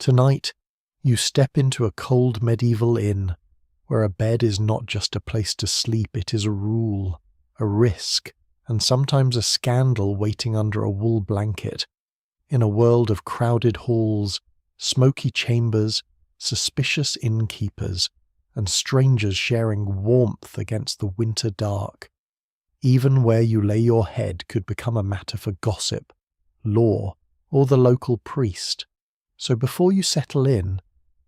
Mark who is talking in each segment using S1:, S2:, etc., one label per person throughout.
S1: Tonight, you step into a cold medieval inn, where a bed is not just a place to sleep, it is a rule, a risk, and sometimes a scandal waiting under a wool blanket. In a world of crowded halls, smoky chambers, suspicious innkeepers, and strangers sharing warmth against the winter dark, even where you lay your head could become a matter for gossip, law, or the local priest. So before you settle in,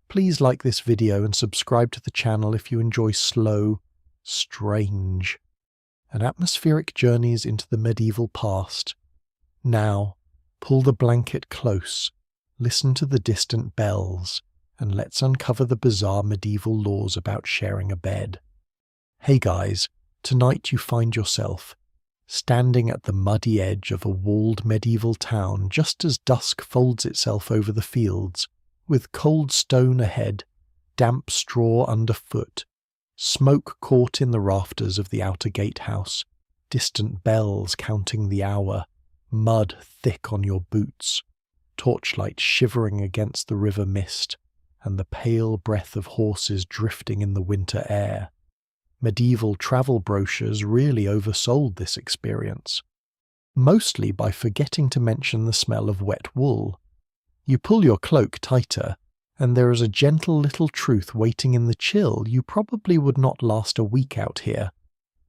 S1: please like this video and subscribe to the channel if you enjoy slow, strange, and atmospheric journeys into the medieval past. Now, pull the blanket close, listen to the distant bells, and let's uncover the bizarre medieval laws about sharing a bed. Hey guys, tonight you find yourself standing at the muddy edge of a walled medieval town just as dusk folds itself over the fields, with cold stone ahead, damp straw underfoot, smoke caught in the rafters of the outer gatehouse, distant bells counting the hour, mud thick on your boots, torchlight shivering against the river mist, and the pale breath of horses drifting in the winter air. Medieval travel brochures really oversold this experience, mostly by forgetting to mention the smell of wet wool. You pull your cloak tighter, and there is a gentle little truth waiting in the chill. You probably would not last a week out here,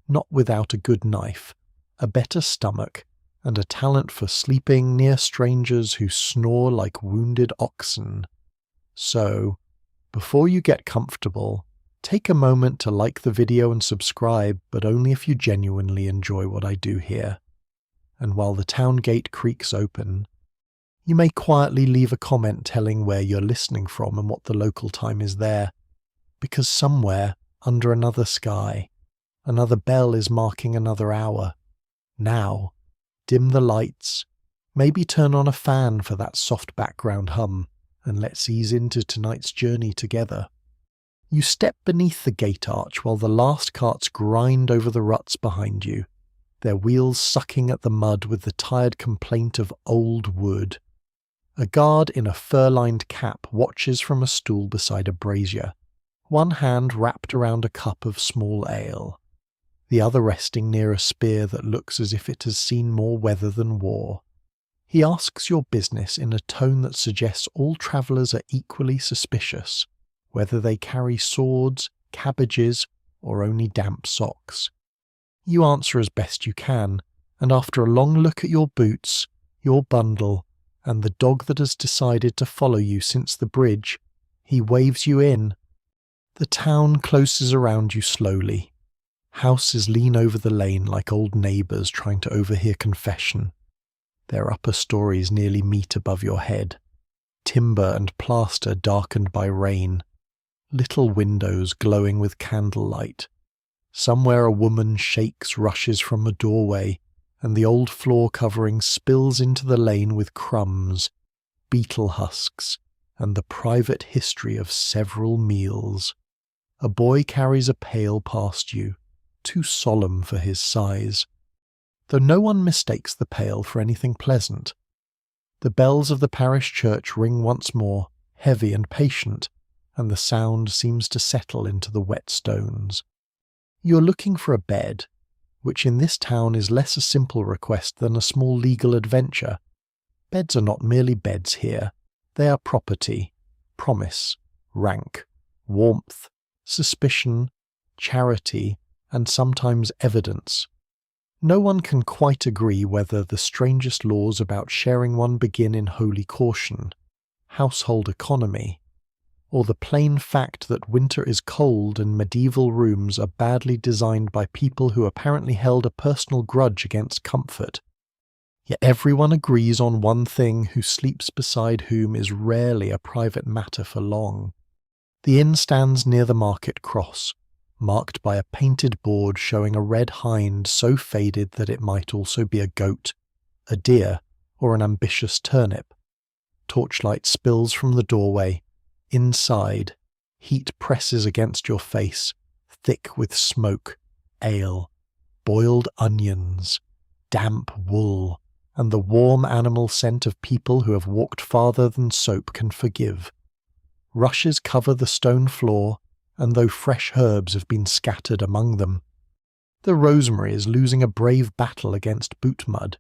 S1: not without a good knife, a better stomach, and a talent for sleeping near strangers who snore like wounded oxen. So, before you get comfortable, take a moment to like the video and subscribe, but only if you genuinely enjoy what I do here. And while the town gate creaks open, you may quietly leave a comment telling where you're listening from and what the local time is there, because somewhere under another sky, another bell is marking another hour. Now, dim the lights, maybe turn on a fan for that soft background hum, and let's ease into tonight's journey together. You step beneath the gate arch while the last carts grind over the ruts behind you, their wheels sucking at the mud with the tired complaint of old wood. A guard in a fur-lined cap watches from a stool beside a brazier, one hand wrapped around a cup of small ale, the other resting near a spear that looks as if it has seen more weather than war. He asks your business in a tone that suggests all travellers are equally suspicious, whether they carry swords, cabbages, or only damp socks. You answer as best you can, and after a long look at your boots, your bundle, and the dog that has decided to follow you since the bridge, he waves you in. The town closes around you slowly. Houses lean over the lane like old neighbours trying to overhear confession. Their upper stories nearly meet above your head, timber and plaster darkened by rain, little windows glowing with candlelight. Somewhere a woman shakes rushes from a doorway, and the old floor covering spills into the lane with crumbs, beetle husks, and the private history of several meals. A boy carries a pail past you, too solemn for his size, though no one mistakes the pail for anything pleasant. The bells of the parish church ring once more, heavy and patient, and the sound seems to settle into the wet stones. You're looking for a bed, which in this town is less a simple request than a small legal adventure. Beds are not merely beds here, they are property, promise, rank, warmth, suspicion, charity, and sometimes evidence. No one can quite agree whether the strangest laws about sharing one begin in holy caution, household economy, or the plain fact that winter is cold and medieval rooms are badly designed by people who apparently held a personal grudge against comfort. Yet everyone agrees on one thing: who sleeps beside whom is rarely a private matter for long. The inn stands near the market cross, marked by a painted board showing a red hind so faded that it might also be a goat, a deer, or an ambitious turnip. Torchlight spills from the doorway. Inside, heat presses against your face, thick with smoke, ale, boiled onions, damp wool, and the warm animal scent of people who have walked farther than soap can forgive. Rushes cover the stone floor, and though fresh herbs have been scattered among them. The rosemary is losing a brave battle against boot mud.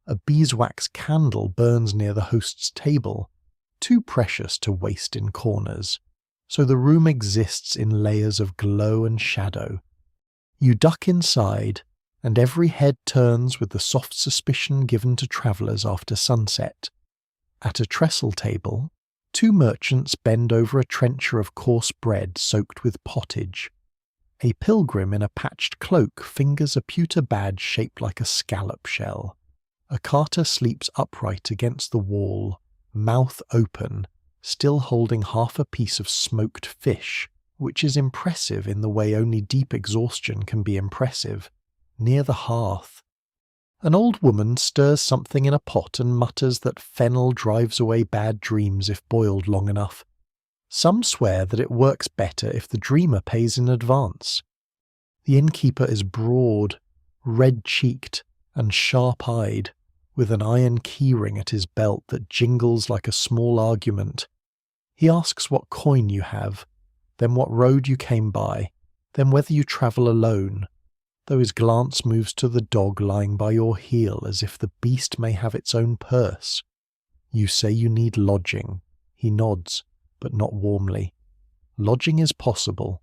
S1: A beeswax candle burns near the host's table, too precious to waste in corners, so the room exists in layers of glow and shadow. You duck inside, and every head turns with the soft suspicion given to travellers after sunset. At a trestle table, 2 merchants bend over a trencher of coarse bread soaked with pottage. A pilgrim in a patched cloak fingers a pewter badge shaped like a scallop shell. A carter sleeps upright against the wall, mouth open, still holding half a piece of smoked fish, which is impressive in the way only deep exhaustion can be impressive, near the hearth. An old woman stirs something in a pot and mutters that fennel drives away bad dreams if boiled long enough. Some swear that it works better if the dreamer pays in advance. The innkeeper is broad, red-cheeked, and sharp-eyed, with an iron keyring at his belt that jingles like a small argument. He asks what coin you have, then what road you came by, then whether you travel alone, though his glance moves to the dog lying by your heel as if the beast may have its own purse. You say you need lodging. He nods, but not warmly. Lodging is possible.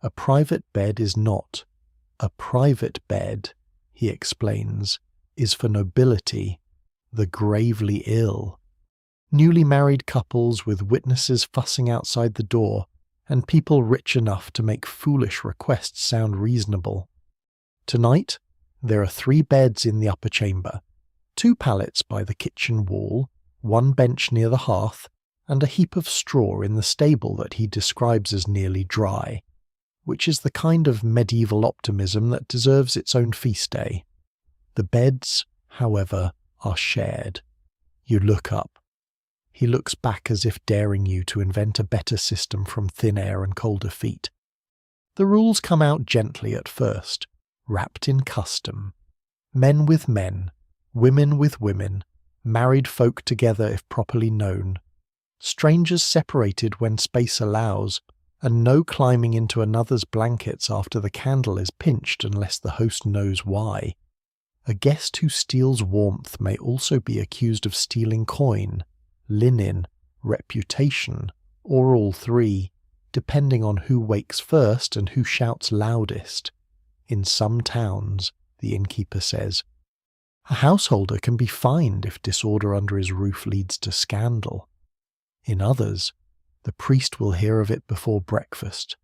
S1: A private bed is not. A private bed, he explains, is for nobility, the gravely ill. Newly married couples with witnesses fussing outside the door, and people rich enough to make foolish requests sound reasonable. Tonight, there are 3 beds in the upper chamber, 2 pallets by the kitchen wall, 1 bench near the hearth, and a heap of straw in the stable that he describes as nearly dry, which is the kind of medieval optimism that deserves its own feast day. The beds, however, are shared. You look up. He looks back as if daring you to invent a better system from thin air and colder feet. The rules come out gently at first, wrapped in custom. Men with men, women with women, married folk together if properly known, strangers separated when space allows, and no climbing into another's blankets after the candle is pinched unless the host knows why. A guest who steals warmth may also be accused of stealing coin, linen, reputation, or all 3, depending on who wakes first and who shouts loudest. In some towns, the innkeeper says, a householder can be fined if disorder under his roof leads to scandal. In others, the priest will hear of it before breakfast,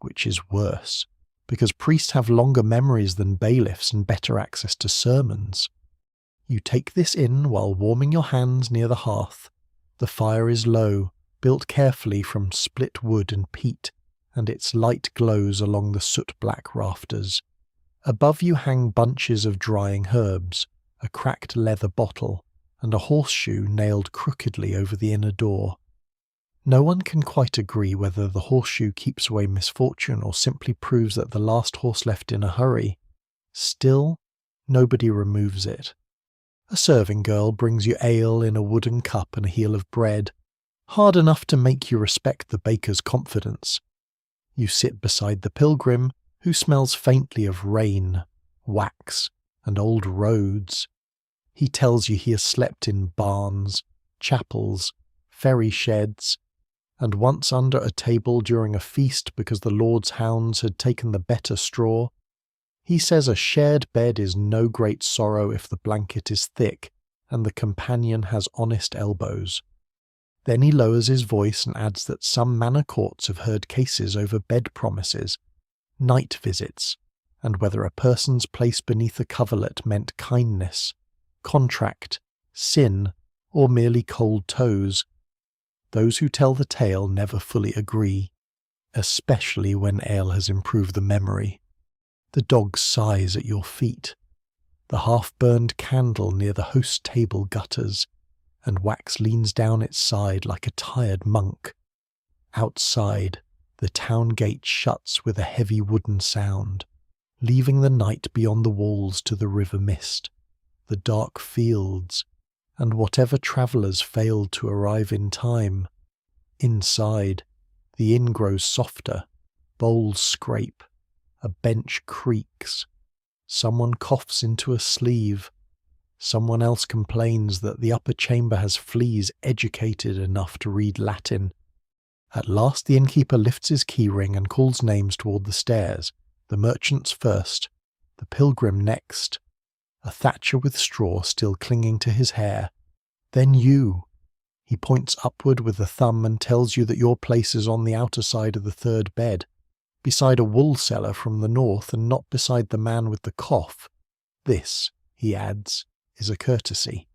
S1: which is worse, because priests have longer memories than bailiffs and better access to sermons. You take this in while warming your hands near the hearth. The fire is low, built carefully from split wood and peat, and its light glows along the soot-black rafters. Above you hang bunches of drying herbs, a cracked leather bottle, and a horseshoe nailed crookedly over the inner door. No one can quite agree whether the horseshoe keeps away misfortune or simply proves that the last horse left in a hurry. Still, nobody removes it. A serving girl brings you ale in a wooden cup and a heel of bread, hard enough to make you respect the baker's confidence. You sit beside the pilgrim, who smells faintly of rain, wax, and old roads. He tells you he has slept in barns, chapels, ferry sheds, and once under a table during a feast because the Lord's hounds had taken the better straw. He says a shared bed is no great sorrow if the blanket is thick and the companion has honest elbows. Then he lowers his voice and adds that some manor courts have heard cases over bed promises, night visits, and whether a person's place beneath a coverlet meant kindness, contract, sin, or merely cold toes. Those who tell the tale never fully agree, especially when ale has improved the memory. The dog sighs at your feet. The half-burned candle near the host's table gutters, and wax leans down its side like a tired monk. Outside, the town gate shuts with a heavy wooden sound, leaving the night beyond the walls to the river mist, the dark fields, and whatever travellers failed to arrive in time. Inside, the inn grows softer, bowls scrape, a bench creaks, someone coughs into a sleeve, someone else complains that the upper chamber has fleas educated enough to read Latin. At last the innkeeper lifts his keyring and calls names toward the stairs, the merchants first, the pilgrim next, a thatcher with straw still clinging to his hair. Then you. He points upward with the thumb and tells you that your place is on the outer side of the third bed, beside a wool seller from the north and not beside the man with the cough. This, he adds, is a courtesy.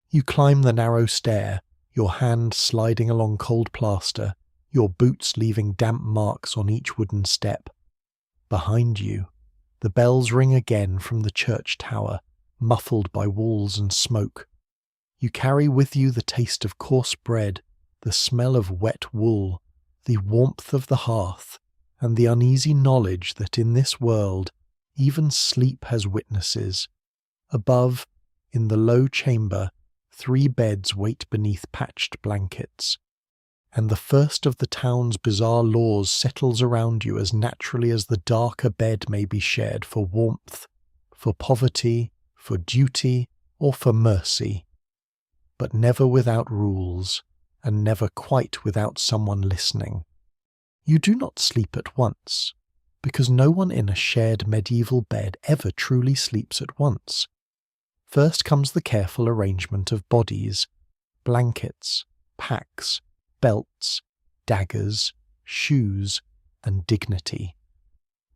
S1: You climb the narrow stair, your hand sliding along cold plaster, your boots leaving damp marks on each wooden step. Behind you, the bells ring again from the church tower, muffled by walls and smoke. You carry with you the taste of coarse bread, the smell of wet wool, the warmth of the hearth, and the uneasy knowledge that in this world even sleep has witnesses. Above, in the low chamber, 3 beds wait beneath patched blankets, and the first of the town's bizarre laws settles around you as naturally as the darker bed may be shared for warmth, for poverty, for duty, or for mercy, but never without rules, and never quite without someone listening. You do not sleep at once, because no one in a shared medieval bed ever truly sleeps at once. First comes the careful arrangement of bodies, blankets, packs, belts, daggers, shoes, and dignity,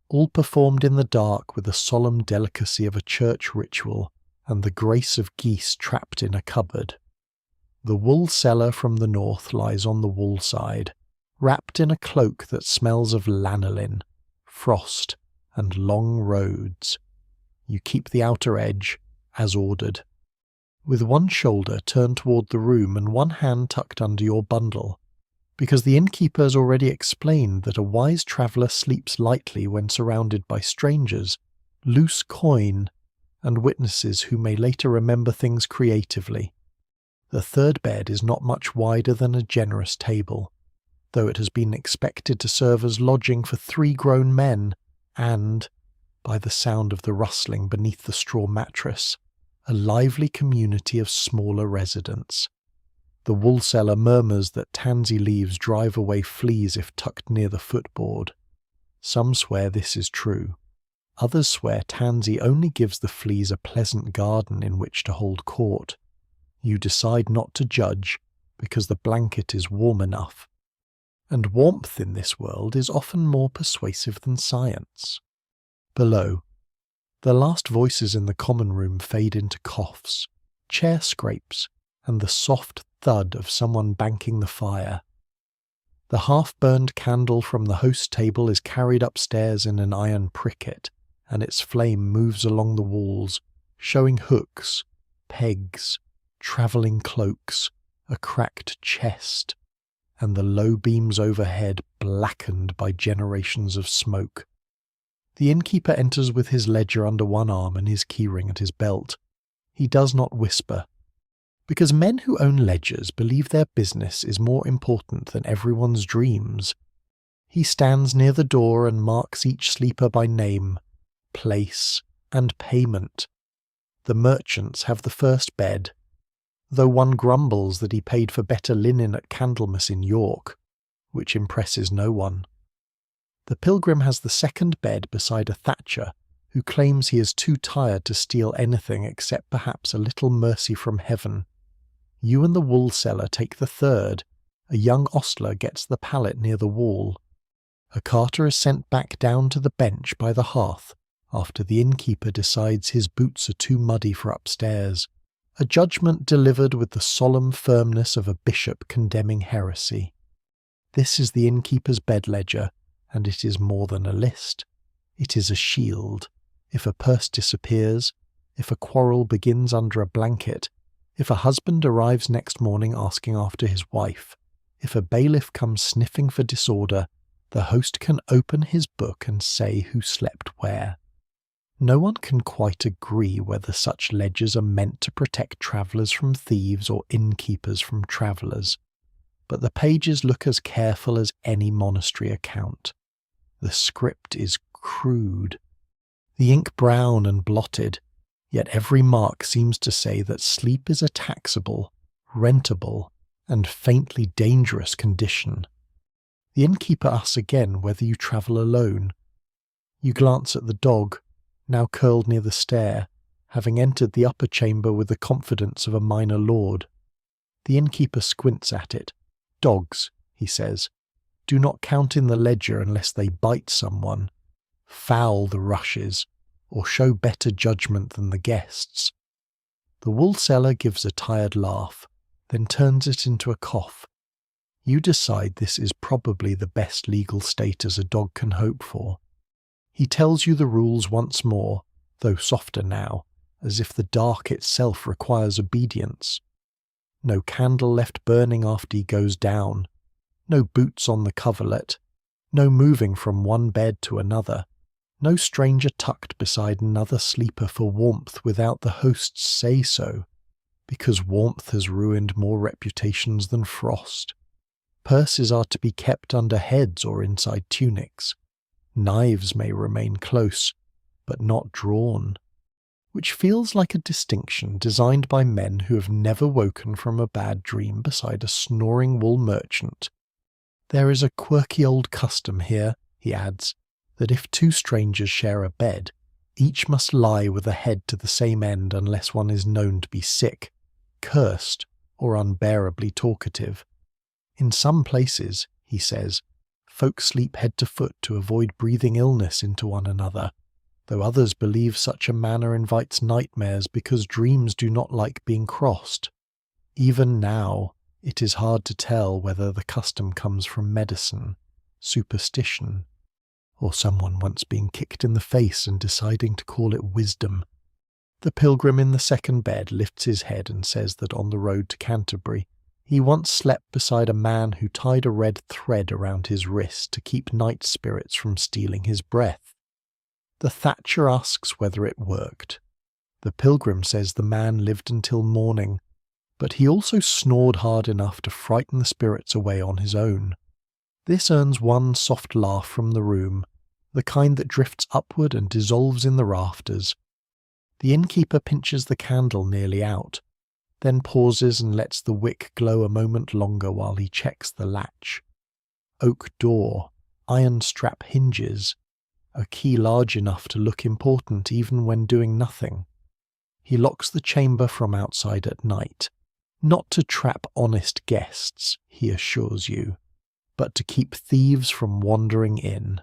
S1: all performed in the dark with the solemn delicacy of a church ritual and the grace of geese trapped in a cupboard. The wool seller from the north lies on the wool side, wrapped in a cloak that smells of lanolin, frost, and long roads. You keep the outer edge, as ordered, with one shoulder turned toward the room and one hand tucked under your bundle, because the innkeeper has already explained that a wise traveller sleeps lightly when surrounded by strangers, loose coin, and witnesses who may later remember things creatively. The third bed is not much wider than a generous table, though it has been expected to serve as lodging for 3 grown men, and, by the sound of the rustling beneath the straw mattress, a lively community of smaller residents. The wool seller murmurs that tansy leaves drive away fleas if tucked near the footboard. Some swear this is true. Others swear tansy only gives the fleas a pleasant garden in which to hold court. You decide not to judge, because the blanket is warm enough. And warmth in this world is often more persuasive than science. Below, the last voices in the common room fade into coughs, chair scrapes, and the soft thud of someone banking the fire. The half-burned candle from the host table is carried upstairs in an iron pricket, and its flame moves along the walls, showing hooks, pegs, travelling cloaks, a cracked chest, and the low beams overhead blackened by generations of smoke. The innkeeper enters with his ledger under one arm and his keyring at his belt. He does not whisper, because men who own ledgers believe their business is more important than everyone's dreams. He stands near the door and marks each sleeper by name, place, and payment. The merchants have the first bed, though one grumbles that he paid for better linen at Candlemas in York, which impresses no one. The pilgrim has the second bed beside a thatcher, who claims he is too tired to steal anything except perhaps a little mercy from heaven. You and the wool seller take the third. A young ostler gets the pallet near the wall. A carter is sent back down to the bench by the hearth after the innkeeper decides his boots are too muddy for upstairs, a judgment delivered with the solemn firmness of a bishop condemning heresy. This is the innkeeper's bed ledger, and it is more than a list. It is a shield. If a purse disappears, if a quarrel begins under a blanket, if a husband arrives next morning asking after his wife, if a bailiff comes sniffing for disorder, the host can open his book and say who slept where. No one can quite agree whether such ledgers are meant to protect travellers from thieves or innkeepers from travellers, but the pages look as careful as any monastery account. The script is crude, the ink brown and blotted, yet every mark seems to say that sleep is a taxable, rentable, and faintly dangerous condition. The innkeeper asks again whether you travel alone. You glance at the dog, now curled near the stair, having entered the upper chamber with the confidence of a minor lord. The innkeeper squints at it. Dogs, he says, do not count in the ledger unless they bite someone, foul the rushes, or show better judgment than the guests. The wool seller gives a tired laugh, then turns it into a cough. You decide this is probably the best legal status a dog can hope for. He tells you the rules once more, though softer now, as if the dark itself requires obedience. No candle left burning after he goes down, no boots on the coverlet, no moving from one bed to another, no stranger tucked beside another sleeper for warmth without the host's say-so, because warmth has ruined more reputations than frost. Purses are to be kept under heads or inside tunics. Knives may remain close, but not drawn, which feels like a distinction designed by men who have never woken from a bad dream beside a snoring wool merchant. There is a quirky old custom here, he adds, that if two strangers share a bed, each must lie with a head to the same end unless one is known to be sick, cursed, or unbearably talkative. In some places, he says, folk sleep head to foot to avoid breathing illness into one another, though others believe such a manner invites nightmares because dreams do not like being crossed. Even now, it is hard to tell whether the custom comes from medicine, superstition, or someone once being kicked in the face and deciding to call it wisdom. The pilgrim in the second bed lifts his head and says that on the road to Canterbury, he once slept beside a man who tied a red thread around his wrist to keep night spirits from stealing his breath. The thatcher asks whether it worked. The pilgrim says the man lived until morning, but he also snored hard enough to frighten the spirits away on his own. This earns one soft laugh from the room, the kind that drifts upward and dissolves in the rafters. The innkeeper pinches the candle nearly out, then pauses and lets the wick glow a moment longer while he checks the latch. Oak door, iron strap hinges, a key large enough to look important even when doing nothing. He locks the chamber from outside at night, not to trap honest guests, he assures you, but to keep thieves from wandering in.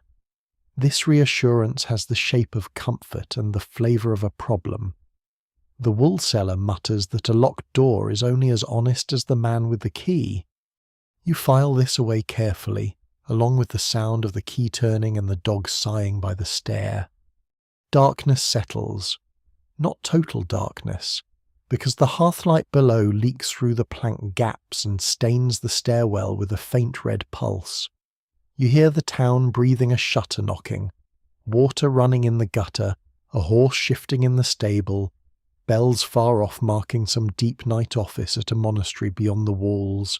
S1: This reassurance has the shape of comfort and the flavour of a problem. The wool seller mutters that a locked door is only as honest as the man with the key. You file this away carefully, along with the sound of the key turning and the dog sighing by the stair. Darkness settles. Not total darkness, because the hearthlight below leaks through the plank gaps and stains the stairwell with a faint red pulse. You hear the town breathing a shutter knocking, water running in the gutter, a horse shifting in the stable, bells far off marking some deep night office at a monastery beyond the walls.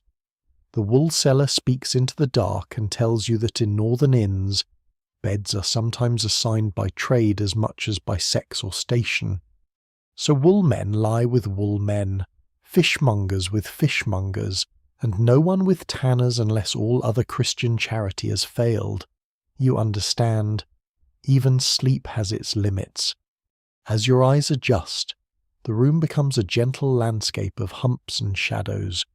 S1: The wool seller speaks into the dark and tells you that in northern inns, beds are sometimes assigned by trade as much as by sex or station. So wool men lie with wool men, fishmongers with fishmongers, and no one with tanners unless all other Christian charity has failed. You understand. Even sleep has its limits. As your eyes adjust, the room becomes a gentle landscape of humps and shadows.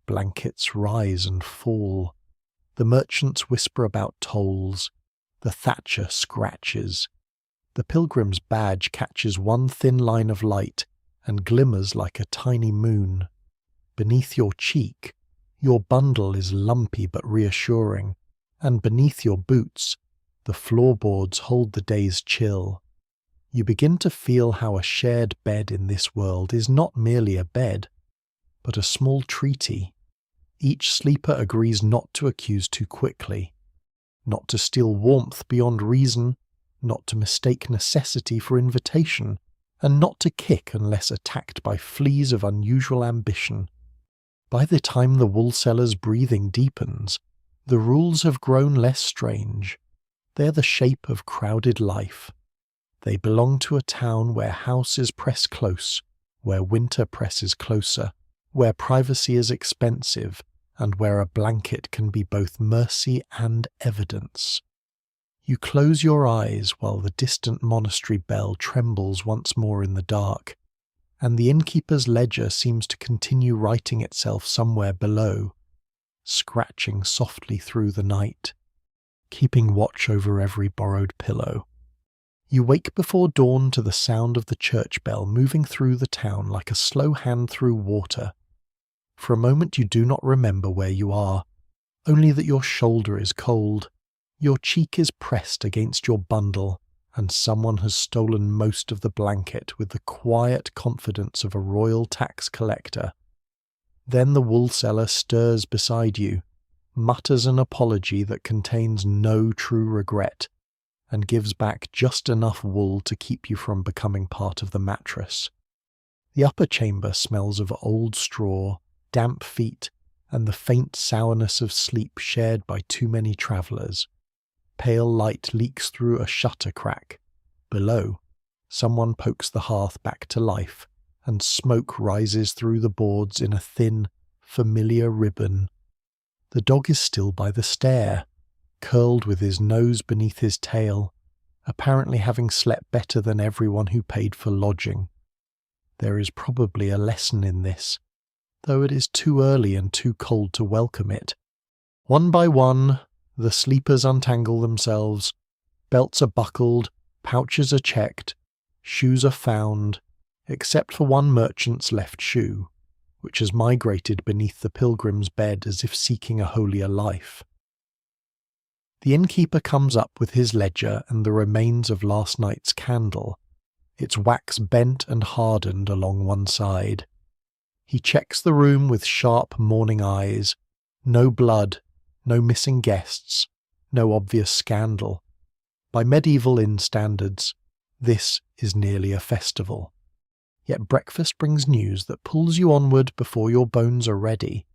S1: Blankets rise and fall. The merchants whisper about tolls. The thatcher scratches. The pilgrim's badge catches one thin line of light and glimmers like a tiny moon. Beneath your cheek, your bundle is lumpy but reassuring, and beneath your boots, the floorboards hold the day's chill. You begin to feel how a shared bed in this world is not merely a bed, but a small treaty. Each sleeper agrees not to accuse too quickly, not to steal warmth beyond reason, not to mistake necessity for invitation, and not to kick unless attacked by fleas of unusual ambition. By the time the woolseller's breathing deepens, the rules have grown less strange. They're the shape of crowded life. They belong to a town where houses press close, where winter presses closer, where privacy is expensive, and where a blanket can be both mercy and evidence. You close your eyes while the distant monastery bell trembles once more in the dark, and the innkeeper's ledger seems to continue writing itself somewhere below, scratching softly through the night, keeping watch over every borrowed pillow. You wake before dawn to the sound of the church bell moving through the town like a slow hand through water. For a moment you do not remember where you are, only that your shoulder is cold, your cheek is pressed against your bundle, and someone has stolen most of the blanket with the quiet confidence of a royal tax collector. Then the woolseller stirs beside you, mutters an apology that contains no true regret, and gives back just enough wool to keep you from becoming part of the mattress. The upper chamber smells of old straw, damp feet, and the faint sourness of sleep shared by too many travellers. Pale light leaks through a shutter crack. Below, someone pokes the hearth back to life, and smoke rises through the boards in a thin, familiar ribbon. The dog is still by the stair, curled with his nose beneath his tail, apparently having slept better than everyone who paid for lodging. There is probably a lesson in this, though it is too early and too cold to welcome it. One by one, the sleepers untangle themselves, belts are buckled, pouches are checked, shoes are found, except for one merchant's left shoe, which has migrated beneath the pilgrim's bed as if seeking a holier life. The innkeeper comes up with his ledger and the remains of last night's candle, its wax bent and hardened along one side. He checks the room with sharp morning eyes. No blood, no missing guests, no obvious scandal. By medieval inn standards, this is nearly a festival. Yet breakfast brings news that pulls you onward before your bones are ready.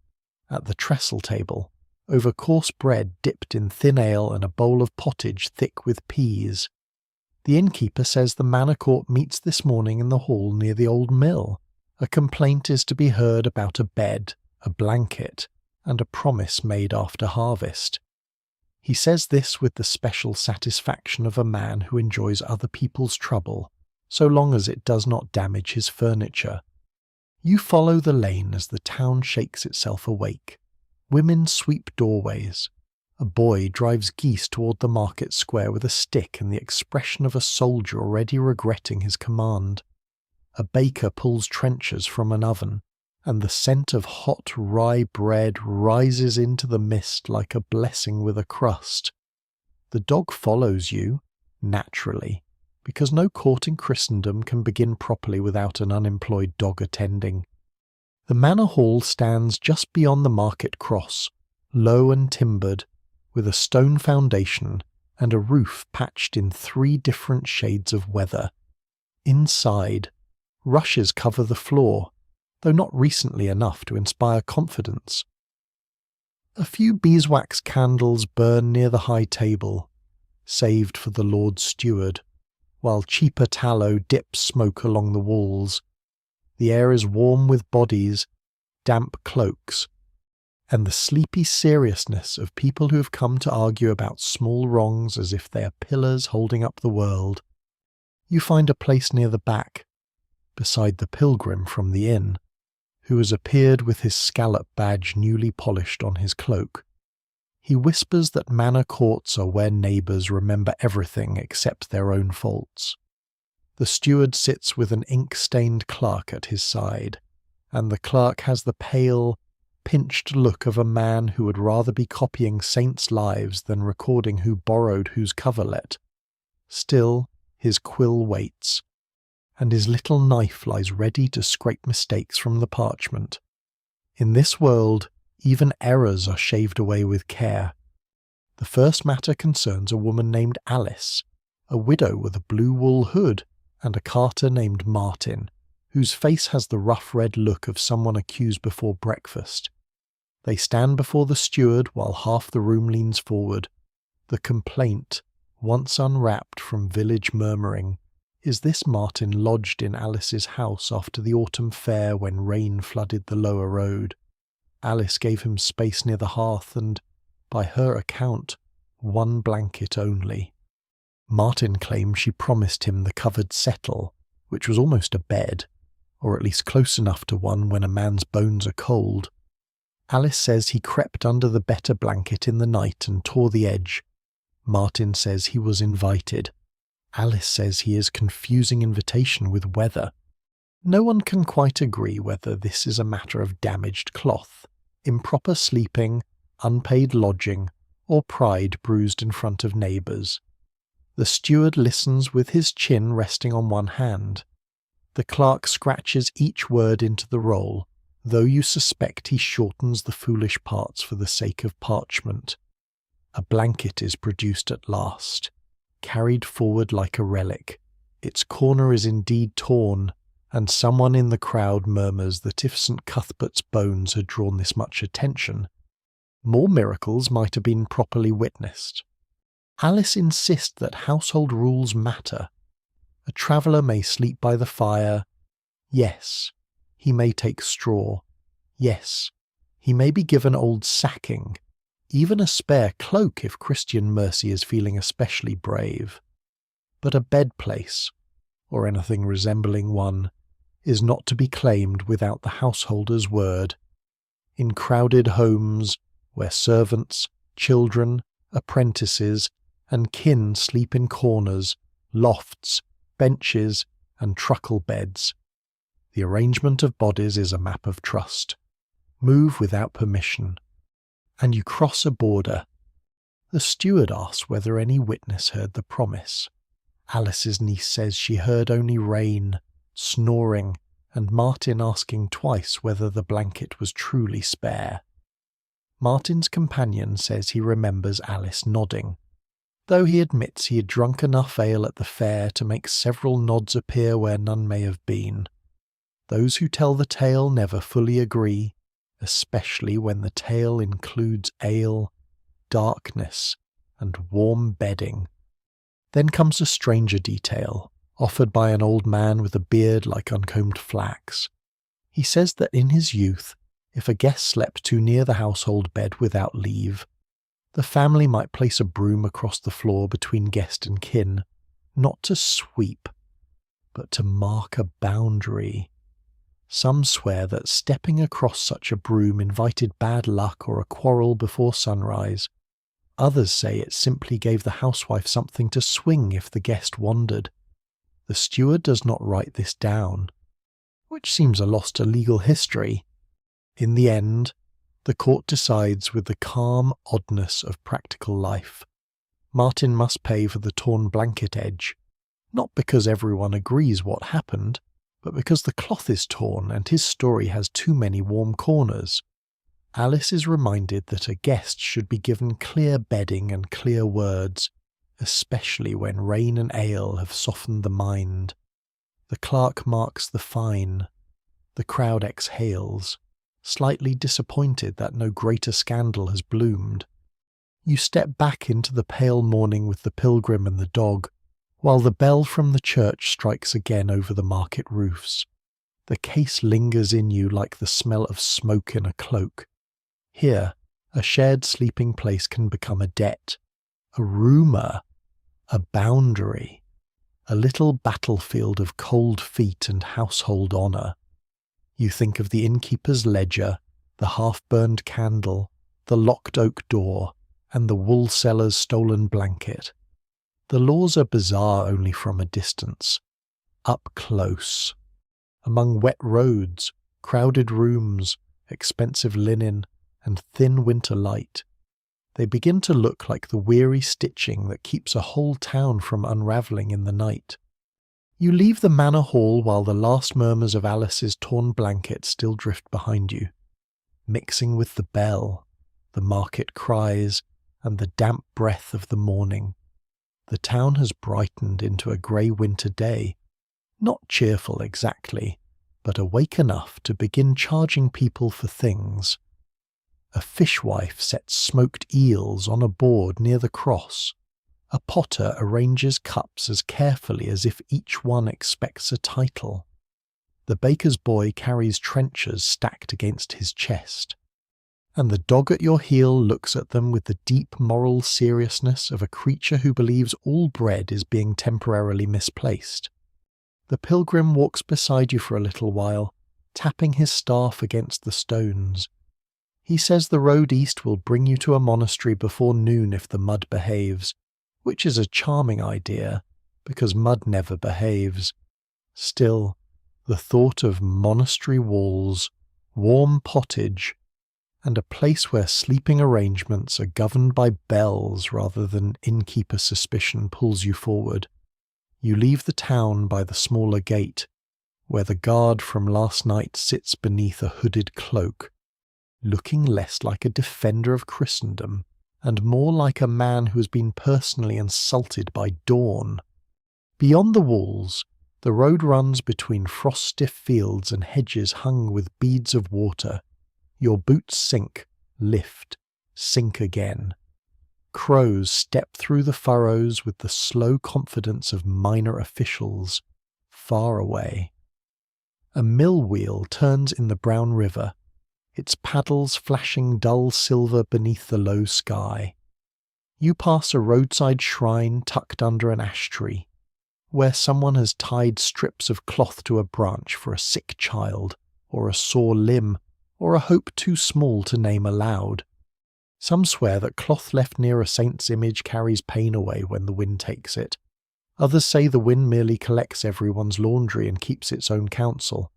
S1: At the trestle table, over coarse bread dipped in thin ale and a bowl of pottage thick with peas. The innkeeper says the manor court meets this morning in the hall near the old mill. A complaint is to be heard about a bed, a blanket, and a promise made after harvest. He says this with the special satisfaction of a man who enjoys other people's trouble, so long as it does not damage his furniture. You follow the lane as the town shakes itself awake. Women sweep doorways. A boy drives geese toward the market square with a stick and the expression of a soldier already regretting his command. A baker pulls trenchers from an oven, and the scent of hot rye bread rises into the mist like a blessing with a crust. The dog follows you, naturally, because no court in Christendom can begin properly without an unemployed dog attending. The manor hall stands just beyond the market cross, low and timbered, with a stone foundation and a roof patched in 3 different shades of weather. Inside, rushes cover the floor, though not recently enough to inspire confidence. A few beeswax candles burn near the high table, saved for the Lord Steward, while cheaper tallow dips smoke along the walls. The air is warm with bodies, damp cloaks, and the sleepy seriousness of people who have come to argue about small wrongs as if they are pillars holding up the world. You find a place near the back, beside the pilgrim from the inn, who has appeared with his scallop badge newly polished on his cloak. He whispers that manor courts are where neighbours remember everything except their own faults. The steward sits with an ink-stained clerk at his side, and the clerk has the pale, pinched look of a man who would rather be copying saints' lives than recording who borrowed whose coverlet. Still, his quill waits, and his little knife lies ready to scrape mistakes from the parchment. In this world, even errors are shaved away with care. The first matter concerns a woman named Alice, a widow with a blue wool hood, and a carter named Martin, whose face has the rough red look of someone accused before breakfast. They stand before the steward while half the room leans forward. The complaint, once unwrapped from village murmuring, is this: Martin lodged in Alice's house after the autumn fair when rain flooded the lower road. Alice gave him space near the hearth and, by her account, one blanket only. Martin claimed she promised him the covered settle, which was almost a bed, or at least close enough to one when a man's bones are cold. Alice says he crept under the better blanket in the night and tore the edge. Martin says he was invited. Alice says he is confusing invitation with weather. No one can quite agree whether this is a matter of damaged cloth, improper sleeping, unpaid lodging, or pride bruised in front of neighbours. The steward listens with his chin resting on one hand. The clerk scratches each word into the roll, though you suspect he shortens the foolish parts for the sake of parchment. A blanket is produced at last, carried forward like a relic. Its corner is indeed torn, and someone in the crowd murmurs that if St. Cuthbert's bones had drawn this much attention, more miracles might have been properly witnessed. Alice insists that household rules matter. A traveller may sleep by the fire. Yes, he may take straw. Yes, he may be given old sacking, even a spare cloak if Christian mercy is feeling especially brave. But a bed place, or anything resembling one, is not to be claimed without the householder's word. In crowded homes, where servants, children, apprentices, and kin sleep in corners, lofts, benches, and truckle beds, the arrangement of bodies is a map of trust. Move without permission, and you cross a border. The steward asks whether any witness heard the promise. Alice's niece says she heard only rain, snoring, and Martin asking twice whether the blanket was truly spare. Martin's companion says he remembers Alice nodding, though he admits he had drunk enough ale at the fair to make several nods appear where none may have been. Those who tell the tale never fully agree, especially when the tale includes ale, darkness, and warm bedding. Then comes a stranger detail, offered by an old man with a beard like uncombed flax. He says that in his youth, if a guest slept too near the household bed without leave, the family might place a broom across the floor between guest and kin, not to sweep, but to mark a boundary. Some swear that stepping across such a broom invited bad luck or a quarrel before sunrise. Others say it simply gave the housewife something to swing if the guest wandered. The steward does not write this down, which seems a loss to legal history. In the end, the court decides with the calm oddness of practical life. Martin must pay for the torn blanket edge, not because everyone agrees what happened, but because the cloth is torn and his story has too many warm corners. Alice is reminded that a guest should be given clear bedding and clear words, especially when rain and ale have softened the mind. The clerk marks the fine. The crowd exhales, slightly disappointed that no greater scandal has bloomed. You step back into the pale morning with the pilgrim and the dog, while the bell from the church strikes again over the market roofs. The case lingers in you like the smell of smoke in a cloak. Here, a shared sleeping place can become a debt, a rumour, a boundary, a little battlefield of cold feet and household honour. You think of the innkeeper's ledger, the half-burned candle, the locked oak door, and the wool seller's stolen blanket. The laws are bizarre only from a distance. Up close, among wet roads, crowded rooms, expensive linen, and thin winter light, they begin to look like the weary stitching that keeps a whole town from unravelling in the night. You leave the manor hall while the last murmurs of Alice's torn blanket still drift behind you, mixing with the bell, the market cries, and the damp breath of the morning. The town has brightened into a grey winter day, not cheerful exactly, but awake enough to begin charging people for things. A fishwife sets smoked eels on a board near the cross. A potter arranges cups as carefully as if each one expects a title. The baker's boy carries trenchers stacked against his chest. And the dog at your heel looks at them with the deep moral seriousness of a creature who believes all bread is being temporarily misplaced. The pilgrim walks beside you for a little while, tapping his staff against the stones. He says the road east will bring you to a monastery before noon if the mud behaves, which is a charming idea, because mud never behaves. Still, the thought of monastery walls, warm pottage, and a place where sleeping arrangements are governed by bells rather than innkeeper suspicion pulls you forward. You leave the town by the smaller gate, where the guard from last night sits beneath a hooded cloak, looking less like a defender of Christendom and more like a man who has been personally insulted by dawn. Beyond the walls, the road runs between frost-stiff fields and hedges hung with beads of water. Your boots sink, lift, sink again. Crows step through the furrows with the slow confidence of minor officials, far away. A mill wheel turns in the brown river, its paddles flashing dull silver beneath the low sky. You pass a roadside shrine tucked under an ash tree, where someone has tied strips of cloth to a branch for a sick child, or a sore limb, or a hope too small to name aloud. Some swear that cloth left near a saint's image carries pain away when the wind takes it. Others say the wind merely collects everyone's laundry and keeps its own counsel.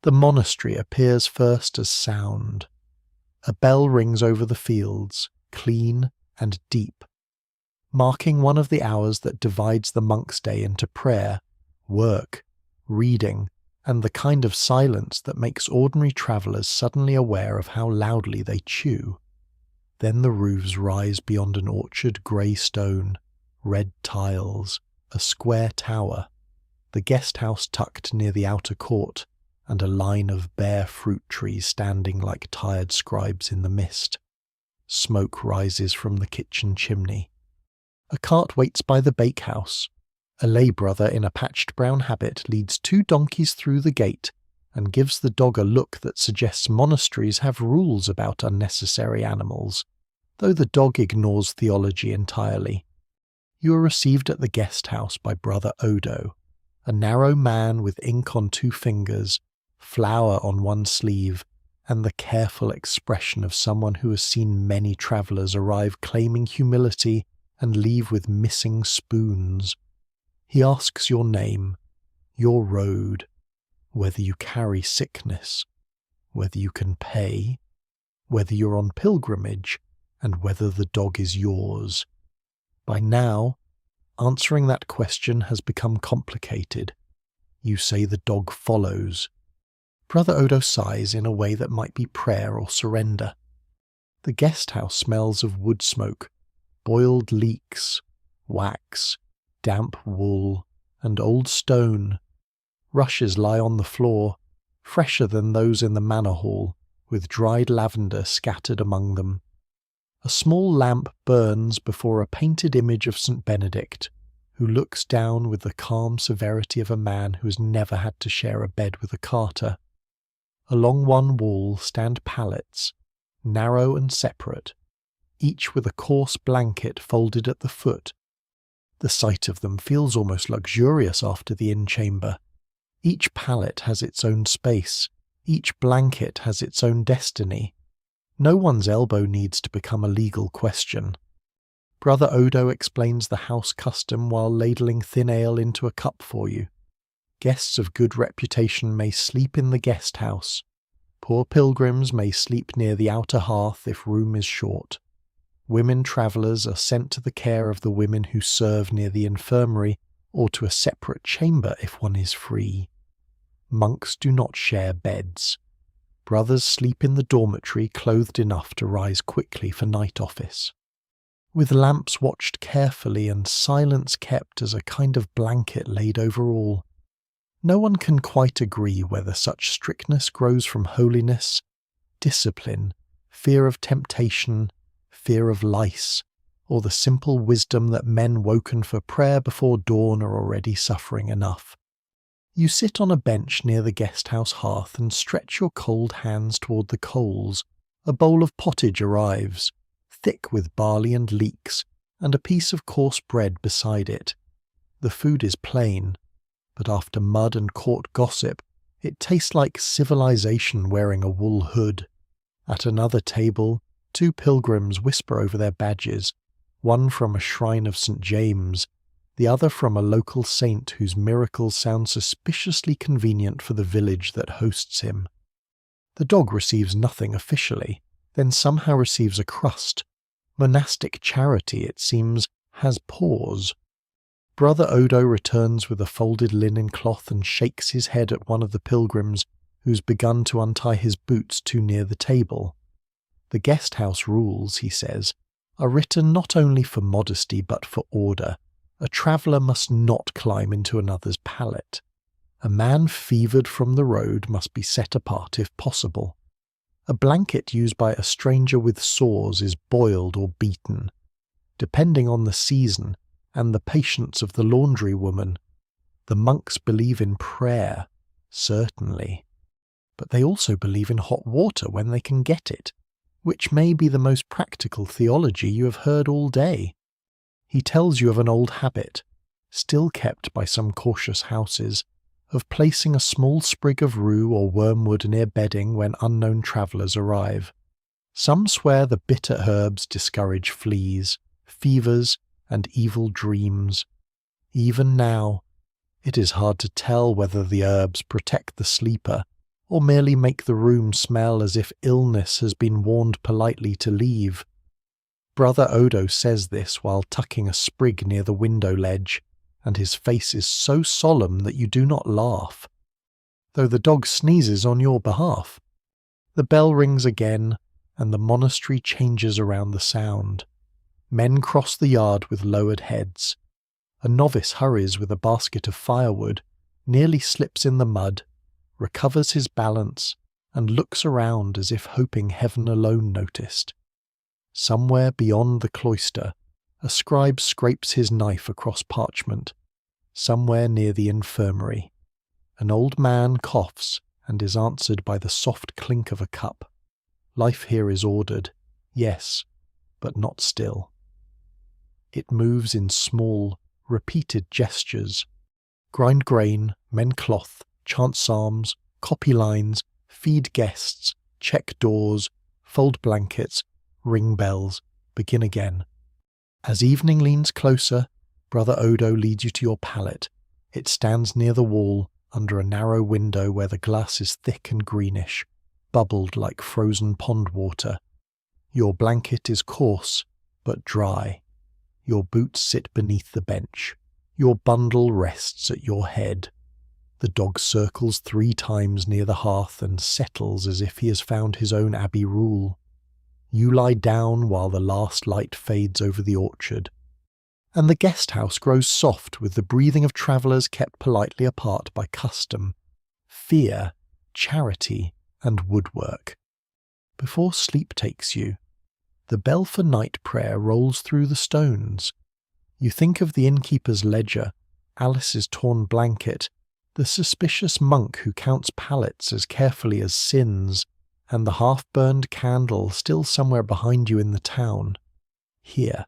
S1: The monastery appears first as sound. A bell rings over the fields, clean and deep, marking one of the hours that divides the monk's day into prayer, work, reading, and the kind of silence that makes ordinary travellers suddenly aware of how loudly they chew. Then the roofs rise beyond an orchard grey stone, red tiles, a square tower, the guest house tucked near the outer court, and a line of bare fruit trees standing like tired scribes in the mist. Smoke rises from the kitchen chimney. A cart waits by the bakehouse. A lay brother in a patched brown habit leads 2 donkeys through the gate and gives the dog a look that suggests monasteries have rules about unnecessary animals, though the dog ignores theology entirely. You are received at the guest house by Brother Odo, a narrow man with ink on 2 fingers, flower on one sleeve, and the careful expression of someone who has seen many travellers arrive claiming humility and leave with missing spoons. He asks your name, your road, whether you carry sickness, whether you can pay, whether you're on pilgrimage, and whether the dog is yours. By now, answering that question has become complicated. You say the dog follows. Brother Odo sighs in a way that might be prayer or surrender. The guest house smells of wood smoke, boiled leeks, wax, damp wool, and old stone. Rushes lie on the floor, fresher than those in the manor hall, with dried lavender scattered among them. A small lamp burns before a painted image of St. Benedict, who looks down with the calm severity of a man who has never had to share a bed with a carter. Along one wall stand pallets, narrow and separate, each with a coarse blanket folded at the foot. The sight of them feels almost luxurious after the inn-chamber. Each pallet has its own space, each blanket has its own destiny. No one's elbow needs to become a legal question. Brother Odo explains the house custom while ladling thin ale into a cup for you. Guests of good reputation may sleep in the guest house. Poor pilgrims may sleep near the outer hearth if room is short. Women travellers are sent to the care of the women who serve near the infirmary, or to a separate chamber if one is free. Monks do not share beds. Brothers sleep in the dormitory clothed enough to rise quickly for night office. With lamps watched carefully and silence kept as a kind of blanket laid over all. No one can quite agree whether such strictness grows from holiness, discipline, fear of temptation, fear of lice, or the simple wisdom that men woken for prayer before dawn are already suffering enough. You sit on a bench near the guest-house hearth and stretch your cold hands toward the coals. A bowl of pottage arrives, thick with barley and leeks, and a piece of coarse bread beside it. The food is plain, but after mud and court gossip, it tastes like civilization wearing a wool hood. At another table, 2 pilgrims whisper over their badges, one from a shrine of St. James, the other from a local saint whose miracles sound suspiciously convenient for the village that hosts him. The dog receives nothing officially, then somehow receives a crust. Monastic charity, it seems, has paws. Brother Odo returns with a folded linen cloth and shakes his head at one of the pilgrims who's begun to untie his boots too near the table. The guest-house rules, he says, are written not only for modesty but for order. A traveller must not climb into another's pallet. A man fevered from the road must be set apart if possible. A blanket used by a stranger with sores is boiled or beaten. Depending on the season and the patience of the laundry woman, the monks believe in prayer, certainly. But they also believe in hot water when they can get it, which may be the most practical theology you have heard all day. He tells you of an old habit, still kept by some cautious houses, of placing a small sprig of rue or wormwood near bedding when unknown travellers arrive. Some swear the bitter herbs discourage fleas, fevers, and evil dreams. Even now, it is hard to tell whether the herbs protect the sleeper or merely make the room smell as if illness has been warned politely to leave. Brother Odo says this while tucking a sprig near the window ledge, and his face is so solemn that you do not laugh, though the dog sneezes on your behalf. The bell rings again, and the monastery changes around the sound. Men cross the yard with lowered heads. A novice hurries with a basket of firewood, nearly slips in the mud, recovers his balance, and looks around as if hoping heaven alone noticed. Somewhere beyond the cloister, a scribe scrapes his knife across parchment. Somewhere near the infirmary, an old man coughs and is answered by the soft clink of a cup. Life here is ordered, yes, but not still. It moves in small, repeated gestures. Grind grain, mend cloth, chant psalms, copy lines, feed guests, check doors, fold blankets, ring bells, begin again. As evening leans closer, Brother Odo leads you to your pallet. It stands near the wall, under a narrow window where the glass is thick and greenish, bubbled like frozen pond water. Your blanket is coarse, but dry. Your boots sit beneath the bench. Your bundle rests at your head. The dog circles 3 times near the hearth and settles as if he has found his own abbey rule. You lie down while the last light fades over the orchard. And the guest-house grows soft with the breathing of travellers kept politely apart by custom, fear, charity, and woodwork. Before sleep takes you, the bell for night prayer rolls through the stones. You think of the innkeeper's ledger, Alice's torn blanket, the suspicious monk who counts pallets as carefully as sins, and the half-burned candle still somewhere behind you in the town. Here,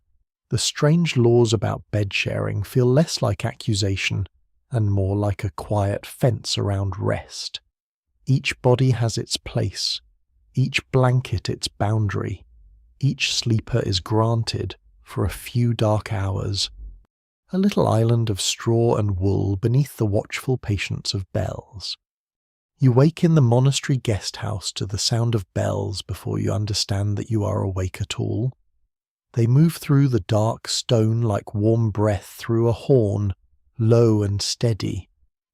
S1: the strange laws about bed-sharing feel less like accusation and more like a quiet fence around rest. Each body has its place, each blanket its boundary, each sleeper is granted, for a few dark hours, a little island of straw and wool beneath the watchful patience of bells. You wake in the monastery guest-house to the sound of bells before you understand that you are awake at all. They move through the dark stone like warm breath through a horn, low and steady,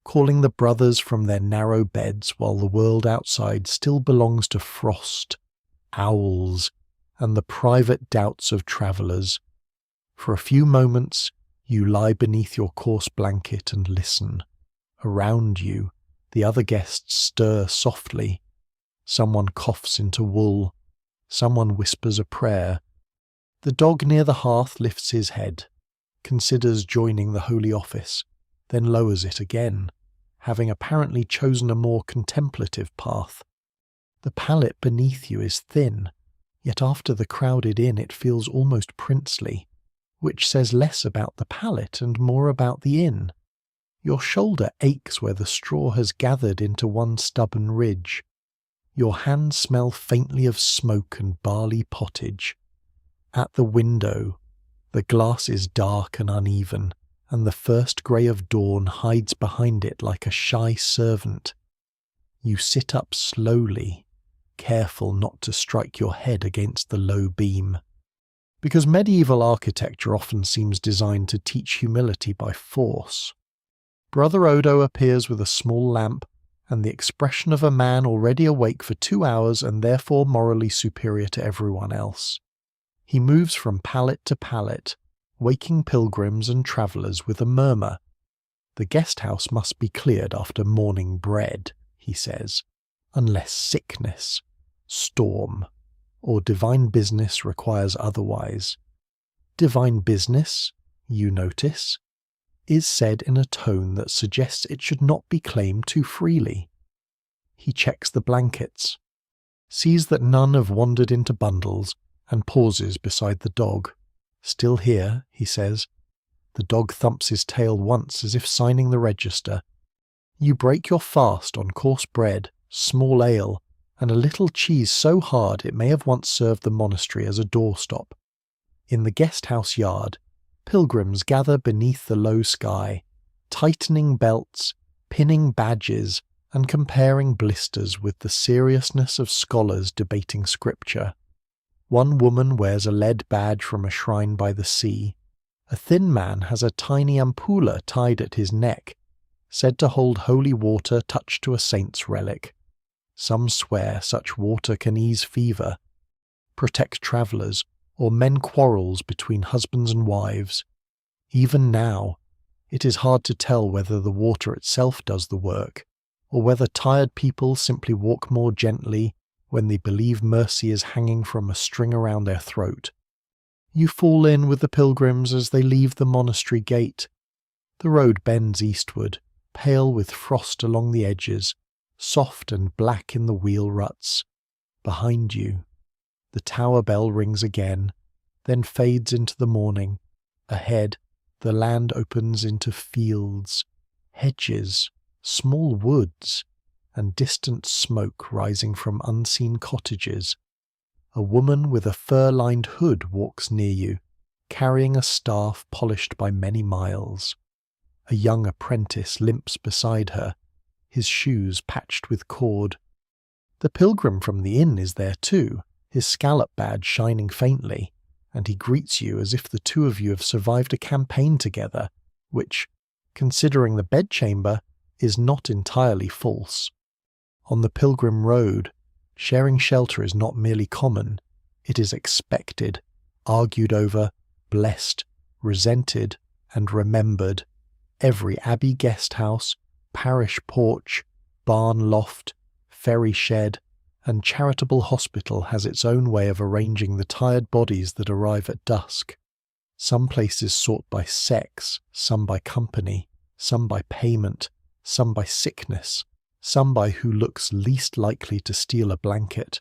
S1: calling the brothers from their narrow beds while the world outside still belongs to frost, owls, and the private doubts of travellers. For a few moments you lie beneath your coarse blanket and listen. Around you, the other guests stir softly. Someone coughs into wool. Someone whispers a prayer. The dog near the hearth lifts his head, considers joining the holy office, then lowers it again, having apparently chosen a more contemplative path. The pallet beneath you is thin, yet after the crowded inn it feels almost princely, which says less about the pallet and more about the inn. Your shoulder aches where the straw has gathered into one stubborn ridge. Your hands smell faintly of smoke and barley pottage. At the window, the glass is dark and uneven, and the first grey of dawn hides behind it like a shy servant. You sit up slowly, careful not to strike your head against the low beam. Because medieval architecture often seems designed to teach humility by force. Brother Odo appears with a small lamp and the expression of a man already awake for 2 hours and therefore morally superior to everyone else. He moves from pallet to pallet, waking pilgrims and travellers with a murmur. The guest house must be cleared after morning bread, he says, unless sickness, storm, or divine business requires otherwise. Divine business, you notice, is said in a tone that suggests it should not be claimed too freely. He checks the blankets, sees that none have wandered into bundles, and pauses beside the dog. Still here, he says. The dog thumps his tail once as if signing the register. You break your fast on coarse bread, small ale, and a little cheese so hard it may have once served the monastery as a doorstop. In the guest house yard, pilgrims gather beneath the low sky, tightening belts, pinning badges, and comparing blisters with the seriousness of scholars debating scripture. One woman wears a lead badge from a shrine by the sea. A thin man has a tiny ampulla tied at his neck, said to hold holy water touched to a saint's relic. Some swear such water can ease fever, protect travellers, or mend quarrels between husbands and wives. Even now, it is hard to tell whether the water itself does the work, or whether tired people simply walk more gently when they believe mercy is hanging from a string around their throat. You fall in with the pilgrims as they leave the monastery gate. The road bends eastward, pale with frost along the edges, soft and black in the wheel ruts. Behind you, the tower bell rings again, then fades into the morning. Ahead, the land opens into fields, hedges, small woods, and distant smoke rising from unseen cottages. A woman with a fur-lined hood walks near you, carrying a staff polished by many miles. A young apprentice limps beside her, his shoes patched with cord. The pilgrim from the inn is there too, his scallop badge shining faintly, and he greets you as if the two of you have survived a campaign together, which, considering the bedchamber, is not entirely false. On the pilgrim road, sharing shelter is not merely common, it is expected, argued over, blessed, resented, and remembered. Every abbey guest house, parish porch, barn loft, ferry shed, and charitable hospital has its own way of arranging the tired bodies that arrive at dusk. Some places sort by sex, some by company, some by payment, some by sickness, some by who looks least likely to steal a blanket.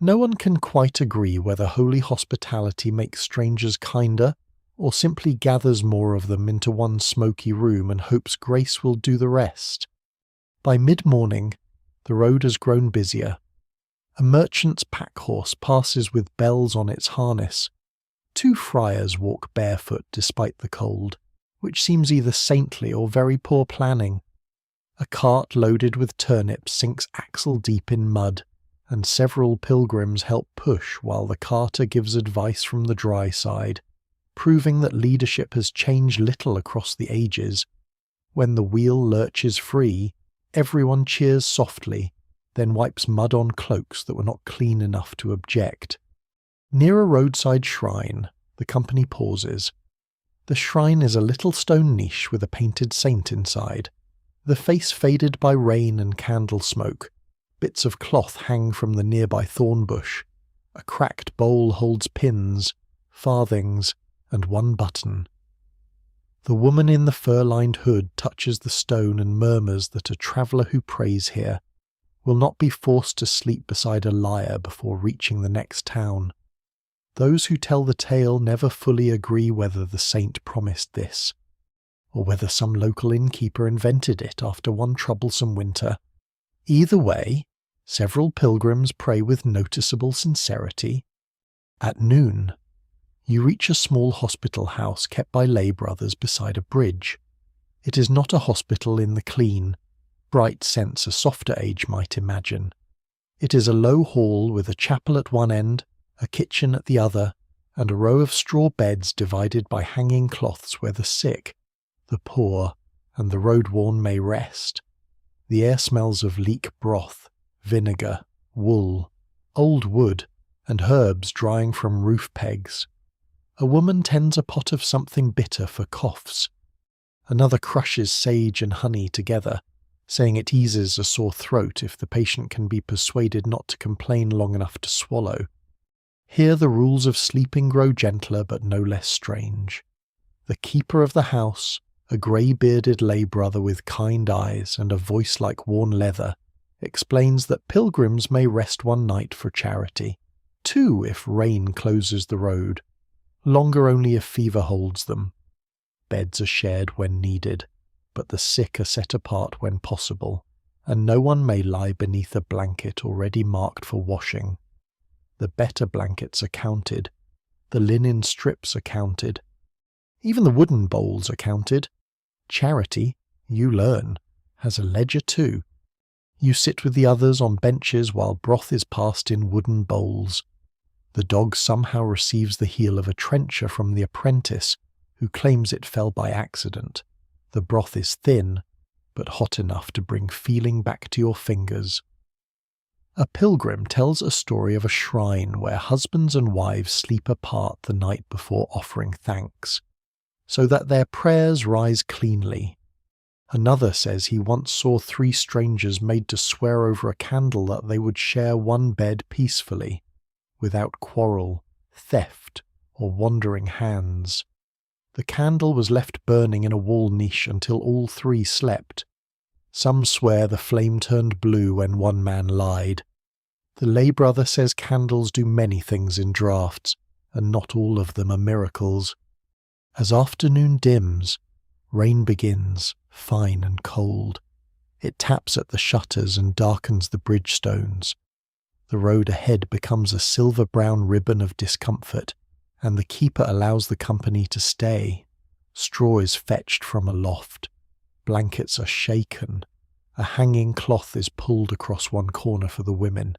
S1: No one can quite agree whether holy hospitality makes strangers kinder, or simply gathers more of them into one smoky room and hopes grace will do the rest. By mid-morning, the road has grown busier. A merchant's pack-horse passes with bells on its harness. 2 friars walk barefoot despite the cold, which seems either saintly or very poor planning. A cart loaded with turnips sinks axle-deep in mud, and several pilgrims help push while the carter gives advice from the dry side, proving that leadership has changed little across the ages. When the wheel lurches free, everyone cheers softly, then wipes mud on cloaks that were not clean enough to object. Near a roadside shrine, the company pauses. The shrine is a little stone niche with a painted saint inside. The face faded by rain and candle smoke. Bits of cloth hang from the nearby thorn bush. A cracked bowl holds pins, farthings, and one button. The woman in the fur-lined hood touches the stone and murmurs that a traveller who prays here will not be forced to sleep beside a lyre before reaching the next town. Those who tell the tale never fully agree whether the saint promised this, or whether some local innkeeper invented it after one troublesome winter. Either way, several pilgrims pray with noticeable sincerity. At noon, you reach a small hospital house kept by lay brothers beside a bridge. It is not a hospital in the clean, bright sense a softer age might imagine. It is a low hall with a chapel at one end, a kitchen at the other, and a row of straw beds divided by hanging cloths where the sick, the poor, and the road-worn may rest. The air smells of leek broth, vinegar, wool, old wood, and herbs drying from roof pegs. A woman tends a pot of something bitter for coughs. Another crushes sage and honey together, saying it eases a sore throat if the patient can be persuaded not to complain long enough to swallow. Here the rules of sleeping grow gentler but no less strange. The keeper of the house, a grey-bearded lay brother with kind eyes and a voice like worn leather, explains that pilgrims may rest one night for charity, two if rain closes the road, longer only if fever holds them. Beds are shared when needed, but the sick are set apart when possible, and no one may lie beneath a blanket already marked for washing. The better blankets are counted, the linen strips are counted, even the wooden bowls are counted. Charity, you learn, has a ledger too. You sit with the others on benches while broth is passed in wooden bowls. The dog somehow receives the heel of a trencher from the apprentice, who claims it fell by accident. The broth is thin, but hot enough to bring feeling back to your fingers. A pilgrim tells a story of a shrine where husbands and wives sleep apart the night before offering thanks, so that their prayers rise cleanly. Another says he once saw three strangers made to swear over a candle that they would share one bed peacefully, without quarrel, theft, or wandering hands. The candle was left burning in a wall niche until all three slept. Some swear the flame turned blue when one man lied. The lay brother says candles do many things in draughts, and not all of them are miracles. As afternoon dims, rain begins, fine and cold. It taps at the shutters and darkens the bridge stones. The road ahead becomes a silver-brown ribbon of discomfort, and the keeper allows the company to stay. Straw is fetched from a loft. Blankets are shaken. A hanging cloth is pulled across one corner for the women.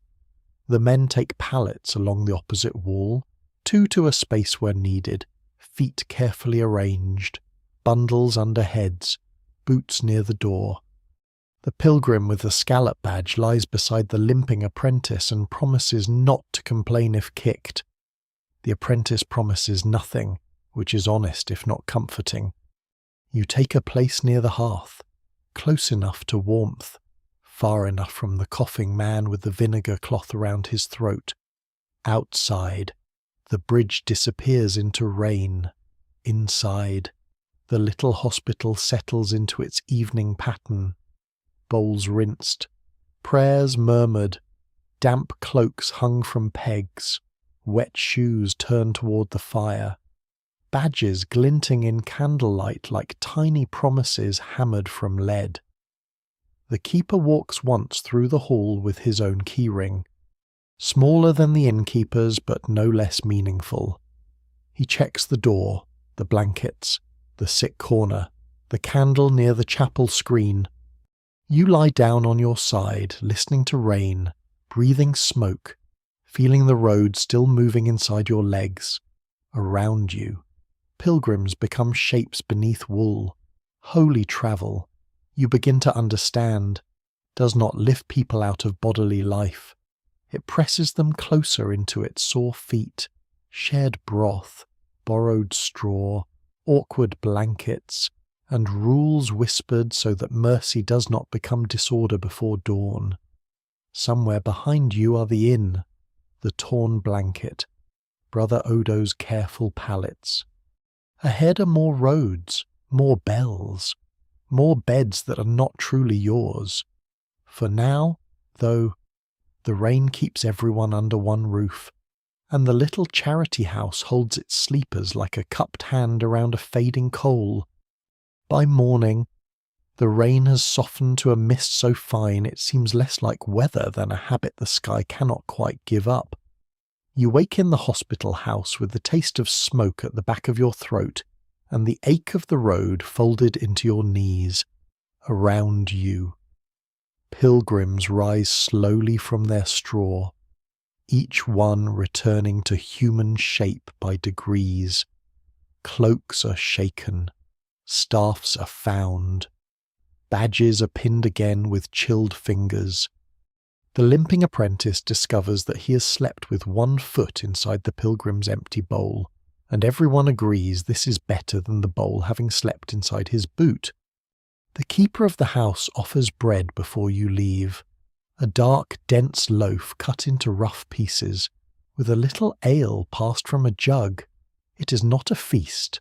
S1: The men take pallets along the opposite wall, two to a space where needed, feet carefully arranged, bundles under heads, boots near the door. The pilgrim with the scallop badge lies beside the limping apprentice and promises not to complain if kicked. The apprentice promises nothing, which is honest if not comforting. You take a place near the hearth, close enough to warmth, far enough from the coughing man with the vinegar cloth around his throat. Outside, the bridge disappears into rain. Inside, the little hospital settles into its evening pattern. Bowls rinsed, prayers murmured, damp cloaks hung from pegs, wet shoes turned toward the fire, badges glinting in candlelight like tiny promises hammered from lead. The keeper walks once through the hall with his own keyring, smaller than the innkeeper's but no less meaningful. He checks the door, the blankets, the sick corner, the candle near the chapel screen. You lie down on your side, listening to rain, breathing smoke, feeling the road still moving inside your legs. Around you, pilgrims become shapes beneath wool. Holy travel, you begin to understand, does not lift people out of bodily life. It presses them closer into its sore feet, shared broth, borrowed straw, awkward blankets, and rules whispered so that mercy does not become disorder before dawn. Somewhere behind you are the inn, the torn blanket, Brother Odo's careful pallets. Ahead are more roads, more bells, more beds that are not truly yours. For now, though, the rain keeps everyone under one roof, and the little charity house holds its sleepers like a cupped hand around a fading coal. By morning, the rain has softened to a mist so fine it seems less like weather than a habit the sky cannot quite give up. You wake in the hospital house with the taste of smoke at the back of your throat and the ache of the road folded into your knees, around you. Pilgrims rise slowly from their straw, each one returning to human shape by degrees. Cloaks are shaken, staffs are found, badges are pinned again with chilled fingers. The limping apprentice discovers that he has slept with one foot inside the pilgrim's empty bowl, and everyone agrees this is better than the bowl having slept inside his boot. The keeper of the house offers bread before you leave, a dark, dense loaf cut into rough pieces, with a little ale passed from a jug. It is not a feast,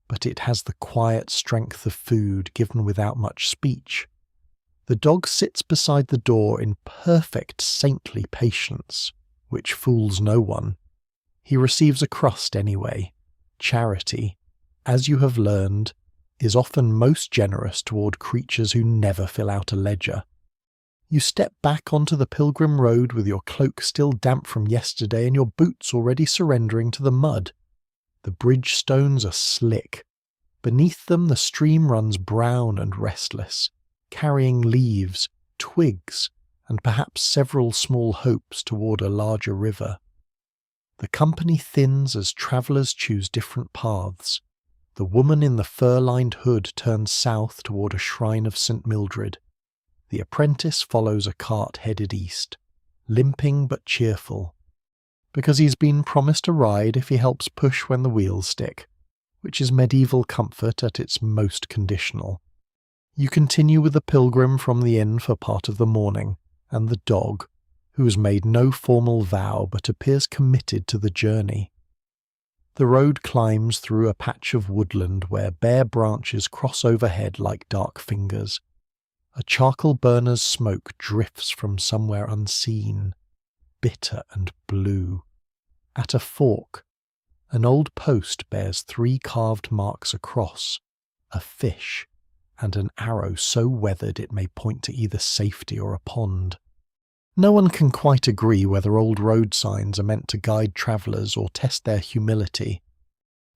S1: but it has the quiet strength of food given without much speech. The dog sits beside the door in perfect saintly patience, which fools no one. He receives a crust anyway. Charity, as you have learned, is often most generous toward creatures who never fill out a ledger. You step back onto the pilgrim road with your cloak still damp from yesterday and your boots already surrendering to the mud. The bridge stones are slick. Beneath them the stream runs brown and restless, carrying leaves, twigs, and perhaps several small hopes toward a larger river. The company thins as travellers choose different paths. The woman in the fur-lined hood turns south toward a shrine of St. Mildred. The apprentice follows a cart headed east, limping but cheerful, because he's been promised a ride if he helps push when the wheels stick, which is medieval comfort at its most conditional. You continue with the pilgrim from the inn for part of the morning, and the dog, who has made no formal vow but appears committed to the journey. The road climbs through a patch of woodland where bare branches cross overhead like dark fingers. A charcoal burner's smoke drifts from somewhere unseen, bitter and blue. At a fork, an old post bears 3 carved marks across, a fish, and an arrow so weathered it may point to either safety or a pond. No one can quite agree whether old road signs are meant to guide travellers or test their humility.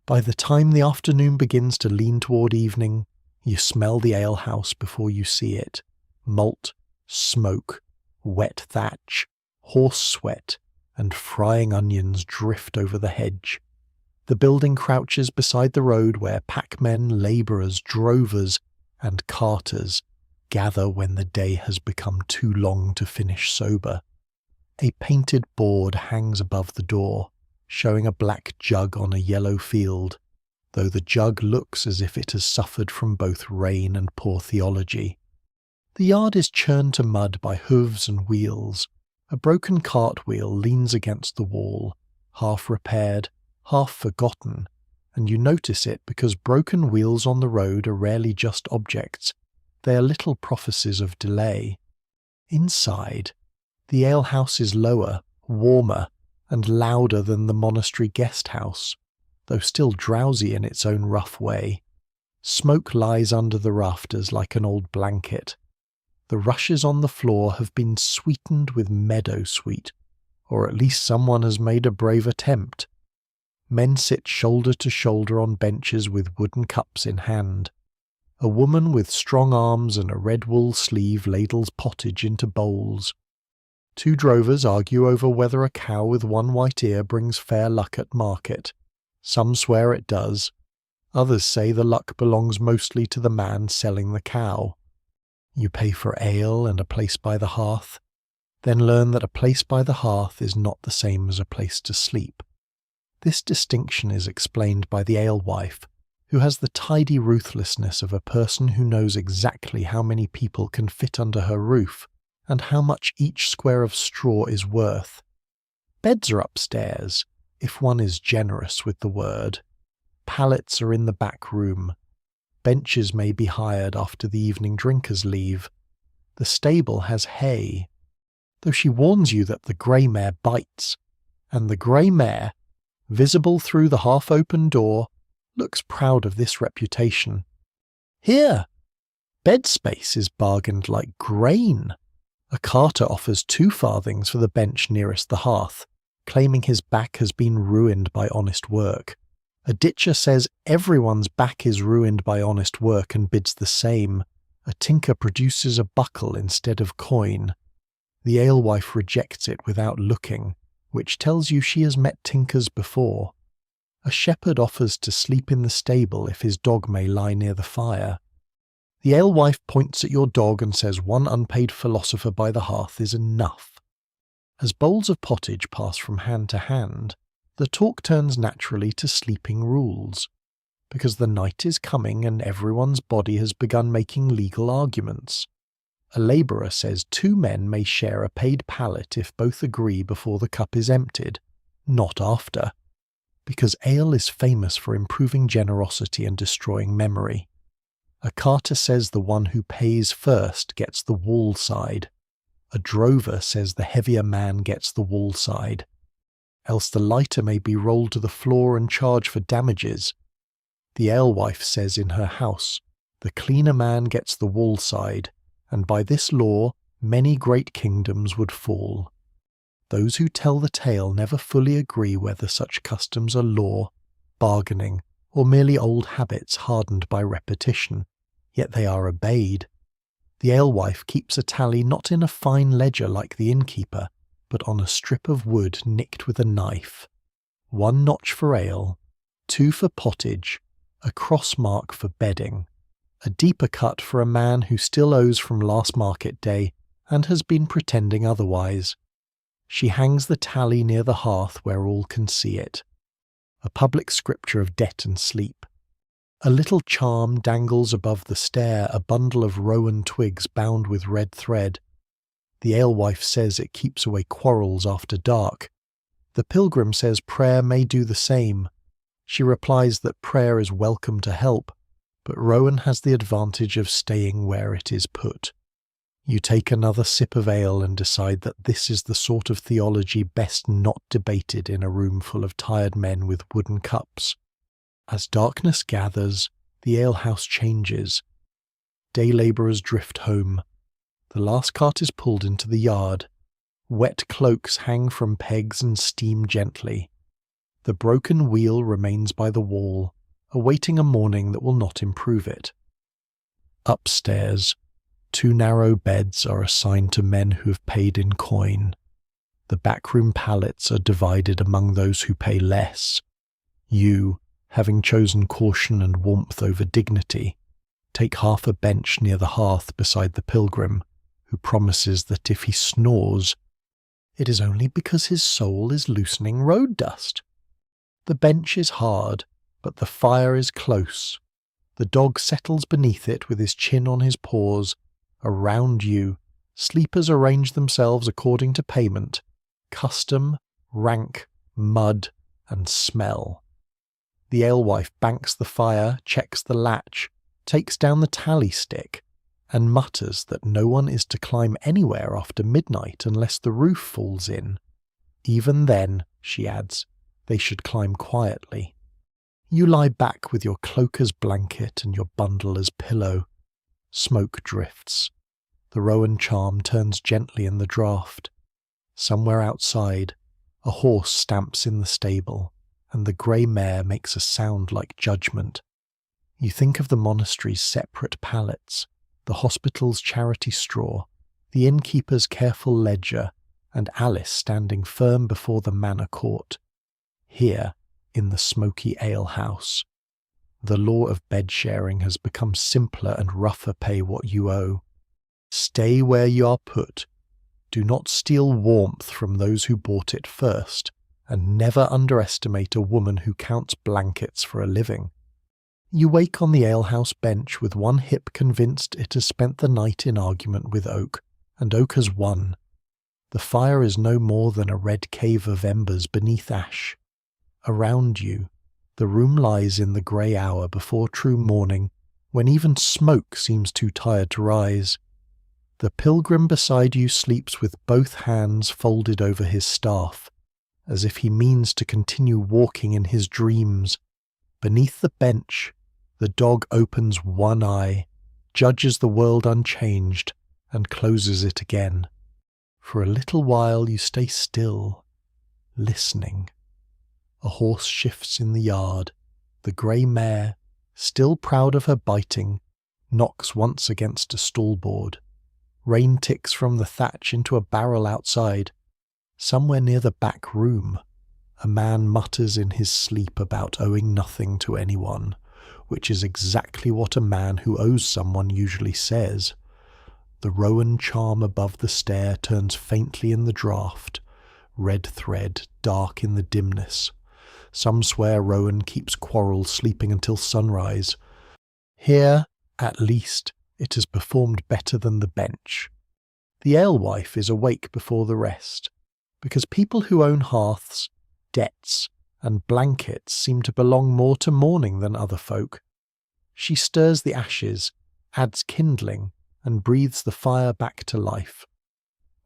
S1: By the time the afternoon begins to lean toward evening, you smell the alehouse before you see it. Malt, smoke, wet thatch, horse sweat, and frying onions drift over the hedge. The building crouches beside the road where packmen, labourers, drovers, and carters gather when the day has become too long to finish sober. A painted board hangs above the door, showing a black jug on a yellow field, though the jug looks as if it has suffered from both rain and poor theology. The yard is churned to mud by hooves and wheels. A broken cartwheel leans against the wall, half repaired, half forgotten, and you notice it because broken wheels on the road are rarely just objects. They are little prophecies of delay. Inside, the alehouse is lower, warmer, and louder than the monastery guest house, though still drowsy in its own rough way. Smoke lies under the rafters like an old blanket. The rushes on the floor have been sweetened with meadow sweet, or at least someone has made a brave attempt. Men sit shoulder to shoulder on benches with wooden cups in hand. A woman with strong arms and a red wool sleeve ladles pottage into bowls. 2 drovers argue over whether a cow with one white ear brings fair luck at market. Some swear it does. Others say the luck belongs mostly to the man selling the cow. You pay for ale and a place by the hearth, then learn that a place by the hearth is not the same as a place to sleep. This distinction is explained by the alewife, who has the tidy ruthlessness of a person who knows exactly how many people can fit under her roof and how much each square of straw is worth. Beds are upstairs, if one is generous with the word. Pallets are in the back room. Benches may be hired after the evening drinkers leave. The stable has hay, though she warns you that the grey mare bites, and the grey mare, visible through the half-open door, looks proud of this reputation. Here, bed space is bargained like grain. A carter offers 2 farthings for the bench nearest the hearth, claiming his back has been ruined by honest work. A ditcher says everyone's back is ruined by honest work and bids the same. A tinker produces a buckle instead of coin. The alewife rejects it without looking, which tells you she has met tinkers before. A shepherd offers to sleep in the stable if his dog may lie near the fire. The alewife points at your dog and says one unpaid philosopher by the hearth is enough. As bowls of pottage pass from hand to hand, the talk turns naturally to sleeping rules, because the night is coming and everyone's body has begun making legal arguments. A labourer says 2 men may share a paid pallet if both agree before the cup is emptied, not after, because ale is famous for improving generosity and destroying memory. A carter says the one who pays first gets the wall side. A drover says the heavier man gets the wall side. Else the lighter may be rolled to the floor and charged for damages. The alewife says in her house, the cleaner man gets the wall side, and by this law many great kingdoms would fall. Those who tell the tale never fully agree whether such customs are law, bargaining, or merely old habits hardened by repetition, yet they are obeyed. The alewife keeps a tally not in a fine ledger like the innkeeper, but on a strip of wood nicked with a knife. 1 notch for ale, 2 for pottage, a cross mark for bedding, a deeper cut for a man who still owes from last market day and has been pretending otherwise. She hangs the tally near the hearth where all can see it. A public scripture of debt and sleep. A little charm dangles above the stair, a bundle of rowan twigs bound with red thread. The alewife says it keeps away quarrels after dark. The pilgrim says prayer may do the same. She replies that prayer is welcome to help, but rowan has the advantage of staying where it is put. You take another sip of ale and decide that this is the sort of theology best not debated in a room full of tired men with wooden cups. As darkness gathers, the alehouse changes. Day labourers drift home. The last cart is pulled into the yard. Wet cloaks hang from pegs and steam gently. The broken wheel remains by the wall, awaiting a morning that will not improve it. Upstairs, 2 narrow beds are assigned to men who have paid in coin. The backroom pallets are divided among those who pay less. You, having chosen caution and warmth over dignity, take half a bench near the hearth beside the pilgrim, who promises that if he snores, it is only because his soul is loosening road dust. The bench is hard, but the fire is close. The dog settles beneath it with his chin on his paws. Around you, sleepers arrange themselves according to payment, custom, rank, mud, and smell. The alewife banks the fire, checks the latch, takes down the tally stick, and mutters that no one is to climb anywhere after midnight unless the roof falls in. Even then, she adds, they should climb quietly. You lie back with your cloak as blanket and your bundle as pillow. Smoke drifts. The rowan charm turns gently in the draught. Somewhere outside, a horse stamps in the stable, and the grey mare makes a sound like judgment. You think of the monastery's separate pallets, the hospital's charity straw, the innkeeper's careful ledger, and Alice standing firm before the manor court. Here, in the smoky alehouse, the law of bed-sharing has become simpler and rougher. Pay what you owe. Stay where you are put. Do not steal warmth from those who bought it first, and never underestimate a woman who counts blankets for a living. You wake on the alehouse bench with one hip convinced it has spent the night in argument with oak, and oak has won. The fire is no more than a red cave of embers beneath ash. Around you, the room lies in the grey hour before true morning, when even smoke seems too tired to rise. The pilgrim beside you sleeps with both hands folded over his staff, as if he means to continue walking in his dreams. Beneath the bench, the dog opens one eye, judges the world unchanged, and closes it again. For a little while you stay still, listening. A horse shifts in the yard. The grey mare, still proud of her biting, knocks once against a stall-board. Rain ticks from the thatch into a barrel outside. Somewhere near the back room, a man mutters in his sleep about owing nothing to anyone, which is exactly what a man who owes someone usually says. The rowan charm above the stair turns faintly in the draught, red thread dark in the dimness. Some swear Rowan keeps quarrel sleeping until sunrise. Here, at least, it has performed better than the bench. The alewife is awake before the rest, because people who own hearths, debts, and blankets seem to belong more to morning than other folk. She stirs the ashes, adds kindling, and breathes the fire back to life.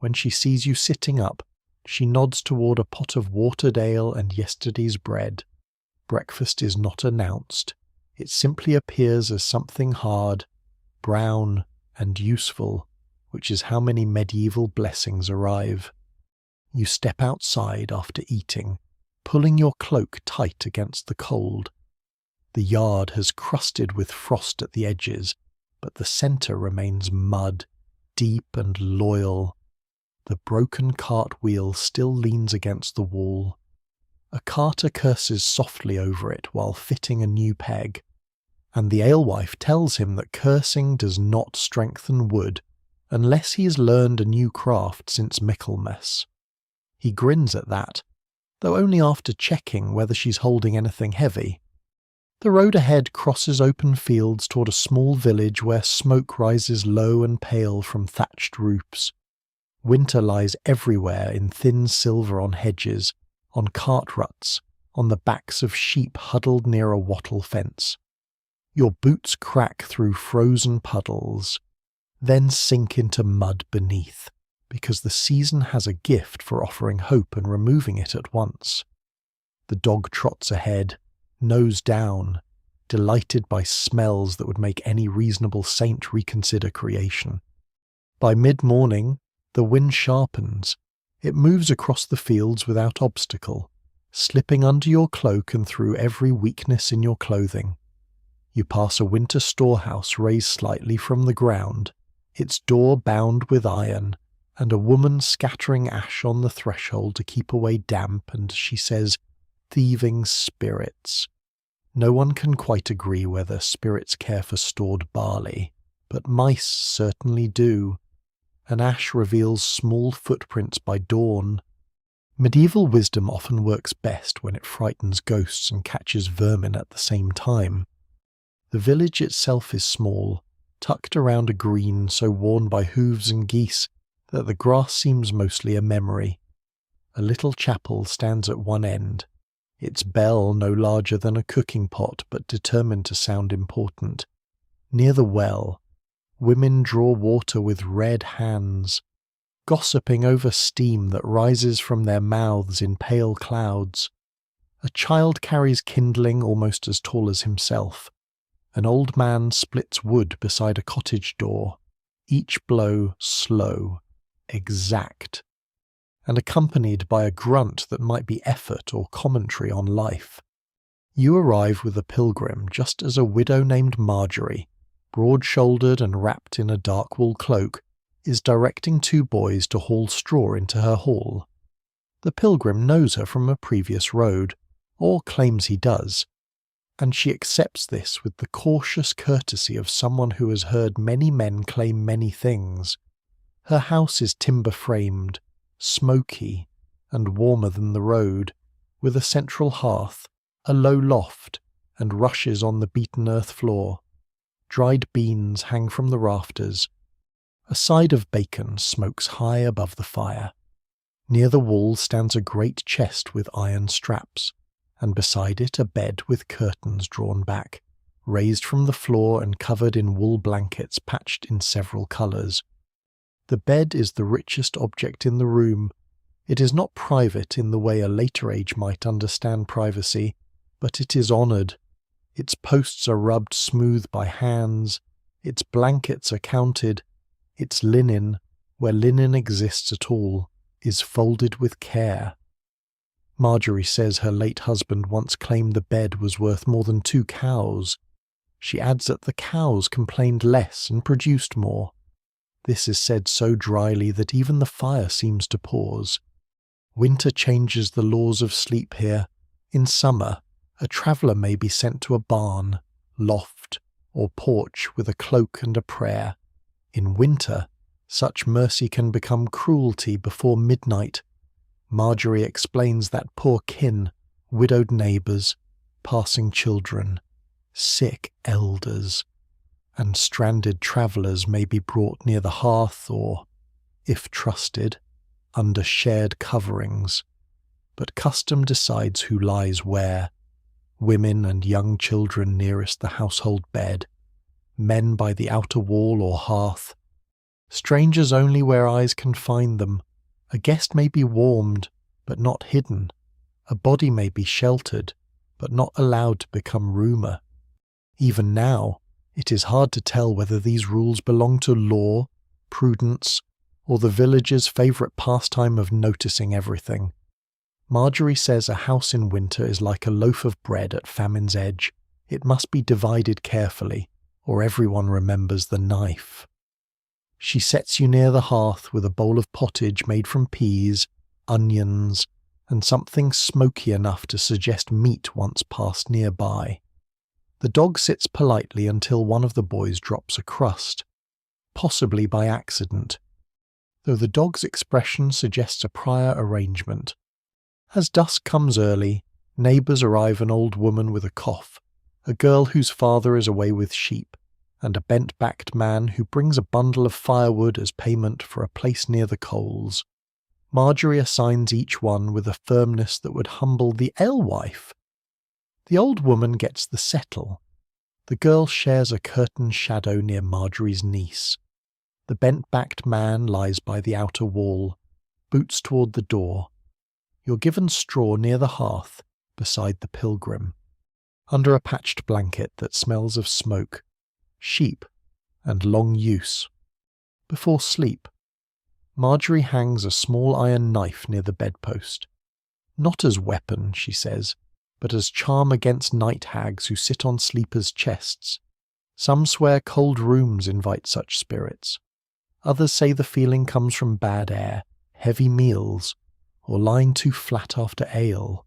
S1: When she sees you sitting up, she nods toward a pot of watered ale and yesterday's bread. Breakfast is not announced. It simply appears as something hard, brown, and useful, which is how many medieval blessings arrive. You step outside after eating, pulling your cloak tight against the cold. The yard has crusted with frost at the edges, but the centre remains mud, deep and loyal. The broken cart wheel still leans against the wall. A carter curses softly over it while fitting a new peg, and the alewife tells him that cursing does not strengthen wood unless he has learned a new craft since Michaelmas. He grins at that, though only after checking whether she's holding anything heavy. The road ahead crosses open fields toward a small village where smoke rises low and pale from thatched roofs. Winter lies everywhere in thin silver on hedges, on cart ruts, on the backs of sheep huddled near a wattle fence. Your boots crack through frozen puddles, then sink into mud beneath, because the season has a gift for offering hope and removing it at once. The dog trots ahead, nose down, delighted by smells that would make any reasonable saint reconsider creation. By mid-morning, the wind sharpens. It moves across the fields without obstacle, slipping under your cloak and through every weakness in your clothing. You pass a winter storehouse raised slightly from the ground, its door bound with iron, and a woman scattering ash on the threshold to keep away damp and, she says, thieving spirits. No one can quite agree whether spirits care for stored barley, but mice certainly do. An ash reveals small footprints by dawn. Medieval wisdom often works best when it frightens ghosts and catches vermin at the same time. The village itself is small, tucked around a green so worn by hooves and geese that the grass seems mostly a memory. A little chapel stands at one end, its bell no larger than a cooking pot but determined to sound important. Near the well, women draw water with red hands, gossiping over steam that rises from their mouths in pale clouds. A child carries kindling almost as tall as himself. An old man splits wood beside a cottage door, each blow slow, exact, and accompanied by a grunt that might be effort or commentary on life. You arrive with a pilgrim just as a widow named Marjorie, broad-shouldered and wrapped in a dark wool cloak, is directing two boys to haul straw into her hall. The pilgrim knows her from a previous road, or claims he does, and she accepts this with the cautious courtesy of someone who has heard many men claim many things. Her house is timber-framed, smoky, and warmer than the road, with a central hearth, a low loft, and rushes on the beaten earth floor. Dried beans hang from the rafters. A side of bacon smokes high above the fire. Near the wall stands a great chest with iron straps, and beside it a bed with curtains drawn back, raised from the floor and covered in wool blankets patched in several colours. The bed is the richest object in the room. It is not private in the way a later age might understand privacy, but it is honoured. Its posts are rubbed smooth by hands, its blankets are counted, its linen, where linen exists at all, is folded with care. Marjorie says her late husband once claimed the bed was worth more than 2 cows. She adds that the cows complained less and produced more. This is said so dryly that even the fire seems to pause. Winter changes the laws of sleep here. In summer, a traveller may be sent to a barn, loft, or porch with a cloak and a prayer. In winter, such mercy can become cruelty before midnight. Marjorie explains that poor kin, widowed neighbours, passing children, sick elders, and stranded travellers may be brought near the hearth or, if trusted, under shared coverings. But custom decides who lies where. Women and young children nearest the household bed, men by the outer wall or hearth. Strangers only where eyes can find them. A guest may be warmed, but not hidden. A body may be sheltered, but not allowed to become rumour. Even now, it is hard to tell whether these rules belong to law, prudence, or the villagers' favourite pastime of noticing everything. Marjorie says a house in winter is like a loaf of bread at famine's edge. It must be divided carefully, or everyone remembers the knife. She sets you near the hearth with a bowl of pottage made from peas, onions, and something smoky enough to suggest meat once passed nearby. The dog sits politely until one of the boys drops a crust, possibly by accident, though the dog's expression suggests a prior arrangement. As dusk comes early, neighbours arrive: an old woman with a cough, a girl whose father is away with sheep, and a bent-backed man who brings a bundle of firewood as payment for a place near the coals. Marjorie assigns each one with a firmness that would humble the alewife. The old woman gets the settle. The girl shares a curtained shadow near Marjorie's niece. The bent-backed man lies by the outer wall, boots toward the door. You're given straw near the hearth, beside the pilgrim, under a patched blanket that smells of smoke, sheep, and long use. Before sleep, Marjorie hangs a small iron knife near the bedpost. Not as weapon, she says, but as charm against night hags who sit on sleepers' chests. Some swear cold rooms invite such spirits. Others say the feeling comes from bad air, heavy meals, or lying too flat after ale.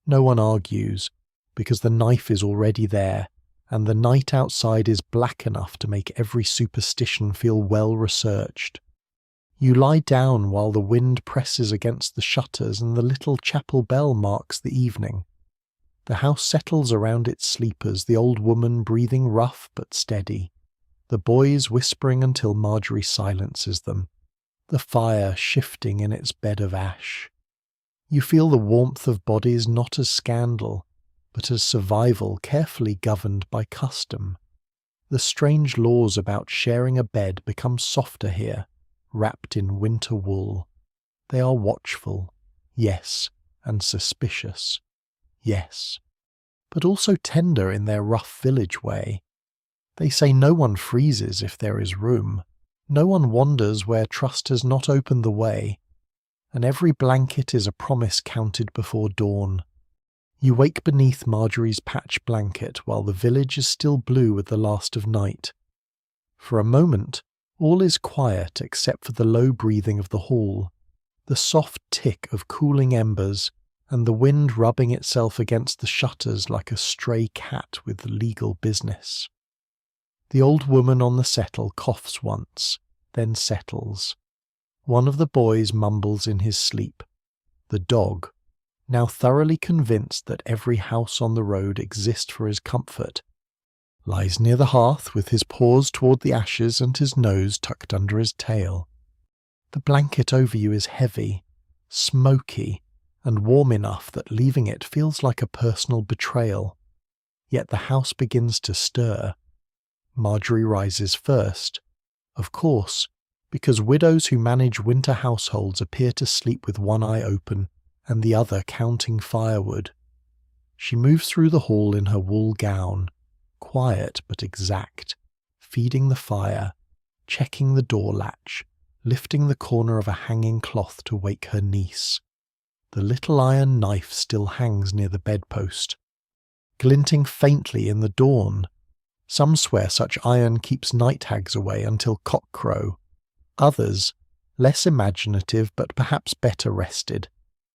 S1: No one argues, because the knife is already there, and the night outside is black enough to make every superstition feel well researched. You lie down while the wind presses against the shutters and the little chapel bell marks the evening. The house settles around its sleepers, the old woman breathing rough but steady, the boys whispering until Marjorie silences them, the fire shifting in its bed of ash. You feel the warmth of bodies not as scandal, but as survival carefully governed by custom. The strange laws about sharing a bed become softer here, wrapped in winter wool. They are watchful, yes, and suspicious, yes, but also tender in their rough village way. They say no one freezes if there is room, no one wanders where trust has not opened the way, and every blanket is a promise counted before dawn. You wake beneath Marjorie's patch blanket while the village is still blue with the last of night. For a moment, all is quiet except for the low breathing of the hall, the soft tick of cooling embers, and the wind rubbing itself against the shutters like a stray cat with legal business. The old woman on the settle coughs once, then settles. One of the boys mumbles in his sleep. The dog, now thoroughly convinced that every house on the road exists for his comfort, lies near the hearth with his paws toward the ashes and his nose tucked under his tail. The blanket over you is heavy, smoky, and warm enough that leaving it feels like a personal betrayal. Yet the house begins to stir. Marjorie rises first, of course, because widows who manage winter households appear to sleep with one eye open and the other counting firewood. She moves through the hall in her wool gown, quiet but exact, feeding the fire, checking the door latch, lifting the corner of a hanging cloth to wake her niece. The little iron knife still hangs near the bedpost, glinting faintly in the dawn. Some swear such iron keeps night hags away until cockcrow. Others, less imaginative but perhaps better rested,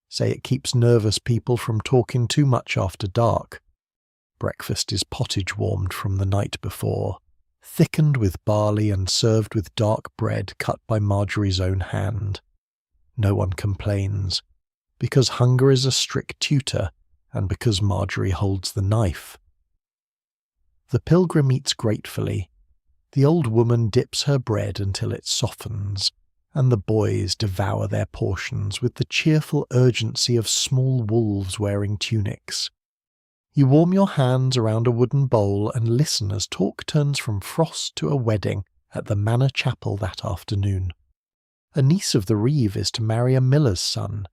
S1: say it keeps nervous people from talking too much after dark. Breakfast is pottage warmed from the night before, thickened with barley and served with dark bread cut by Marjorie's own hand. No one complains, because hunger is a strict tutor and because Marjorie holds the knife. The pilgrim eats gratefully. The old woman dips her bread until it softens, and the boys devour their portions with the cheerful urgency of small wolves wearing tunics. You warm your hands around a wooden bowl and listen as talk turns from frost to a wedding at the manor chapel that afternoon. A niece of the Reeve is to marry a miller's son.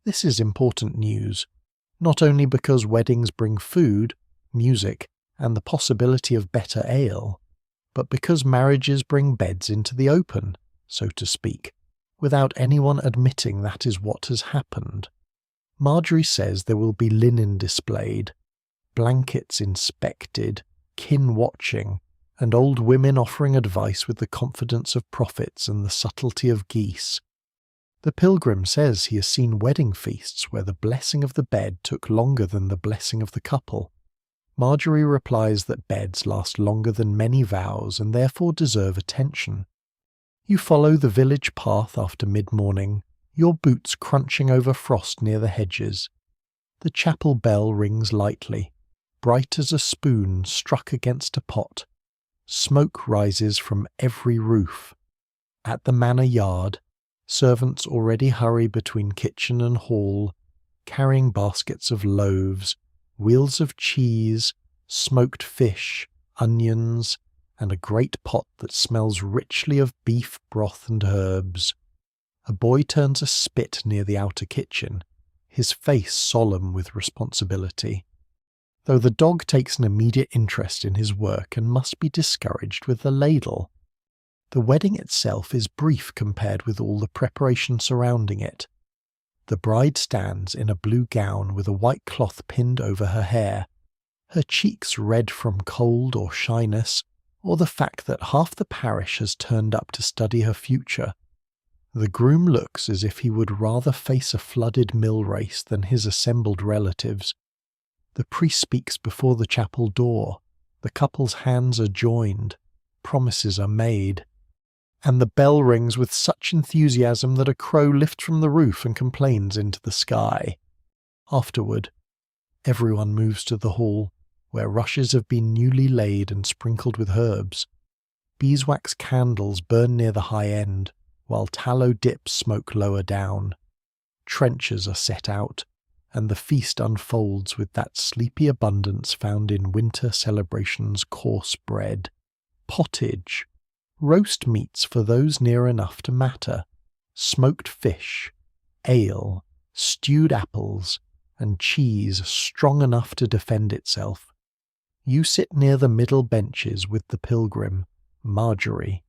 S1: This is important news, not only because weddings bring food, music, and the possibility of better ale, but because marriages bring beds into the open, so to speak, without anyone admitting that is what has happened. Marjorie says there will be linen displayed, blankets inspected, kin watching, and old women offering advice with the confidence of prophets and the subtlety of geese. The pilgrim says he has seen wedding feasts where the blessing of the bed took longer than the blessing of the couple. Marjorie replies that beds last longer than many vows and therefore deserve attention. You follow the village path after mid-morning, your boots crunching over frost near the hedges. The chapel bell rings lightly, bright as a spoon struck against a pot. Smoke rises from every roof. At the manor yard, servants already hurry between kitchen and hall, carrying baskets of loaves, wheels of cheese, smoked fish, onions, and a great pot that smells richly of beef broth and herbs. A boy turns a spit near the outer kitchen, his face solemn with responsibility, though the dog takes an immediate interest in his work and must be discouraged with the ladle. The wedding itself is brief compared with all the preparation surrounding it. The bride stands in a blue gown with a white cloth pinned over her hair, her cheeks red from cold or shyness, or the fact that half the parish has turned up to study her future. The groom looks as if he would rather face a flooded mill race than his assembled relatives. The priest speaks before the chapel door, the couple's hands are joined, promises are made, and the bell rings with such enthusiasm that a crow lifts from the roof and complains into the sky. Afterward, everyone moves to the hall, where rushes have been newly laid and sprinkled with herbs. Beeswax candles burn near the high end, while tallow dips smoke lower down. Trenchers are set out, and the feast unfolds with that sleepy abundance found in winter celebrations' coarse bread, pottage, roast meats for those near enough to matter, smoked fish, ale, stewed apples, and cheese strong enough to defend itself. You sit near the middle benches with the pilgrim, Marjorie,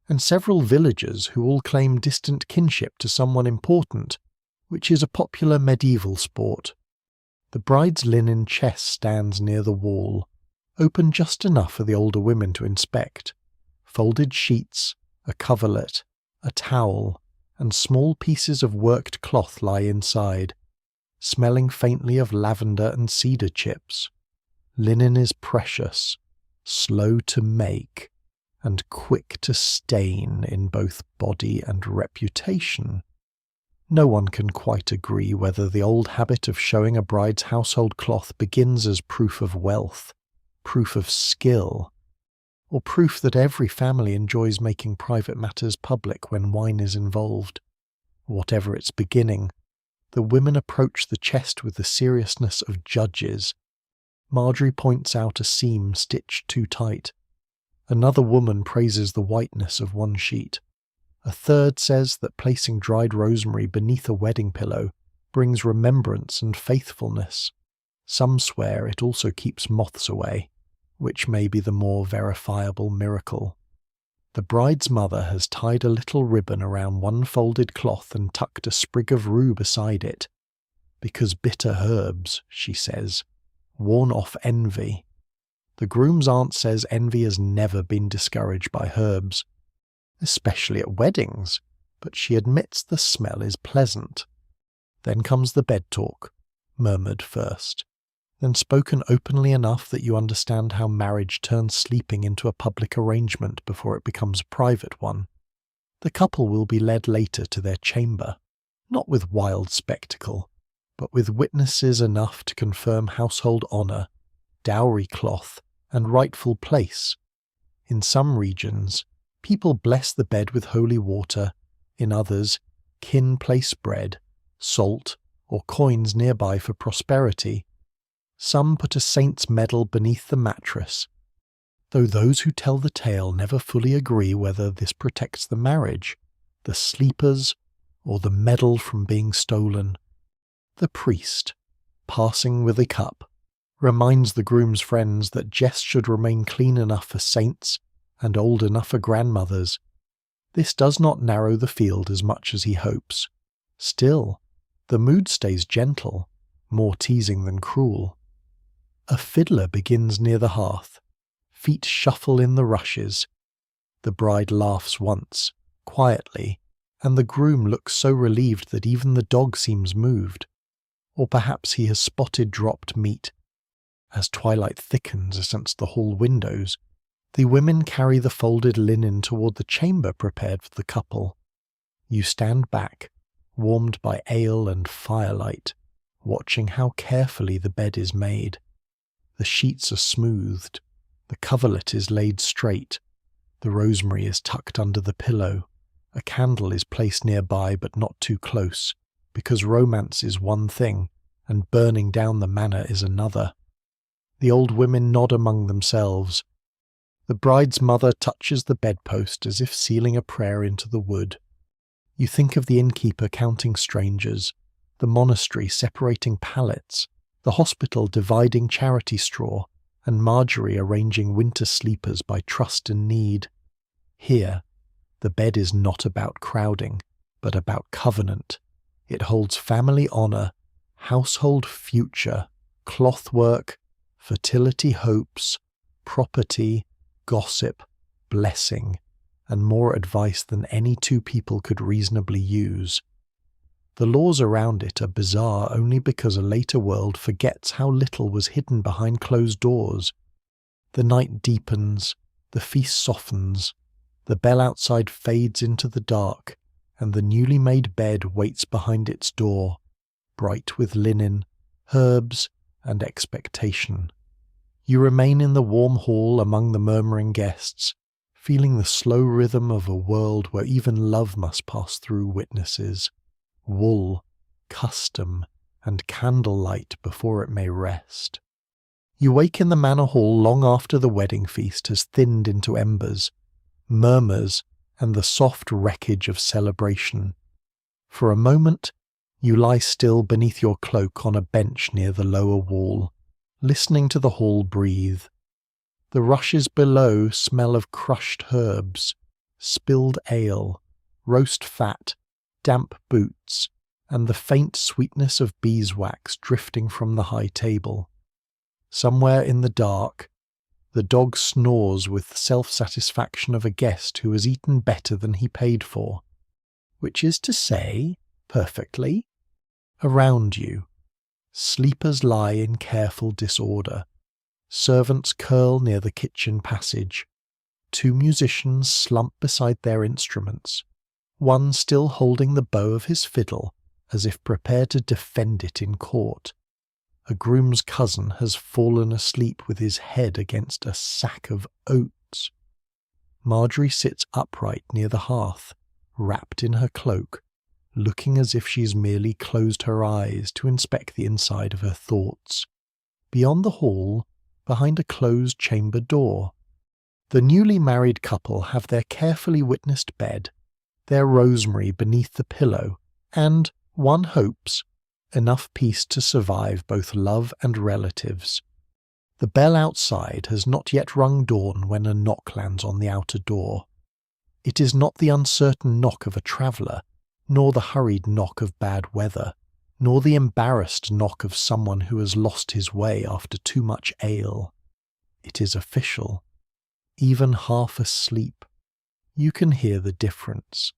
S1: and several villagers who all claim distant kinship to someone important, which is a popular medieval sport. The bride's linen chest stands near the wall, open just enough for the older women to inspect. Folded sheets, a coverlet, a towel, and small pieces of worked cloth lie inside, smelling faintly of lavender and cedar chips. Linen is precious, slow to make, and quick to stain in both body and reputation. No one can quite agree whether the old habit of showing a bride's household cloth begins as proof of wealth, proof of skill, or proof that every family enjoys making private matters public when wine is involved. Whatever its beginning, the women approach the chest with the seriousness of judges. Marjorie points out a seam stitched too tight. Another woman praises the whiteness of one sheet. A third says that placing dried rosemary beneath a wedding pillow brings remembrance and faithfulness. Some swear it also keeps moths away, which may be the more verifiable miracle. The bride's mother has tied a little ribbon around one folded cloth and tucked a sprig of rue beside it, because bitter herbs, she says, warn off envy. The groom's aunt says envy has never been discouraged by herbs, especially at weddings, but she admits the smell is pleasant. Then comes the bed talk, murmured first, then spoken openly enough that you understand how marriage turns sleeping into a public arrangement before it becomes a private one. The couple will be led later to their chamber, not with wild spectacle, but with witnesses enough to confirm household honour, dowry cloth, and rightful place. In some regions, people bless the bed with holy water, in others, kin place bread, salt, or coins nearby for prosperity. Some put a saint's medal beneath the mattress, though those who tell the tale never fully agree whether this protects the marriage, the sleepers, or the medal from being stolen. The priest, passing with a cup, reminds the groom's friends that Jess should remain clean enough for saints and old enough for grandmothers. This does not narrow the field as much as he hopes. Still, the mood stays gentle, more teasing than cruel. A fiddler begins near the hearth. Feet shuffle in the rushes. The bride laughs once, quietly, and the groom looks so relieved that even the dog seems moved. Or perhaps he has spotted dropped meat. As twilight thickens against the hall windows, the women carry the folded linen toward the chamber prepared for the couple. You stand back, warmed by ale and firelight, watching how carefully the bed is made. The sheets are smoothed, the coverlet is laid straight, the rosemary is tucked under the pillow, a candle is placed nearby but not too close, because romance is one thing, and burning down the manor is another. The old women nod among themselves. The bride's mother touches the bedpost as if sealing a prayer into the wood. You think of the innkeeper counting strangers, the monastery separating pallets, the hospital dividing charity straw, and Marjorie arranging winter sleepers by trust and need. Here, the bed is not about crowding, but about covenant. It holds family honour, household future, clothwork, fertility hopes, property, gossip, blessing, and more advice than any two people could reasonably use. The laws around it are bizarre only because a later world forgets how little was hidden behind closed doors. The night deepens, the feast softens, the bell outside fades into the dark, and the newly made bed waits behind its door, bright with linen, herbs, and expectation. You remain in the warm hall among the murmuring guests, feeling the slow rhythm of a world where even love must pass through witnesses, wool, custom, and candlelight before it may rest. You wake in the manor hall long after the wedding feast has thinned into embers, murmurs, and the soft wreckage of celebration. For a moment, you lie still beneath your cloak on a bench near the lower wall, listening to the hall breathe. The rushes below smell of crushed herbs, spilled ale, roast fat, damp boots, and the faint sweetness of beeswax drifting from the high table. Somewhere in the dark, the dog snores with the self-satisfaction of a guest who has eaten better than he paid for, which is to say, perfectly. Around you, sleepers lie in careful disorder. Servants curl near the kitchen passage. Two musicians slump beside their instruments, one still holding the bow of his fiddle as if prepared to defend it in court. A groom's cousin has fallen asleep with his head against a sack of oats. Marjorie sits upright near the hearth, wrapped in her cloak, looking as if she's merely closed her eyes to inspect the inside of her thoughts. Beyond the hall, behind a closed chamber door, the newly married couple have their carefully witnessed bed, their rosemary beneath the pillow, and, one hopes, enough peace to survive both love and relatives. The bell outside has not yet rung dawn when a knock lands on the outer door. It is not the uncertain knock of a traveller, nor the hurried knock of bad weather, nor the embarrassed knock of someone who has lost his way after too much ale. It is official. Even half asleep, you can hear the difference.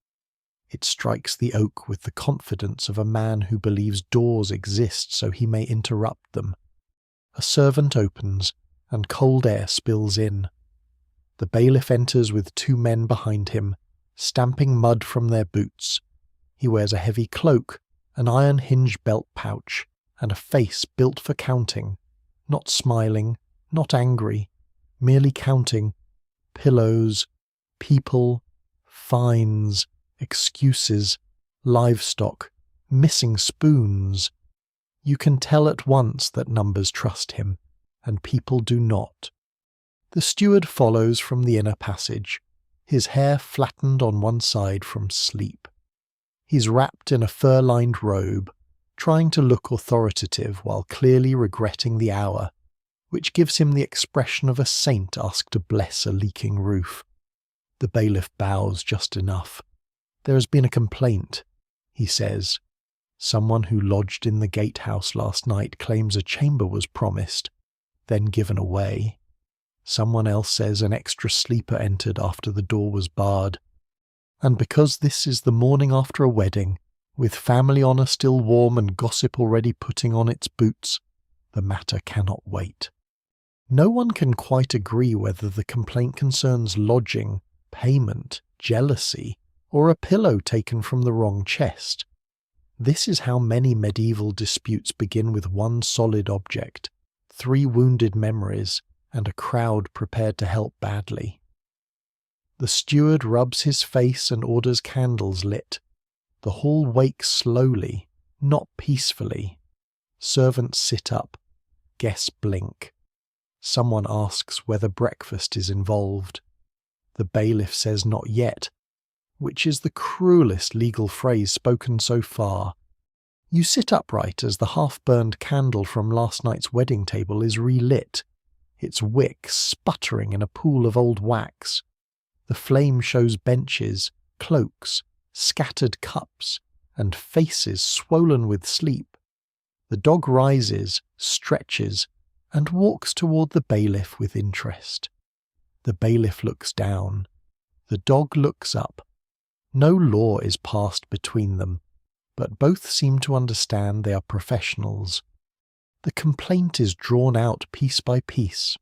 S1: It strikes the oak with the confidence of a man who believes doors exist so he may interrupt them. A servant opens, and cold air spills in. The bailiff enters with 2 men behind him, stamping mud from their boots. He wears a heavy cloak, an iron hinge belt pouch, and a face built for counting, not smiling, not angry, merely counting pillows, people, fines, excuses, livestock, missing spoons. You can tell at once that numbers trust him, and people do not. The steward follows from the inner passage, his hair flattened on one side from sleep. He's wrapped in a fur-lined robe, trying to look authoritative while clearly regretting the hour, which gives him the expression of a saint asked to bless a leaking roof. The bailiff bows just enough. There has been a complaint, he says. Someone who lodged in the gatehouse last night claims a chamber was promised, then given away. Someone else says an extra sleeper entered after the door was barred. And because this is the morning after a wedding, with family honour still warm and gossip already putting on its boots, the matter cannot wait. No one can quite agree whether the complaint concerns lodging, payment, jealousy, or a pillow taken from the wrong chest. This is how many medieval disputes begin with one solid object, 3 wounded memories, and a crowd prepared to help badly. The steward rubs his face and orders candles lit. The hall wakes slowly, not peacefully. Servants sit up. Guests blink. Someone asks whether breakfast is involved. The bailiff says not yet, which is the cruelest legal phrase spoken so far. You sit upright as the half-burned candle from last night's wedding table is relit, its wick sputtering in a pool of old wax. The flame shows benches, cloaks, scattered cups, and faces swollen with sleep. The dog rises, stretches, and walks toward the bailiff with interest. The bailiff looks down. The dog looks up. No law is passed between them, but both seem to understand they are professionals. The complaint is drawn out piece by piece.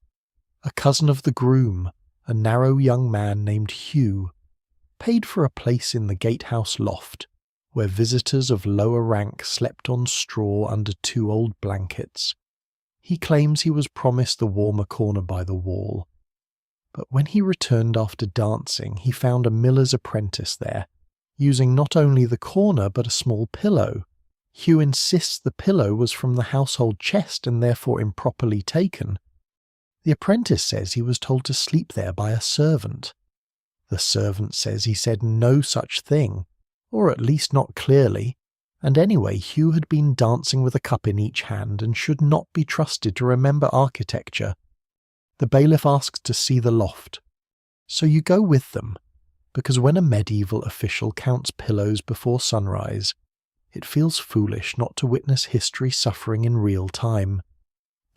S1: A cousin of the groom, a narrow young man named Hugh, paid for a place in the gatehouse loft, where visitors of lower rank slept on straw under 2 old blankets. He claims he was promised the warmer corner by the wall. But when he returned after dancing, he found a miller's apprentice there, using not only the corner but a small pillow. Hugh insists the pillow was from the household chest and therefore improperly taken. The apprentice says he was told to sleep there by a servant. The servant says he said no such thing, or at least not clearly, and anyway Hugh had been dancing with a cup in each hand and should not be trusted to remember architecture. The bailiff asks to see the loft. So you go with them, because when a medieval official counts pillows before sunrise, it feels foolish not to witness history suffering in real time.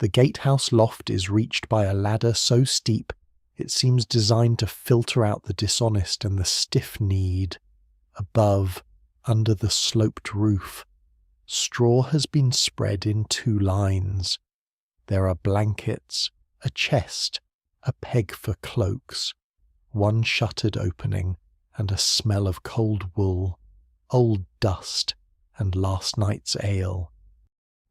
S1: The gatehouse loft is reached by a ladder so steep it seems designed to filter out the dishonest and the stiff-kneed. Above, under the sloped roof, straw has been spread in 2 lines. There are blankets, a chest, a peg for cloaks, 1 shuttered opening, and a smell of cold wool, old dust, and last night's ale.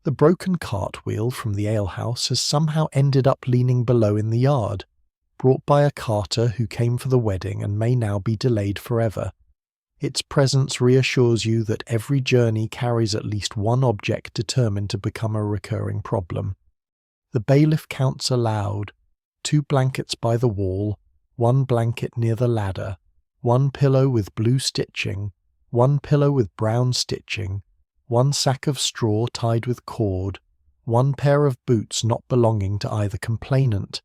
S1: The broken cartwheel from the alehouse has somehow ended up leaning below in the yard, brought by a carter who came for the wedding and may now be delayed forever. Its presence reassures you that every journey carries at least one object determined to become a recurring problem. The bailiff counts aloud: 2 blankets by the wall, 1 blanket near the ladder, 1 pillow with blue stitching, 1 pillow with brown stitching, 1 sack of straw tied with cord, 1 pair of boots not belonging to either complainant.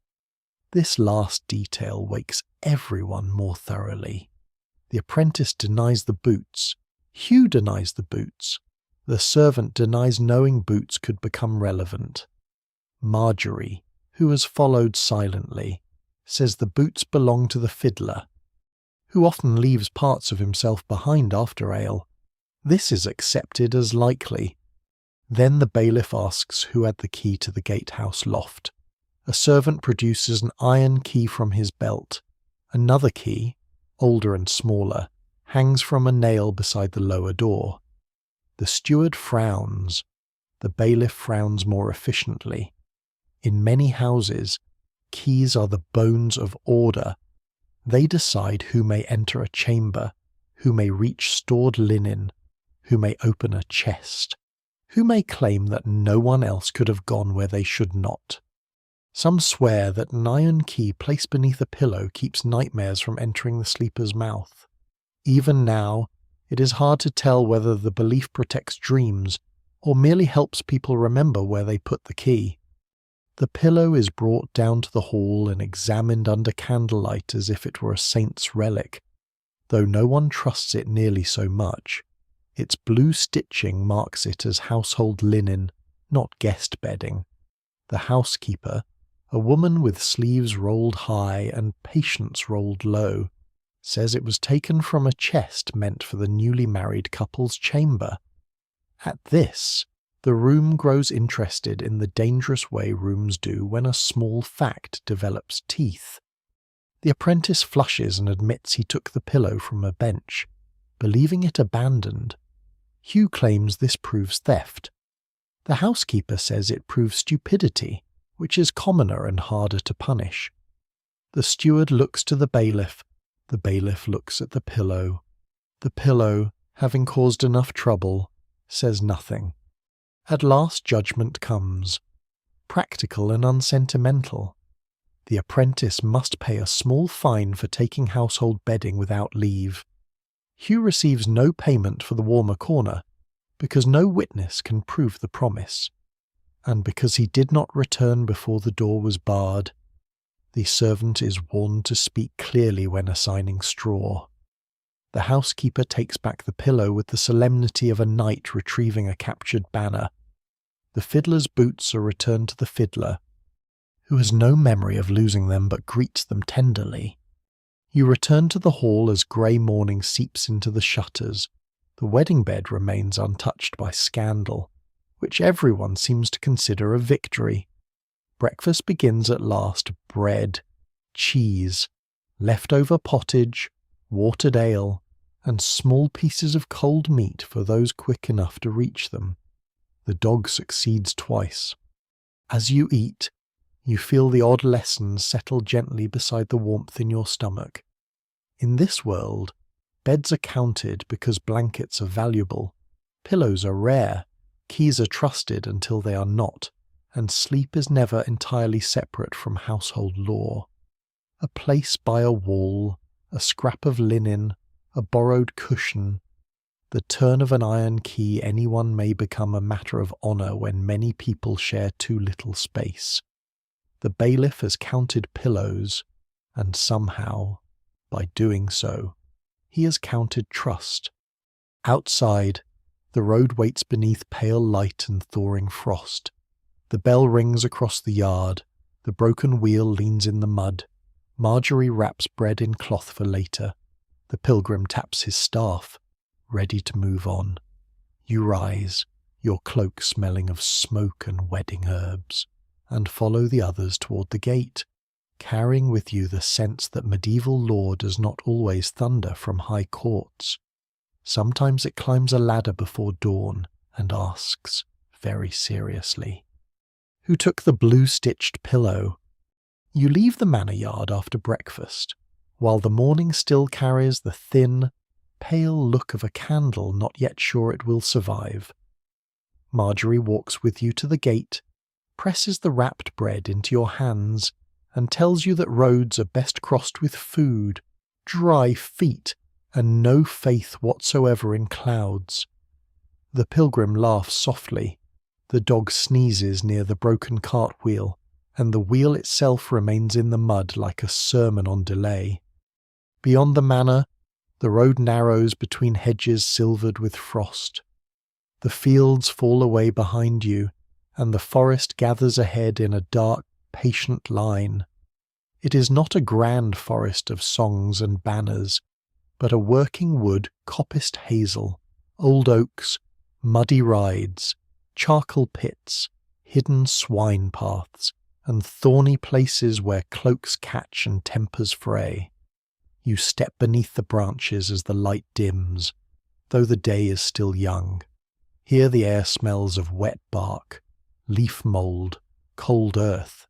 S1: This last detail wakes everyone more thoroughly. The apprentice denies the boots. Hugh denies the boots. The servant denies knowing boots could become relevant. Marjorie, who has followed silently, says the boots belong to the fiddler, who often leaves parts of himself behind after ale. This is accepted as likely. Then the bailiff asks who had the key to the gatehouse loft. A servant produces an iron key from his belt. Another key, older and smaller, hangs from a nail beside the lower door. The steward frowns. The bailiff frowns more efficiently. In many houses, keys are the bones of order. They decide who may enter a chamber, who may reach stored linen, who may open a chest, who may claim that no one else could have gone where they should not. Some swear that an iron key placed beneath a pillow keeps nightmares from entering the sleeper's mouth. Even now, it is hard to tell whether the belief protects dreams or merely helps people remember where they put the key. The pillow is brought down to the hall and examined under candlelight as if it were a saint's relic, though no one trusts it nearly so much. Its blue stitching marks it as household linen, not guest bedding. The housekeeper, a woman with sleeves rolled high and patience rolled low, says it was taken from a chest meant for the newly married couple's chamber. At this, the room grows interested in the dangerous way rooms do when a small fact develops teeth. The apprentice flushes and admits he took the pillow from a bench, believing it abandoned. Hugh claims this proves theft. The housekeeper says it proves stupidity, which is commoner and harder to punish. The steward looks to the bailiff looks at the pillow. The pillow, having caused enough trouble, says nothing. At last judgment comes, practical and unsentimental. The apprentice must pay a small fine for taking household bedding without leave. Hugh receives no payment for the warmer corner, because no witness can prove the promise, and because he did not return before the door was barred. The servant is warned to speak clearly when assigning straw. The housekeeper takes back the pillow with the solemnity of a knight retrieving a captured banner. The fiddler's boots are returned to the fiddler, who has no memory of losing them but greets them tenderly. You return to the hall as grey morning seeps into the shutters. The wedding bed remains untouched by scandal, which everyone seems to consider a victory. Breakfast begins at last: bread, cheese, leftover pottage, watered ale, and small pieces of cold meat for those quick enough to reach them. The dog succeeds twice. As you eat, you feel the odd lessons settle gently beside the warmth in your stomach. In this world, beds are counted because blankets are valuable, pillows are rare, keys are trusted until they are not, and sleep is never entirely separate from household lore. A place by a wall, a scrap of linen, a borrowed cushion, the turn of an iron key anyone may become a matter of honour when many people share too little space. The bailiff has counted pillows, and somehow, by doing so, he has counted trust. Outside, the road waits beneath pale light and thawing frost. The bell rings across the yard, the broken wheel leans in the mud. Marjorie wraps bread in cloth for later. The pilgrim taps his staff, ready to move on. You rise, your cloak smelling of smoke and wedding herbs, and follow the others toward the gate, carrying with you the sense that medieval law does not always thunder from high courts. Sometimes it climbs a ladder before dawn and asks, very seriously, "Who took the blue-stitched pillow?" You leave the manor yard after breakfast, while the morning still carries the thin, pale look of a candle not yet sure it will survive. Marjorie walks with you to the gate, presses the wrapped bread into your hands, and tells you that roads are best crossed with food, dry feet, and no faith whatsoever in clouds. The pilgrim laughs softly, the dog sneezes near the broken cartwheel, and the wheel itself remains in the mud like a sermon on delay. Beyond the manor, the road narrows between hedges silvered with frost. The fields fall away behind you, and the forest gathers ahead in a dark, patient line. It is not a grand forest of songs and banners, but a working wood coppiced hazel, old oaks, muddy rides, charcoal pits, hidden swine paths, and thorny places where cloaks catch and tempers fray. You step beneath the branches as the light dims, though the day is still young. Here the air smells of wet bark, leaf mould, cold earth,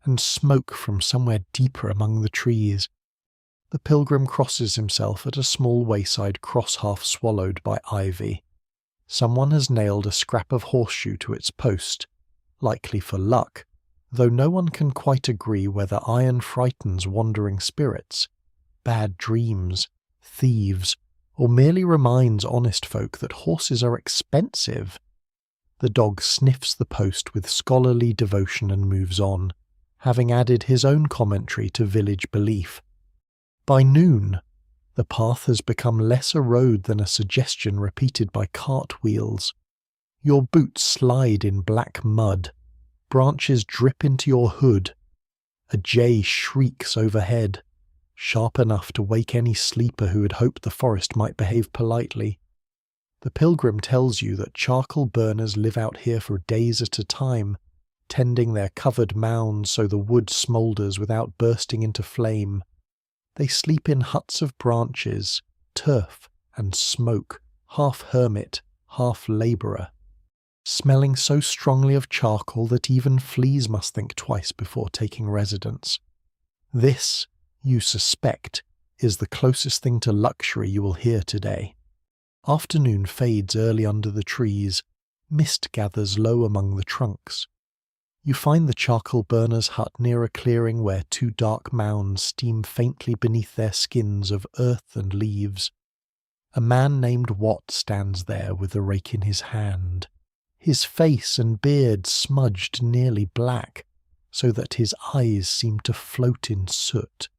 S1: and smoke from somewhere deeper among the trees. The pilgrim crosses himself at a small wayside cross half swallowed by ivy. Someone has nailed a scrap of horseshoe to its post, likely for luck, though no one can quite agree whether iron frightens wandering spirits, bad dreams, thieves, or merely reminds honest folk that horses are expensive. The dog sniffs the post with scholarly devotion and moves on, having added his own commentary to village belief. By noon, the path has become less a road than a suggestion repeated by cartwheels. Your boots slide in black mud, branches drip into your hood, a jay shrieks overhead, sharp enough to wake any sleeper who had hoped the forest might behave politely. The pilgrim tells you that charcoal burners live out here for days at a time, tending their covered mounds so the wood smoulders without bursting into flame. They sleep in huts of branches, turf, and smoke, half hermit, half labourer, smelling so strongly of charcoal that even fleas must think twice before taking residence. This, you suspect, is the closest thing to luxury you will hear today. Afternoon fades early under the trees, mist gathers low among the trunks. You find the charcoal burner's hut near a clearing where two dark mounds steam faintly beneath their skins of earth and leaves. A man named Watt stands there with a rake in his hand, his face and beard smudged nearly black, so that his eyes seem to float in soot.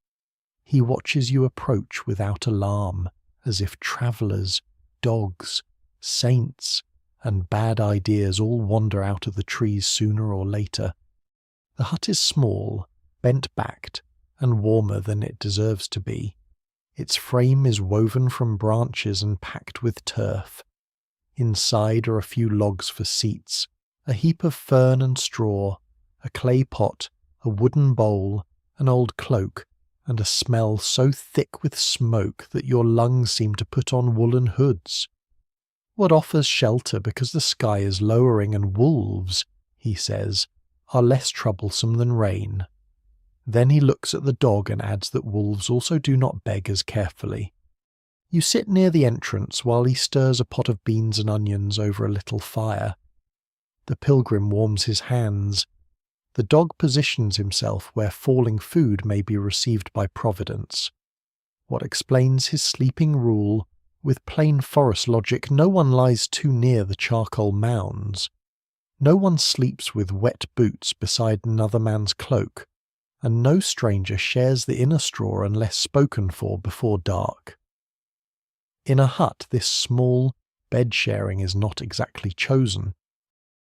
S1: He watches you approach without alarm, as if travellers, dogs, saints, and bad ideas all wander out of the trees sooner or later. The hut is small, bent-backed, and warmer than it deserves to be. Its frame is woven from branches and packed with turf. Inside are a few logs for seats, a heap of fern and straw, a clay pot, a wooden bowl, an old cloak, and a smell so thick with smoke that your lungs seem to put on woolen hoods. What offers shelter because the sky is lowering and wolves, he says, are less troublesome than rain. Then he looks at the dog and adds that wolves also do not beg as carefully. You sit near the entrance while he stirs a pot of beans and onions over a little fire. The pilgrim warms his hands. The dog positions himself where falling food may be received by Providence. What explains his sleeping rule, with plain forest logic, no one lies too near the charcoal mounds. No one sleeps with wet boots beside another man's cloak, and no stranger shares the inner straw unless spoken for before dark. In a hut this small, bed-sharing is not exactly chosen.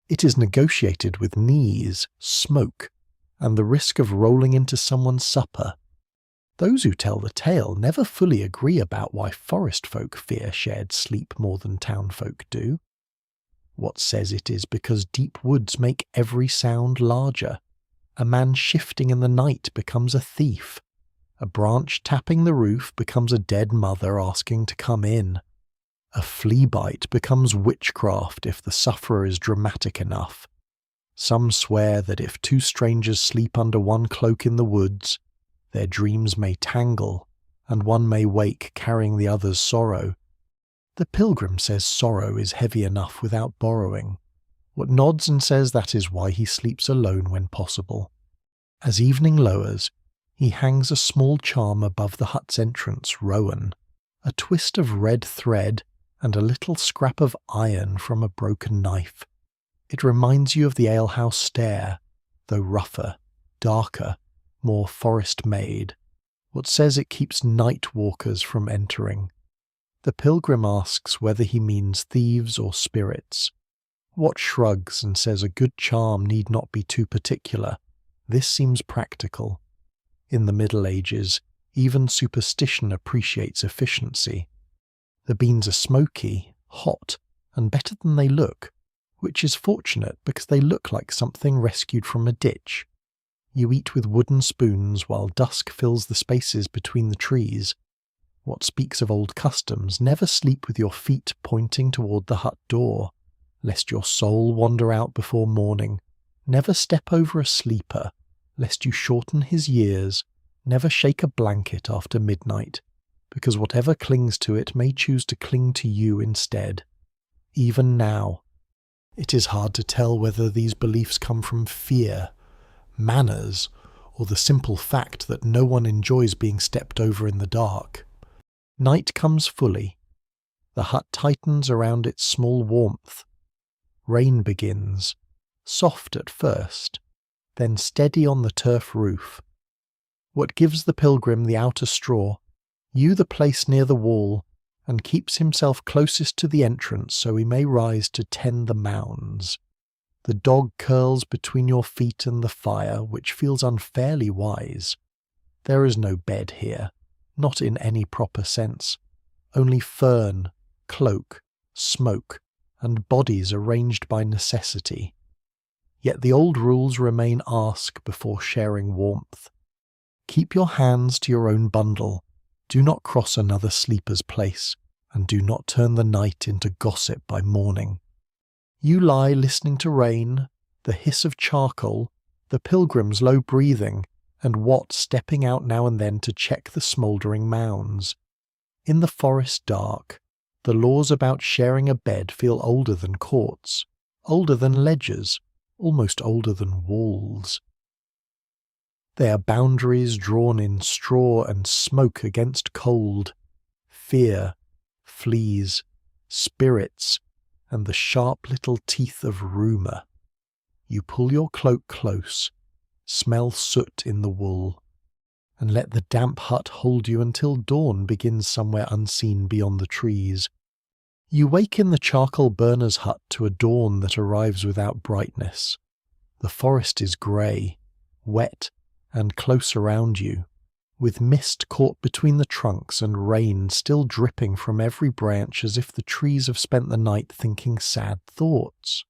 S1: It is negotiated with knees, smoke, and the risk of rolling into someone's supper. Those who tell the tale never fully agree about why forest folk fear shared sleep more than town folk do. Watt says it is because deep woods make every sound larger. A man shifting in the night becomes a thief. A branch tapping the roof becomes a dead mother asking to come in. A flea bite becomes witchcraft if the sufferer is dramatic enough. Some swear that if two strangers sleep under one cloak in the woods, their dreams may tangle, and one may wake carrying the other's sorrow. The pilgrim says sorrow is heavy enough without borrowing. What nods and says that is why he sleeps alone when possible. As evening lowers, he hangs a small charm above the hut's entrance, rowan, a twist of red thread and a little scrap of iron from a broken knife. It reminds you of the alehouse stair, though rougher, darker, more forest-made. What says it keeps night walkers from entering. The pilgrim asks whether he means thieves or spirits. Wat shrugs and says a good charm need not be too particular. This seems practical. In the Middle Ages, even superstition appreciates efficiency. The beans are smoky, hot, and better than they look, which is fortunate because they look like something rescued from a ditch. You eat with wooden spoons while dusk fills the spaces between the trees. What speaks of old customs, never sleep with your feet pointing toward the hut door, lest your soul wander out before morning. Never step over a sleeper, lest you shorten his years. Never shake a blanket after midnight, because whatever clings to it may choose to cling to you instead. Even now, it is hard to tell whether these beliefs come from fear, manners, or the simple fact that no one enjoys being stepped over in the dark. Night comes fully. The hut tightens around its small warmth. Rain begins, soft at first, then steady on the turf roof. What gives the pilgrim the outer straw, you the place near the wall, and keeps himself closest to the entrance so he may rise to tend the mounds. The dog curls between your feet and the fire, which feels unfairly wise. There is no bed here, not in any proper sense, only fern, cloak, smoke, and bodies arranged by necessity. Yet the old rules remain: ask before sharing warmth. Keep your hands to your own bundle. Do not cross another sleeper's place, and do not turn the night into gossip by morning. You lie listening to rain, the hiss of charcoal, the pilgrim's low breathing, and Wat stepping out now and then to check the smouldering mounds. In the forest dark, the laws about sharing a bed feel older than courts, older than ledgers, almost older than walls. They are boundaries drawn in straw and smoke against cold, fear, fleas, spirits, and the sharp little teeth of rumour. You pull your cloak close, smell soot in the wool, and let the damp hut hold you until dawn begins somewhere unseen beyond the trees. You wake in the charcoal burner's hut to a dawn that arrives without brightness. The forest is grey, wet, and close around you, with mist caught between the trunks and rain still dripping from every branch as if the trees have spent the night thinking sad thoughts.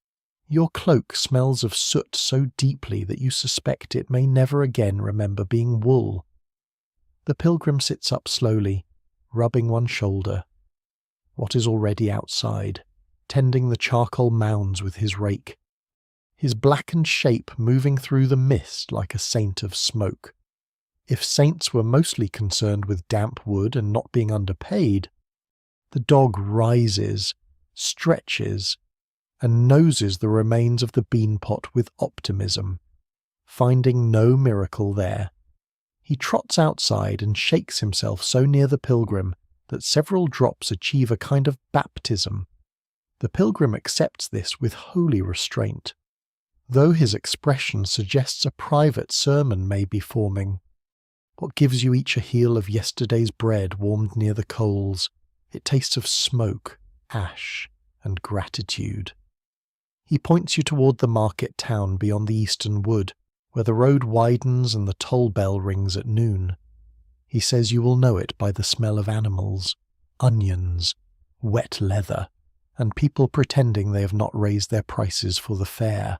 S1: Your cloak smells of soot so deeply that you suspect it may never again remember being wool. The pilgrim sits up slowly, rubbing one shoulder. Wat is already outside, tending the charcoal mounds with his rake, his blackened shape moving through the mist like a saint of smoke. If saints were mostly concerned with damp wood and not being underpaid, the dog rises, stretches, and noses the remains of the beanpot with optimism, finding no miracle there. He trots outside and shakes himself so near the pilgrim that several drops achieve a kind of baptism. The pilgrim accepts this with holy restraint, though his expression suggests a private sermon may be forming. What gives you each a heel of yesterday's bread warmed near the coals? It tastes of smoke, ash, and gratitude. He points you toward the market town beyond the eastern wood, where the road widens and the toll bell rings at noon. He says you will know it by the smell of animals, onions, wet leather, and people pretending they have not raised their prices for the fair.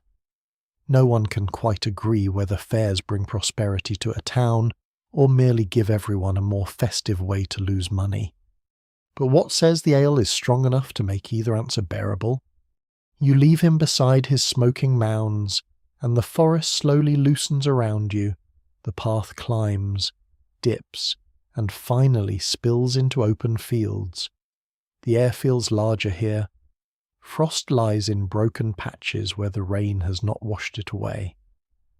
S1: No one can quite agree whether fairs bring prosperity to a town or merely give everyone a more festive way to lose money. but what says the ale is strong enough to make either answer bearable? You leave him beside his smoking mounds, and the forest slowly loosens around you. The path climbs, dips, and finally spills into open fields. The air feels larger here. Frost lies in broken patches where the rain has not washed it away.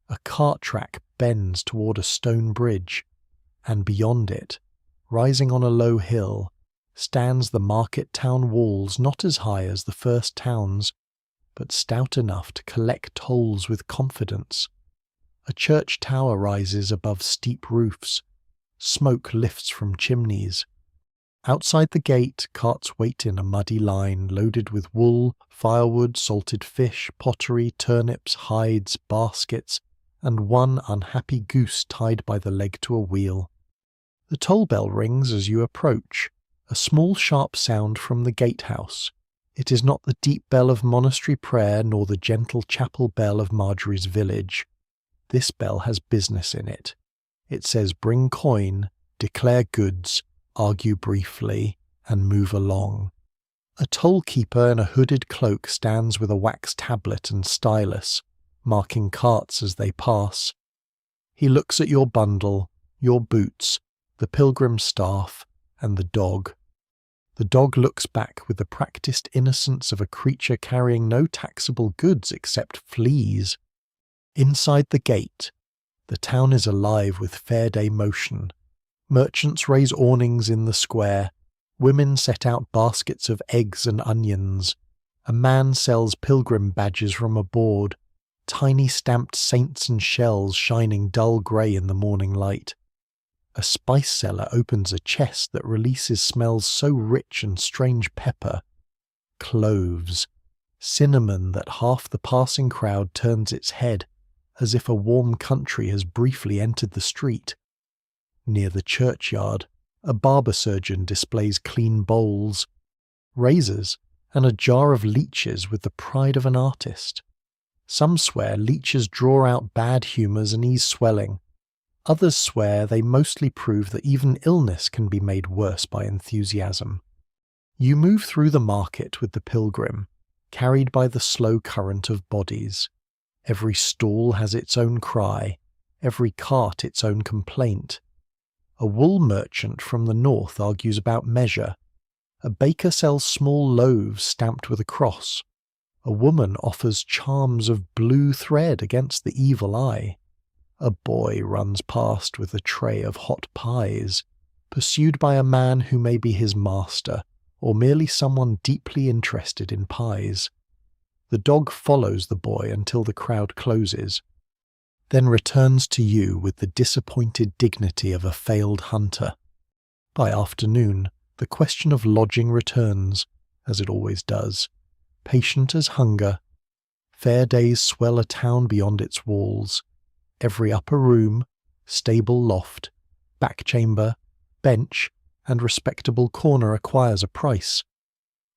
S1: A cart track bends toward a stone bridge, and beyond it, rising on a low hill, stands the market town walls, not as high as the first towns, but stout enough to collect tolls with confidence. A church tower rises above steep roofs. Smoke lifts from chimneys. Outside the gate, carts wait in a muddy line, loaded with wool, firewood, salted fish, pottery, turnips, hides, baskets, and one unhappy goose tied by the leg to a wheel. The toll bell rings as you approach, a small sharp sound from the gatehouse. It is not the deep bell of monastery prayer nor the gentle chapel bell of Marjorie's village. This bell has business in it. It says bring coin, declare goods, argue briefly, and move along. A toll keeper in a hooded cloak stands with a wax tablet and stylus, marking carts as they pass. He looks at your bundle, your boots, the pilgrim's staff, and the dog. The dog looks back with the practised innocence of a creature carrying no taxable goods except fleas. Inside the gate, the town is alive with fair day motion. Merchants raise awnings in the square. Women set out baskets of eggs and onions. A man sells pilgrim badges from a board, tiny stamped saints and shells shining dull grey in the morning light. A spice seller opens a chest that releases smells so rich and strange pepper, cloves, cinnamon that half the passing crowd turns its head as if a warm country has briefly entered the street. Near the churchyard, a barber surgeon displays clean bowls, razors, and a jar of leeches with the pride of an artist. Some swear leeches draw out bad humours and ease swelling. Others swear they mostly prove that even illness can be made worse by enthusiasm. You move through the market with the pilgrim, carried by the slow current of bodies. Every stall has its own cry, every cart its own complaint. A wool merchant from the north argues about measure. A baker sells small loaves stamped with a cross. A woman offers charms of blue thread against the evil eye. A boy runs past with a tray of hot pies, pursued by a man who may be his master, or merely someone deeply interested in pies. The dog follows the boy until the crowd closes, then returns to you with the disappointed dignity of a failed hunter. By afternoon, the question of lodging returns, as it always does, patient as hunger. Fair days swell a town beyond its walls. Every upper room, stable loft, back chamber, bench, and respectable corner acquires a price.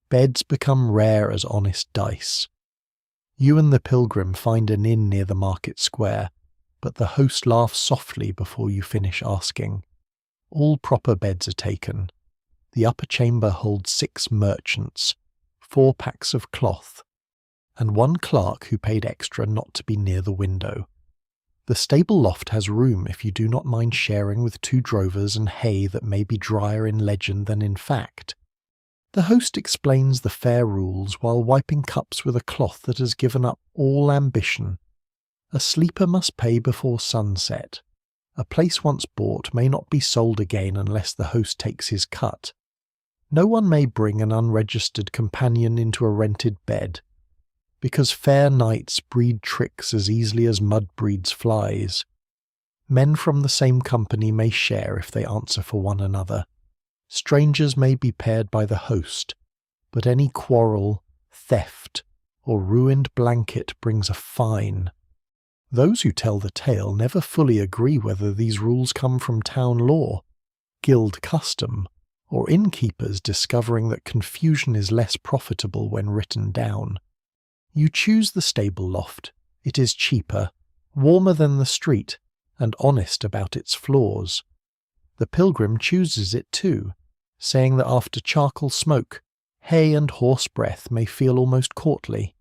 S1: Beds become rare as honest dice. You and the pilgrim find an inn near the market square, but the host laughs softly before you finish asking. All proper beds are taken. The upper chamber holds 6 merchants, 4 packs of cloth, and 1 clerk who paid extra not to be near the window. The stable loft has room if you do not mind sharing with 2 drovers and hay that may be drier in legend than in fact. The host explains the fair rules while wiping cups with a cloth that has given up all ambition. A sleeper must pay before sunset. A place once bought may not be sold again unless the host takes his cut. No one may bring an unregistered companion into a rented bed, because fair knights breed tricks as easily as mud breeds flies. Men from the same company may share if they answer for one another. Strangers may be paired by the host, but any quarrel, theft, or ruined blanket brings a fine. Those who tell the tale never fully agree whether these rules come from town law, guild custom, or innkeepers discovering that confusion is less profitable when written down. You choose the stable loft. It is cheaper, warmer than the street, and honest about its flaws. The pilgrim chooses it too, saying that after charcoal smoke, hay and horse breath may feel almost courtly.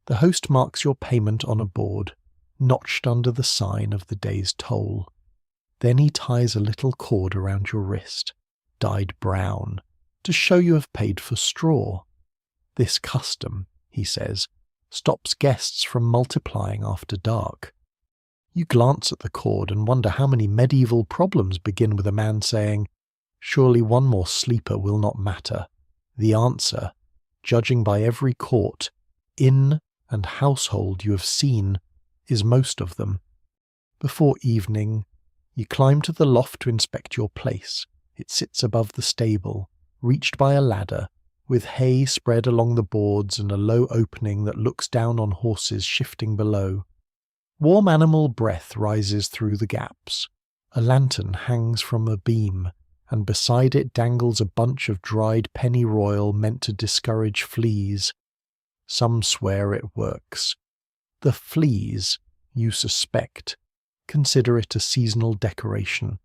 S1: The host marks your payment on a board, notched under the sign of the day's toll. Then he ties a little cord around your wrist, dyed brown, to show you have paid for straw. This custom, he says, stops guests from multiplying after dark. You glance at the cord and wonder how many medieval problems begin with a man saying, "Surely one more sleeper will not matter." The answer, judging by every court, inn, and household you have seen, is most of them. Before evening, you climb to the loft to inspect your place. It sits above the stable, reached by a ladder, with hay spread along the boards and a low opening that looks down on horses shifting below. Warm animal breath rises through the gaps. A lantern hangs from a beam, and beside it dangles a bunch of dried pennyroyal meant to discourage fleas. Some swear it works. The fleas, you suspect, consider it a seasonal decoration.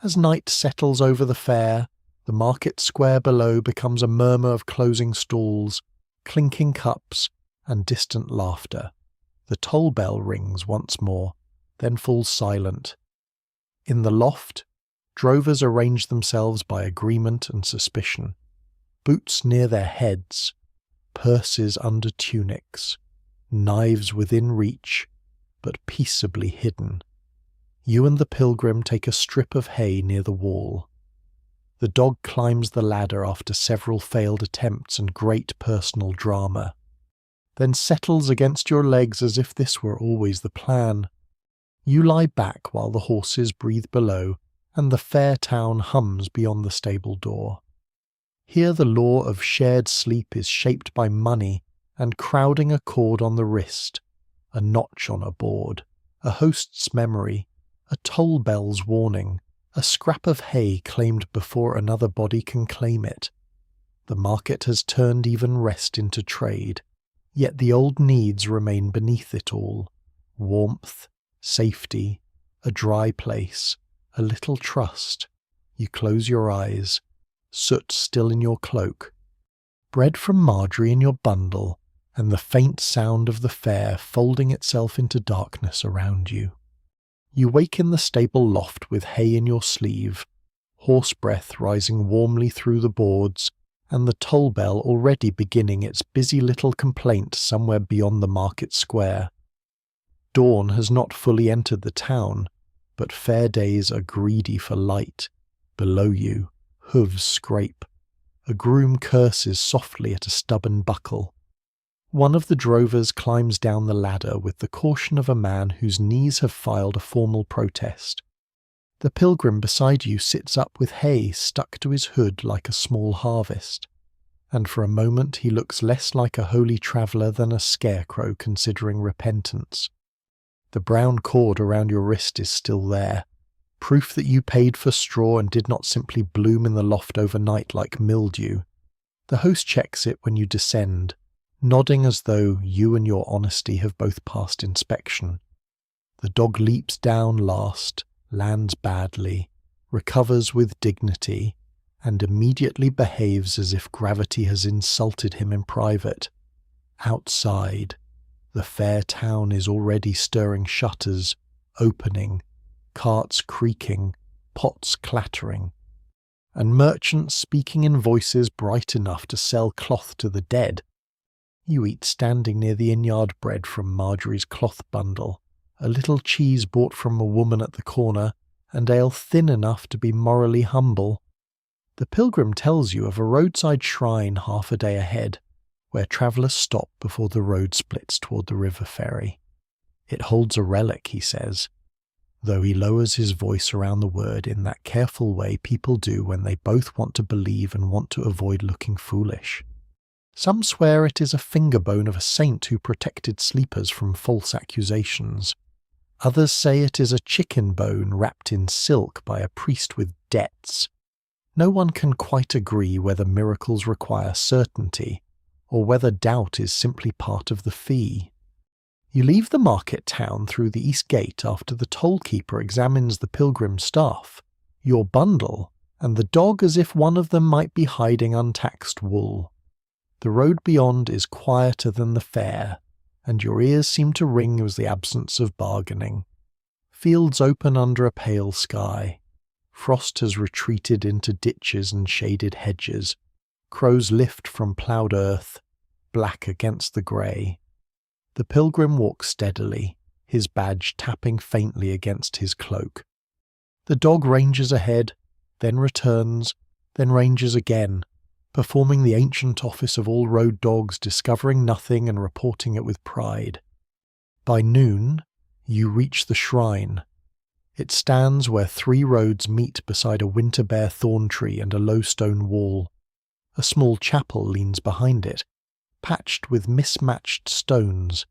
S1: As night settles over the fair, the market square below becomes a murmur of closing stalls, clinking cups, and distant laughter. The toll bell rings once more, then falls silent. In the loft, drovers arrange themselves by agreement and suspicion. Boots near their heads, purses under tunics, knives within reach, but peaceably hidden. You and the pilgrim take a strip of hay near the wall. The dog climbs the ladder after several failed attempts and great personal drama, then settles against your legs as if this were always the plan. You lie back while the horses breathe below, and the fair town hums beyond the stable door. Here the law of shared sleep is shaped by money and crowding a cord on the wrist, a notch on a board, a host's memory, a toll bell's warning, a scrap of hay claimed before another body can claim it. The market has turned even rest into trade, yet the old needs remain beneath it all: warmth, safety, a dry place, a little trust. You close your eyes, soot still in your cloak, bread from Marjorie in your bundle, and the faint sound of the fair folding itself into darkness around you. You wake in the stable loft with hay in your sleeve, horse breath rising warmly through the boards, and the toll bell already beginning its busy little complaint somewhere beyond the market square. Dawn has not fully entered the town, but fair days are greedy for light. Below you, hooves scrape. A groom curses softly at a stubborn buckle. One of the drovers climbs down the ladder with the caution of a man whose knees have filed a formal protest. The pilgrim beside you sits up with hay stuck to his hood like a small harvest, and for a moment he looks less like a holy traveller than a scarecrow considering repentance. The brown cord around your wrist is still there, proof that you paid for straw and did not simply bloom in the loft overnight like mildew. The host checks it when you descend, nodding as though you and your honesty have both passed inspection. The dog leaps down last, lands badly, recovers with dignity, and immediately behaves as if gravity has insulted him in private. Outside, the fair town is already stirring shutters, opening, carts creaking, pots clattering, and merchants speaking in voices bright enough to sell cloth to the dead. You eat standing near the inn-yard bread from Marjorie's cloth bundle, a little cheese bought from a woman at the corner, and ale thin enough to be morally humble. The pilgrim tells you of a roadside shrine half a day ahead, where travellers stop before the road splits toward the river ferry. It holds a relic, he says, though he lowers his voice around the word in that careful way people do when they both want to believe and want to avoid looking foolish. Some swear it is a finger bone of a saint who protected sleepers from false accusations. Others say it is a chicken bone wrapped in silk by a priest with debts. No one can quite agree whether miracles require certainty, or whether doubt is simply part of the fee. You leave the market town through the east gate after the toll-keeper examines the pilgrim's staff, your bundle, and the dog as if one of them might be hiding untaxed wool. The road beyond is quieter than the fair, and your ears seem to ring with the absence of bargaining. Fields open under a pale sky. Frost has retreated into ditches and shaded hedges. Crows lift from ploughed earth, black against the grey. The pilgrim walks steadily, his badge tapping faintly against his cloak. The dog ranges ahead, then returns, then ranges again, performing the ancient office of all road dogs, discovering nothing and reporting it with pride. By noon, you reach the shrine. It stands where 3 roads meet beside a winter-bare thorn tree and a low stone wall. A small chapel leans behind it, patched with mismatched stones,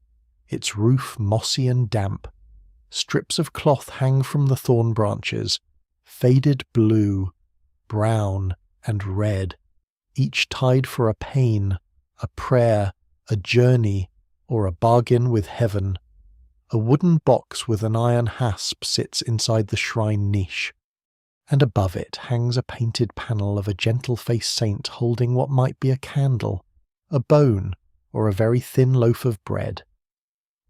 S1: its roof mossy and damp. Strips of cloth hang from the thorn branches, faded blue, brown, and red, each tied for a pain, a prayer, a journey, or a bargain with heaven. A wooden box with an iron hasp sits inside the shrine niche, and above it hangs a painted panel of a gentle-faced saint holding what might be a candle, a bone, or a very thin loaf of bread.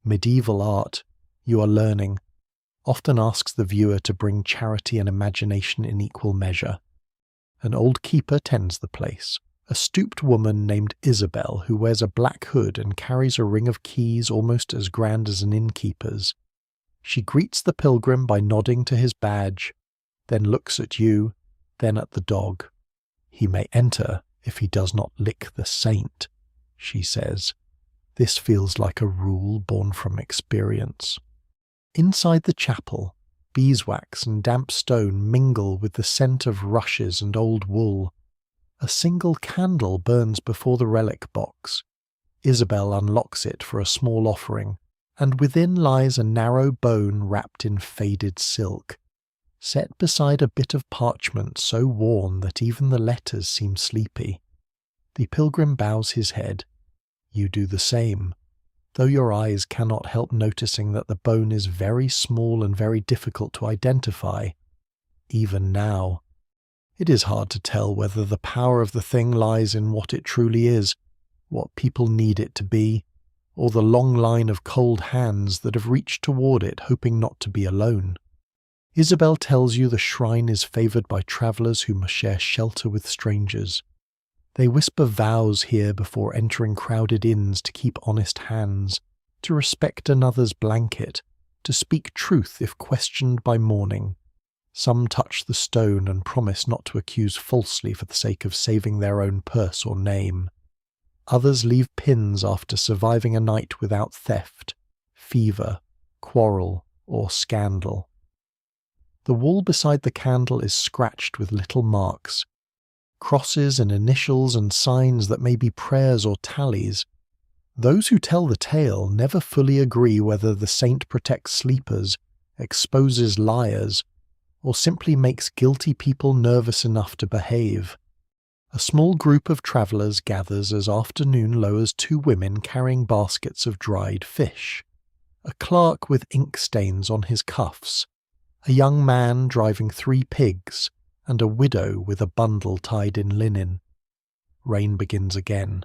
S1: Medieval art, you are learning, often asks the viewer to bring charity and imagination in equal measure. An old keeper tends the place, a stooped woman named Isabel who wears a black hood and carries a ring of keys almost as grand as an innkeeper's. She greets the pilgrim by nodding to his badge, then looks at you, then at the dog. He may enter if he does not lick the saint, she says. This feels like a rule born from experience. Inside the chapel, beeswax and damp stone mingle with the scent of rushes and old wool. A single candle burns before the relic box. Isabel unlocks it for a small offering, and within lies a narrow bone wrapped in faded silk, set beside a bit of parchment so worn that even the letters seem sleepy. The pilgrim bows his head. You do the same, though your eyes cannot help noticing that the bone is very small and very difficult to identify, even now. It is hard to tell whether the power of the thing lies in what it truly is, what people need it to be, or the long line of cold hands that have reached toward it hoping not to be alone. Isabel tells you the shrine is favoured by travellers who must share shelter with strangers. They whisper vows here before entering crowded inns to keep honest hands, to respect another's blanket, to speak truth if questioned by mourning. Some touch the stone and promise not to accuse falsely for the sake of saving their own purse or name. Others leave pins after surviving a night without theft, fever, quarrel, or scandal. The wall beside the candle is scratched with little marks, crosses and initials and signs that may be prayers or tallies. Those who tell the tale never fully agree whether the saint protects sleepers, exposes liars, or simply makes guilty people nervous enough to behave. A small group of travellers gathers as afternoon lowers 2 women carrying baskets of dried fish, a clerk with ink stains on his cuffs, a young man driving 3 pigs, and a widow with a bundle tied in linen. Rain begins again,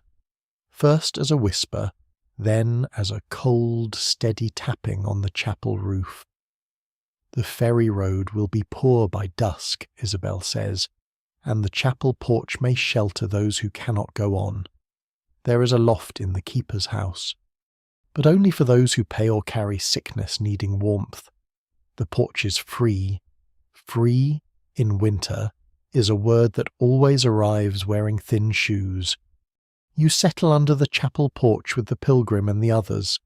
S1: first as a whisper, then as a cold, steady tapping on the chapel roof. The ferry road will be poor by dusk, Isabel says, and the chapel porch may shelter those who cannot go on. There is a loft in the keeper's house, but only for those who pay or carry sickness needing warmth. The porch is free. Free, in winter, is a word that always arrives wearing thin shoes. You settle under the chapel porch with the pilgrim and the others.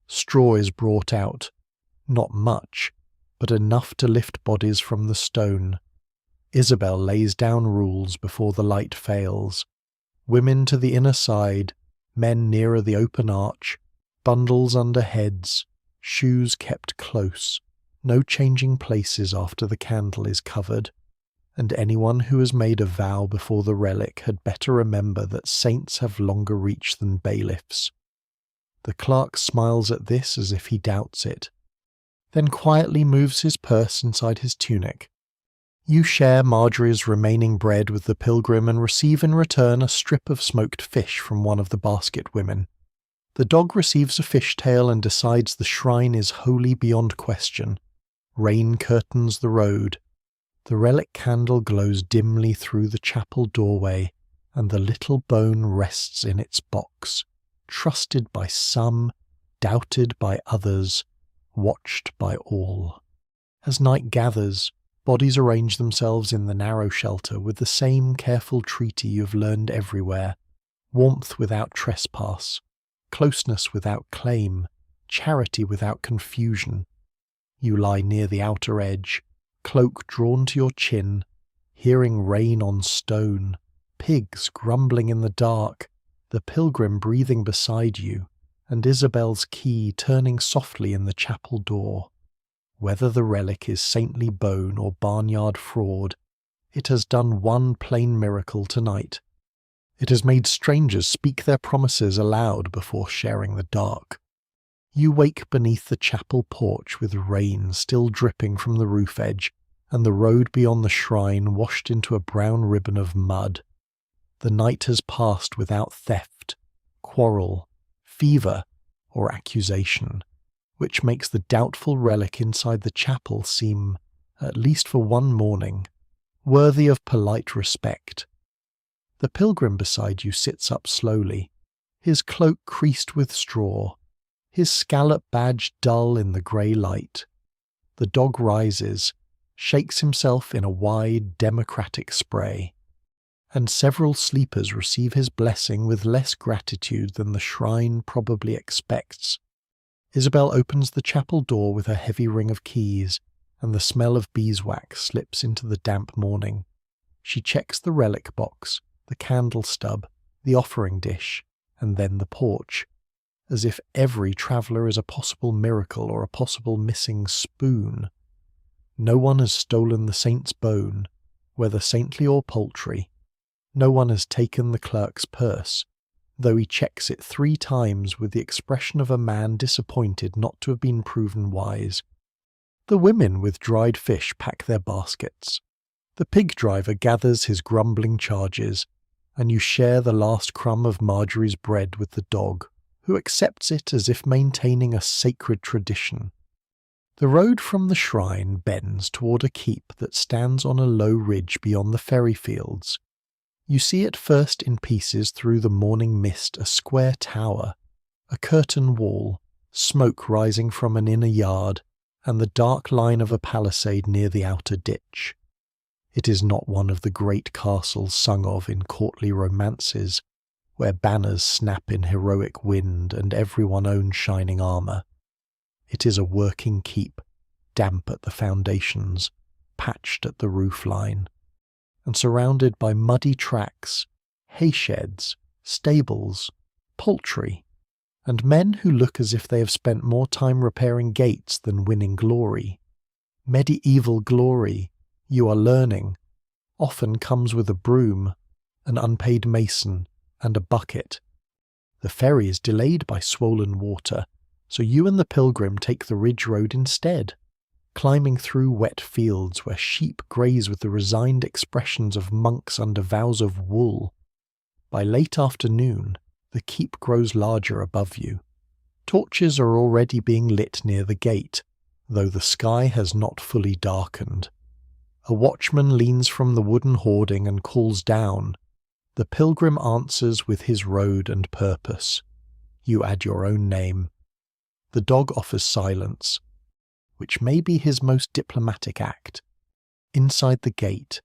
S1: Straw is brought out. Not much, but enough to lift bodies from the stone. Isabel lays down rules before the light fails. Women to the inner side, men nearer the open arch, bundles under heads, shoes kept close, no changing places after the candle is covered, and anyone who has made a vow before the relic had better remember that saints have longer reach than bailiffs. The clerk smiles at this as if he doubts it, then quietly moves his purse inside his tunic. You share Marjorie's remaining bread with the pilgrim and receive in return a strip of smoked fish from one of the basket women. The dog receives a fishtail and decides the shrine is holy beyond question. Rain curtains the road. The relic candle glows dimly through the chapel doorway, and the little bone rests in its box, trusted by some, doubted by others, watched by all. As night gathers, bodies arrange themselves in the narrow shelter with the same careful treaty you've learned everywhere: warmth without trespass, closeness without claim, charity without confusion. You lie near the outer edge, cloak drawn to your chin, hearing rain on stone, pigs grumbling in the dark, the pilgrim breathing beside you, and Isabel's key turning softly in the chapel door. Whether the relic is saintly bone or barnyard fraud, it has done one plain miracle tonight. It has made strangers speak their promises aloud before sharing the dark. You wake beneath the chapel porch with rain still dripping from the roof edge, and the road beyond the shrine washed into a brown ribbon of mud. The night has passed without theft, quarrel, fever, or accusation, which makes the doubtful relic inside the chapel seem, at least for one morning, worthy of polite respect. The pilgrim beside you sits up slowly, his cloak creased with straw, his scallop badge dull in the grey light. The dog rises, shakes himself in a wide, democratic spray, and several sleepers receive his blessing with less gratitude than the shrine probably expects. Isabel opens the chapel door with her heavy ring of keys, and the smell of beeswax slips into the damp morning. She checks the relic box, the candle stub, the offering dish, and then the porch, as if every traveller is a possible miracle or a possible missing spoon. No one has stolen the saint's bone, whether saintly or paltry. No one has taken the clerk's purse, though he checks it 3 times with the expression of a man disappointed not to have been proven wise. The women with dried fish pack their baskets. The pig driver gathers his grumbling charges, and you share the last crumb of Marjorie's bread with the dog, who accepts it as if maintaining a sacred tradition. The road from the shrine bends toward a keep that stands on a low ridge beyond the ferry fields. You see at first in pieces through the morning mist a square tower, a curtain wall, smoke rising from an inner yard, and the dark line of a palisade near the outer ditch. It is not one of the great castles sung of in courtly romances, where banners snap in heroic wind and everyone owns shining armour. It is a working keep, damp at the foundations, patched at the roof line, and surrounded by muddy tracks, hay sheds, stables, poultry, and men who look as if they have spent more time repairing gates than winning glory. Medieval glory, you are learning, often comes with a broom, an unpaid mason, and a bucket. The ferry is delayed by swollen water, so you and the pilgrim take the ridge road instead, climbing through wet fields where sheep graze with the resigned expressions of monks under vows of wool. By late afternoon, the keep grows larger above you. Torches are already being lit near the gate, though the sky has not fully darkened. A watchman leans from the wooden hoarding and calls down. The pilgrim answers with his road and purpose. You add your own name. The dog offers silence, which may be his most diplomatic act. Inside the gate,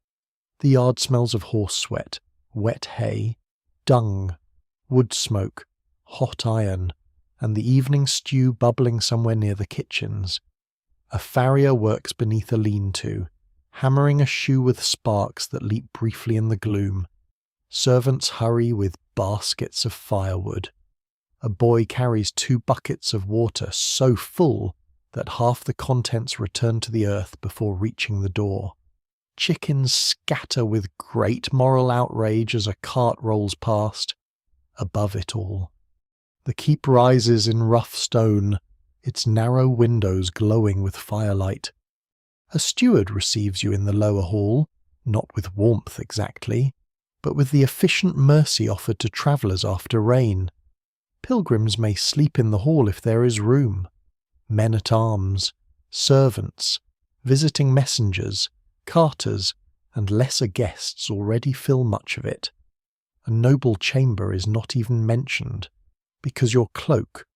S1: the yard smells of horse sweat, wet hay, dung, wood smoke, hot iron, and the evening stew bubbling somewhere near the kitchens. A farrier works beneath a lean-to, hammering a shoe with sparks that leap briefly in the gloom. Servants hurry with baskets of firewood. A boy carries 2 buckets of water so full that half the contents return to the earth before reaching the door. Chickens scatter with great moral outrage as a cart rolls past. Above it all, the keep rises in rough stone, its narrow windows glowing with firelight. A steward receives you in the lower hall, not with warmth exactly, but with the efficient mercy offered to travellers after rain. Pilgrims may sleep in the hall if there is room. Men-at-arms, servants, visiting messengers, carters, and lesser guests already fill much of it. A noble chamber is not even mentioned, because your cloak,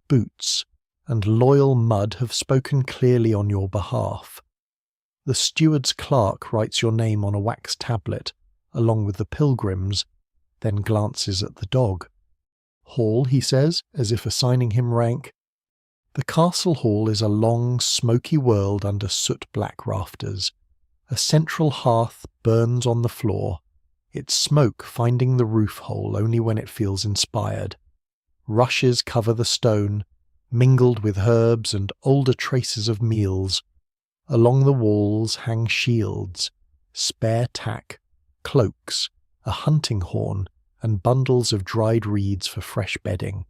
S1: boots, and loyal mud have spoken clearly on your behalf. The steward's clerk writes your name on a wax tablet, along with the pilgrim's, then glances at the dog. Hall, he says, as if assigning him rank. The castle hall is a long, smoky world under soot-black rafters. A central hearth burns on the floor, its smoke finding the roof hole only when it feels inspired. Rushes cover the stone, mingled with herbs and older traces of meals. Along the walls hang shields, spare tack, cloaks, a hunting horn, and bundles of dried reeds for fresh bedding.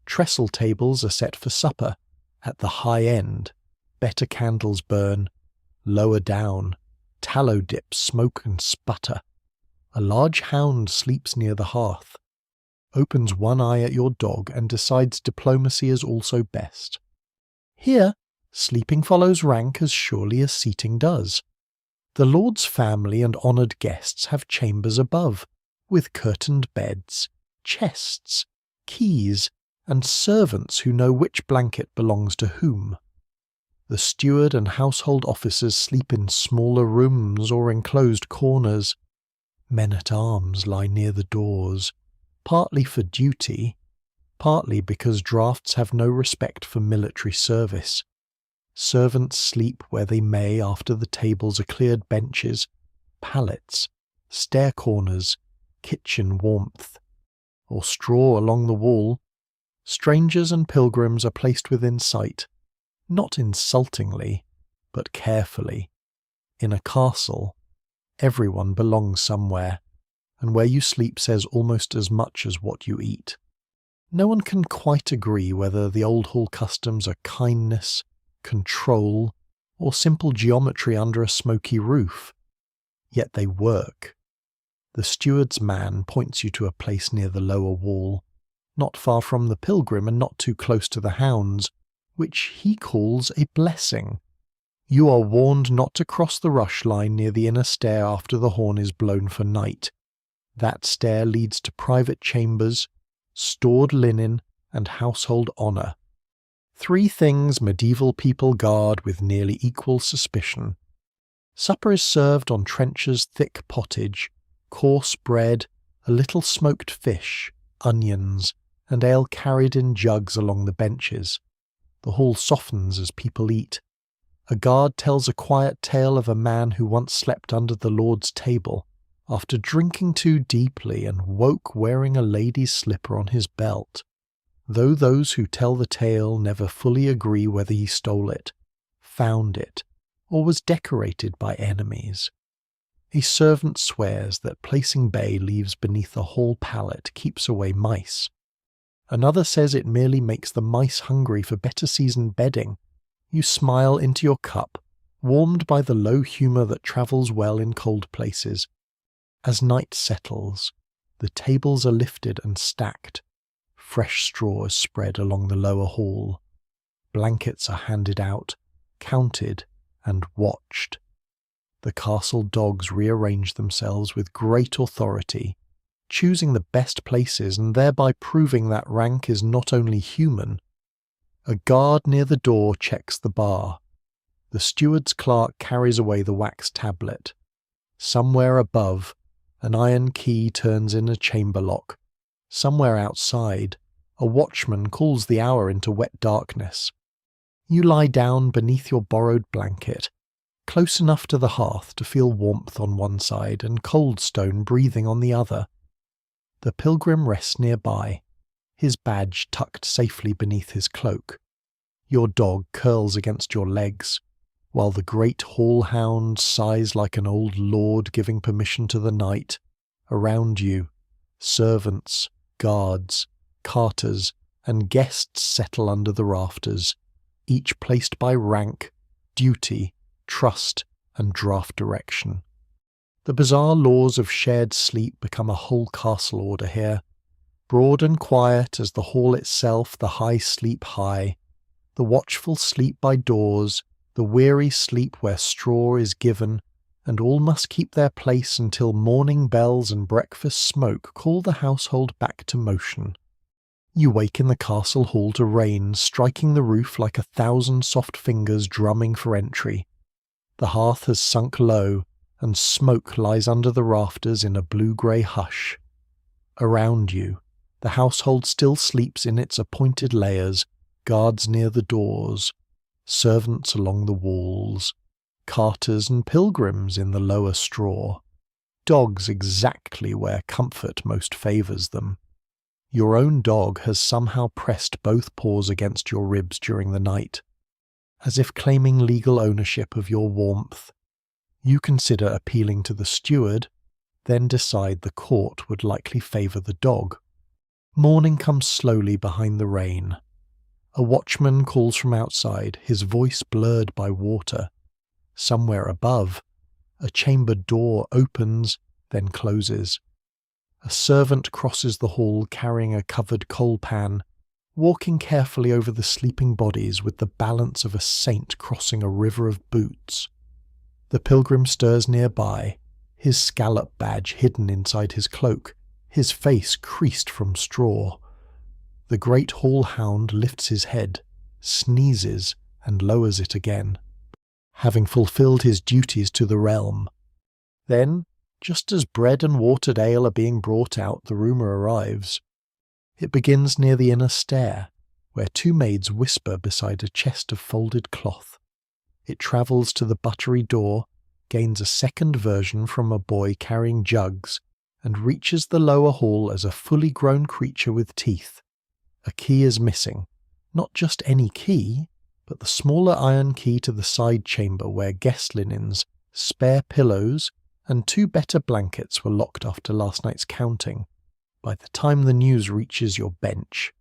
S1: Trestle tables are set for supper. At the high end, better candles burn. Lower down, tallow dips smoke and sputter. A large hound sleeps near the hearth, opens one eye at your dog and decides diplomacy is also best. Here, sleeping follows rank as surely as seating does. The lord's family and honoured guests have chambers above, with curtained beds, chests, keys, and servants who know which blanket belongs to whom. The steward and household officers sleep in smaller rooms or enclosed corners. Men-at-arms lie near the doors, partly for duty, partly because drafts have no respect for military service. Servants sleep where they may after the tables are cleared benches, pallets, stair corners, kitchen warmth, or straw along the wall. Strangers and pilgrims are placed within sight, not insultingly, but carefully. In a castle, everyone belongs somewhere, and where you sleep says almost as much as what you eat. No one can quite agree whether the old hall customs are kindness, control, or simple geometry under a smoky roof. Yet they work. The steward's man points you to a place near the lower wall, not far from the pilgrim and not too close to the hounds, which he calls a blessing. You are warned not to cross the rush line near the inner stair after the horn is blown for night. That stair leads to private chambers, stored linen, and household honour. 3 things medieval people guard with nearly equal suspicion. Supper is served on trenchers' thick pottage, coarse bread, a little smoked fish, onions, and ale carried in jugs along the benches. The hall softens as people eat. A guard tells a quiet tale of a man who once slept under the Lord's table, after drinking too deeply and woke wearing a lady's slipper on his belt, though those who tell the tale never fully agree whether he stole it, found it, or was decorated by enemies. A servant swears that placing bay leaves beneath a hall pallet keeps away mice. Another says it merely makes the mice hungry for better seasoned bedding. You smile into your cup, warmed by the low humour that travels well in cold places. As night settles, the tables are lifted and stacked. Fresh straw is spread along the lower hall. Blankets are handed out, counted, and watched. The castle dogs rearrange themselves with great authority, choosing the best places and thereby proving that rank is not only human. A guard near the door checks the bar. The steward's clerk carries away the wax tablet. Somewhere above, an iron key turns in a chamber lock. Somewhere outside, a watchman calls the hour into wet darkness. You lie down beneath your borrowed blanket, close enough to the hearth to feel warmth on one side and cold stone breathing on the other. The pilgrim rests nearby, his badge tucked safely beneath his cloak. Your dog curls against your legs, while the great hall hound sighs like an old lord giving permission to the night. Around you, servants, guards, carters, and guests settle under the rafters, each placed by rank, duty, trust, and draft direction. The bizarre laws of shared sleep become a whole castle order here. Broad and quiet as the hall itself, the high sleep high, the watchful sleep by doors, the weary sleep where straw is given, and all must keep their place until morning bells and breakfast smoke call the household back to motion. You wake in the castle hall to rain, striking the roof like 1,000 soft fingers drumming for entry. The hearth has sunk low, and smoke lies under the rafters in a blue-grey hush. Around you, the household still sleeps in its appointed layers, guards near the doors, servants along the walls, carters and pilgrims in the lower straw, dogs exactly where comfort most favours them. Your own dog has somehow pressed both paws against your ribs during the night, as if claiming legal ownership of your warmth. You consider appealing to the steward, then decide the court would likely favour the dog. Morning comes slowly behind the rain. A watchman calls from outside, his voice blurred by water. Somewhere above, a chamber door opens, then closes. A servant crosses the hall carrying a covered coal pan, walking carefully over the sleeping bodies with the balance of a saint crossing a river of boots. The pilgrim stirs nearby, his scallop badge hidden inside his cloak, his face creased from straw. The great hall hound lifts his head, sneezes, and lowers it again, having fulfilled his duties to the realm. Then, just as bread and watered ale are being brought out, the rumour arrives. It begins near the inner stair, where two maids whisper beside a chest of folded cloth. It travels to the buttery door, gains a second version from a boy carrying jugs, and reaches the lower hall as a fully grown creature with teeth. A key is missing. Not just any key, but the smaller iron key to the side chamber where guest linens, spare pillows, and 2 better blankets were locked after last night's counting. By the time the news reaches your bench,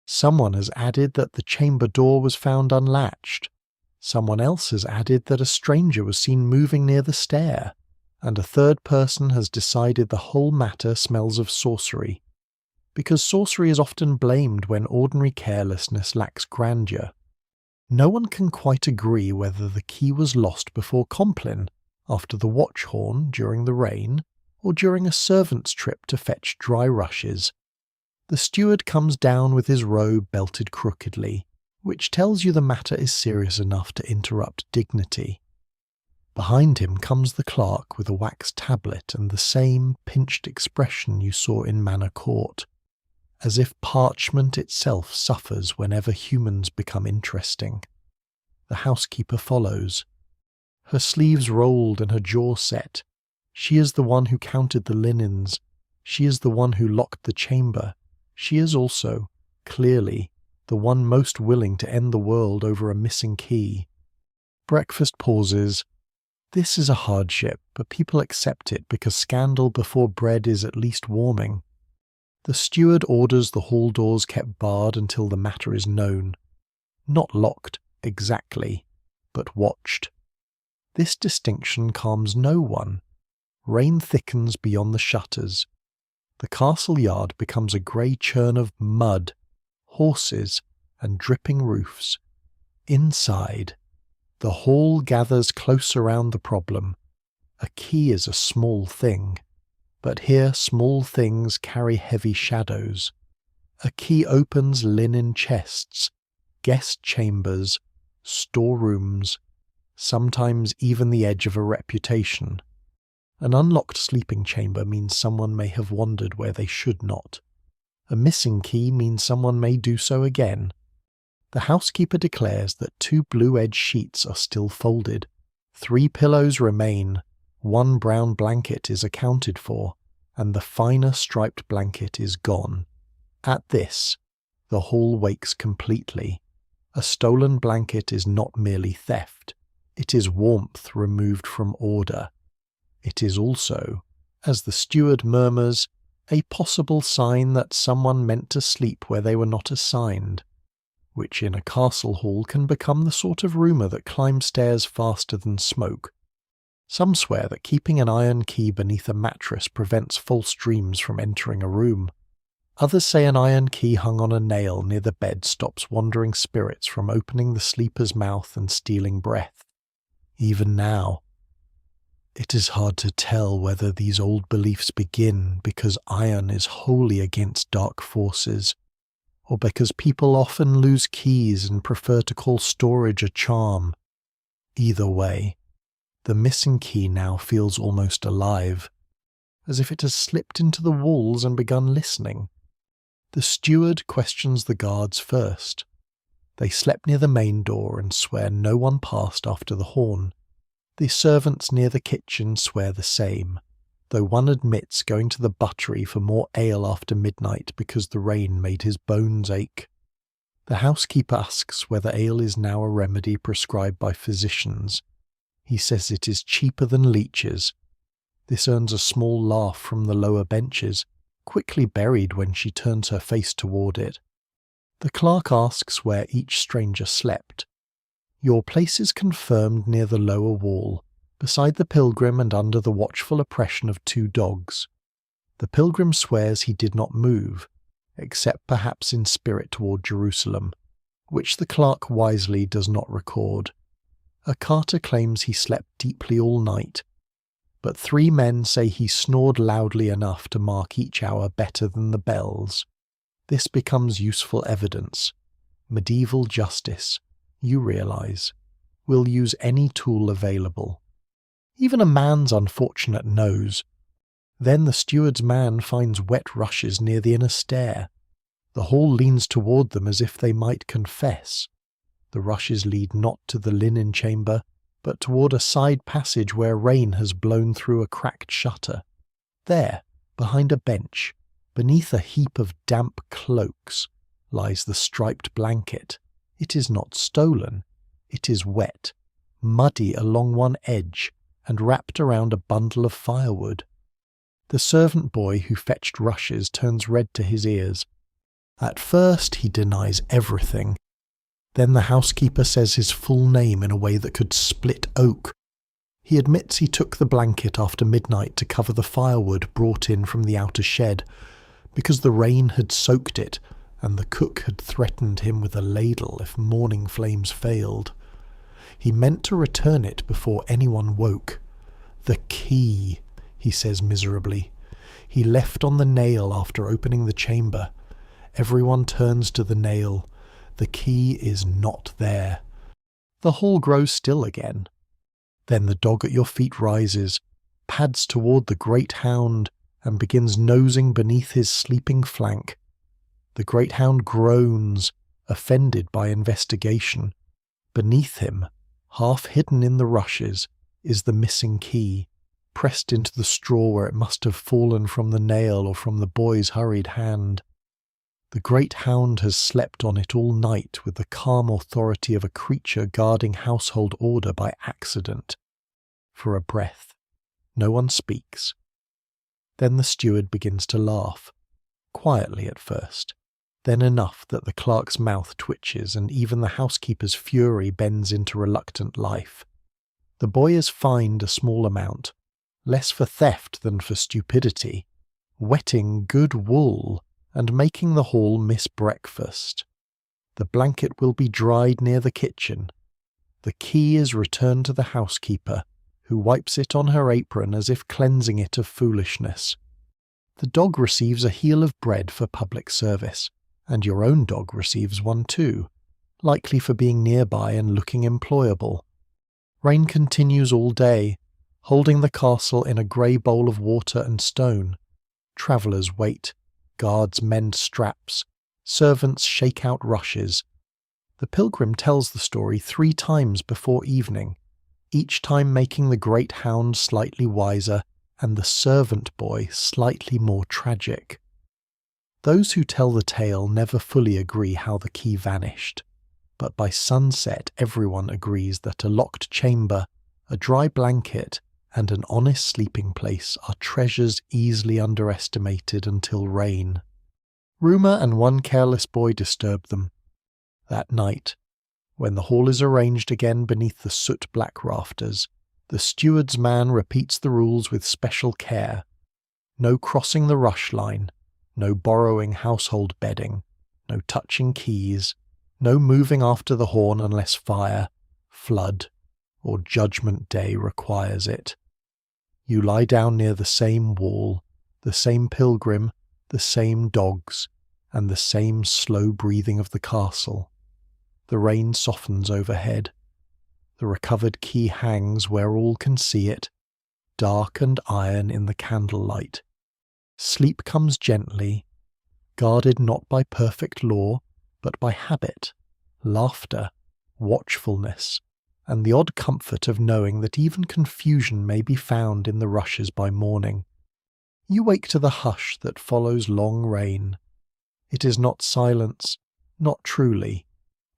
S1: someone has added that the chamber door was found unlatched. Someone else has added that a stranger was seen moving near the stair, and a third person has decided the whole matter smells of sorcery, because sorcery is often blamed when ordinary carelessness lacks grandeur. No one can quite agree whether the key was lost before Compline, after the watch horn during the rain, or during a servant's trip to fetch dry rushes. The steward comes down with his robe belted crookedly, which tells you the matter is serious enough to interrupt dignity. Behind him comes the clerk with a wax tablet and the same pinched expression you saw in Manor Court, as if parchment itself suffers whenever humans become interesting. The housekeeper follows. Her sleeves rolled and her jaw set. She is the one who counted the linens. She is the one who locked the chamber. She is also, clearly, the one most willing to end the world over a missing key. Breakfast pauses. This is a hardship, but people accept it because scandal before bread is at least warming. The steward orders the hall doors kept barred until the matter is known. Not locked, exactly, but watched. This distinction calms no one. Rain thickens beyond the shutters. The castle yard becomes a grey churn of mud, horses, and dripping roofs. Inside, the hall gathers close around the problem. A key is a small thing, but here small things carry heavy shadows. A key opens linen chests, guest chambers, storerooms, sometimes even the edge of a reputation. An unlocked sleeping chamber means someone may have wandered where they should not. A missing key means someone may do so again. The housekeeper declares that 2 blue-edged sheets are still folded. 3 pillows remain, 1 brown blanket is accounted for, and the finer striped blanket is gone. At this, the hall wakes completely. A stolen blanket is not merely theft. It is warmth removed from order. It is also, as the steward murmurs, a possible sign that someone meant to sleep where they were not assigned. which in a castle hall can become the sort of rumour that climbs stairs faster than smoke. Some swear that keeping an iron key beneath a mattress prevents false dreams from entering a room. Others say an iron key hung on a nail near the bed stops wandering spirits from opening the sleeper's mouth and stealing breath. Even now, it is hard to tell whether these old beliefs begin because iron is wholly against dark forces, or because people often lose keys and prefer to call storage a charm. Either way, the missing key now feels almost alive, as if it has slipped into the walls and begun listening. The steward questions the guards first. They slept near the main door and swear no one passed after the horn. The servants near the kitchen swear the same, though one admits going to the buttery for more ale after midnight because the rain made his bones ache. The housekeeper asks whether ale is now a remedy prescribed by physicians. He says it is cheaper than leeches. This earns a small laugh from the lower benches, quickly buried when she turns her face toward it. The clerk asks where each stranger slept. Your place is confirmed near the lower wall, beside the pilgrim and under the watchful oppression of 2 dogs. The pilgrim swears he did not move, except perhaps in spirit toward Jerusalem, which the clerk wisely does not record. A carter claims he slept deeply all night, but 3 men say he snored loudly enough to mark each hour better than the bells. This becomes useful evidence. Medieval justice, you realize, will use any tool available. Even a man's unfortunate nose. Then the steward's man finds wet rushes near the inner stair. The hall leans toward them as if they might confess. The rushes lead not to the linen chamber, but toward a side passage where rain has blown through a cracked shutter. There, behind a bench, beneath a heap of damp cloaks, lies the striped blanket. It is not stolen. It is wet, muddy along one edge, and wrapped around a bundle of firewood. The servant boy who fetched rushes turns red to his ears. At first he denies everything. Then the housekeeper says his full name in a way that could split oak. He admits he took the blanket after midnight to cover the firewood brought in from the outer shed, because the rain had soaked it, and the cook had threatened him with a ladle if morning flames failed. He meant to return it before anyone woke. The key, he says miserably. He left on the nail after opening the chamber. Everyone turns to the nail. The key is not there. The hall grows still again. Then the dog at your feet rises, pads toward the great hound, and begins nosing beneath his sleeping flank. The great hound groans, offended by investigation. Beneath him, half hidden in the rushes, is the missing key, pressed into the straw where it must have fallen from the nail or from the boy's hurried hand. The great hound has slept on it all night with the calm authority of a creature guarding household order by accident. For a breath, no one speaks. Then the steward begins to laugh, quietly at first, then enough that the clerk's mouth twitches and even the housekeeper's fury bends into reluctant life. The boy is fined a small amount, less for theft than for stupidity, wetting good wool and making the hall miss breakfast. The blanket will be dried near the kitchen. The key is returned to the housekeeper, who wipes it on her apron as if cleansing it of foolishness. The dog receives a heel of bread for public service, and your own dog receives one too, likely for being nearby and looking employable. Rain continues all day, holding the castle in a grey bowl of water and stone. Travellers wait. Guards mend straps, servants shake out rushes. The pilgrim tells the story 3 times before evening, each time making the great hound slightly wiser and the servant boy slightly more tragic. Those who tell the tale never fully agree how the key vanished, but by sunset everyone agrees that a locked chamber, a dry blanket, and an honest sleeping place are treasures easily underestimated until rain. Rumour and one careless boy disturb them. That night, when the hall is arranged again beneath the soot-black rafters, the steward's man repeats the rules with special care. No crossing the rush line, no borrowing household bedding, no touching keys, no moving after the horn unless fire, flood, or judgment day requires it. You lie down near the same wall, the same pilgrim, the same dogs, and the same slow breathing of the castle. The rain softens overhead. The recovered key hangs where all can see it, dark and iron in the candlelight. Sleep comes gently, guarded not by perfect law, but by habit, laughter, watchfulness, and the odd comfort of knowing that even confusion may be found in the rushes by morning. You wake to the hush that follows long rain. It is not silence, not truly,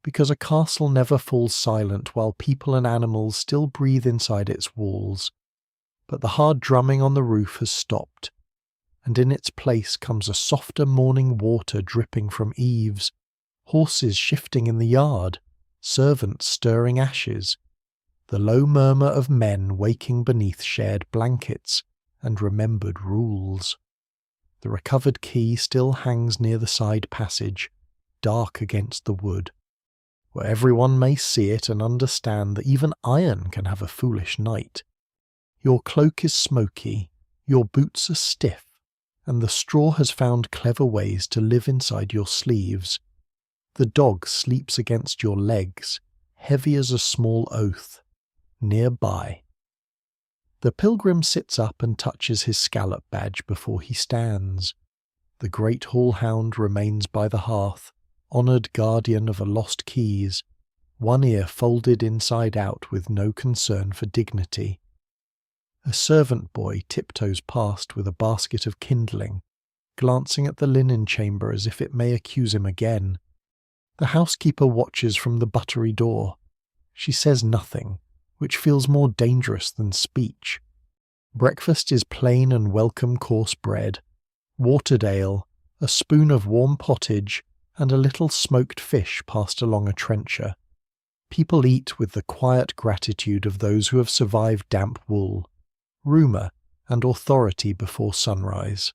S1: because a castle never falls silent while people and animals still breathe inside its walls. But the hard drumming on the roof has stopped, and in its place comes a softer morning water dripping from eaves, horses shifting in the yard, servants stirring ashes, the low murmur of men waking beneath shared blankets and remembered rules. The recovered key still hangs near the side passage, dark against the wood, where everyone may see it and understand that even iron can have a foolish night. Your cloak is smoky, your boots are stiff, and the straw has found clever ways to live inside your sleeves. The dog sleeps against your legs, heavy as a small oath, nearby. The pilgrim sits up and touches his scallop badge before he stands. The great hall hound remains by the hearth, honoured guardian of a lost keys, one ear folded inside out with no concern for dignity. A servant boy tiptoes past with a basket of kindling, glancing at the linen chamber as if it may accuse him again. The housekeeper watches from the buttery door. She says nothing, which feels more dangerous than speech. Breakfast is plain and welcome coarse bread, watered ale, a spoon of warm pottage, and a little smoked fish passed along a trencher. People eat with the quiet gratitude of those who have survived damp wool, rumour and authority before sunrise.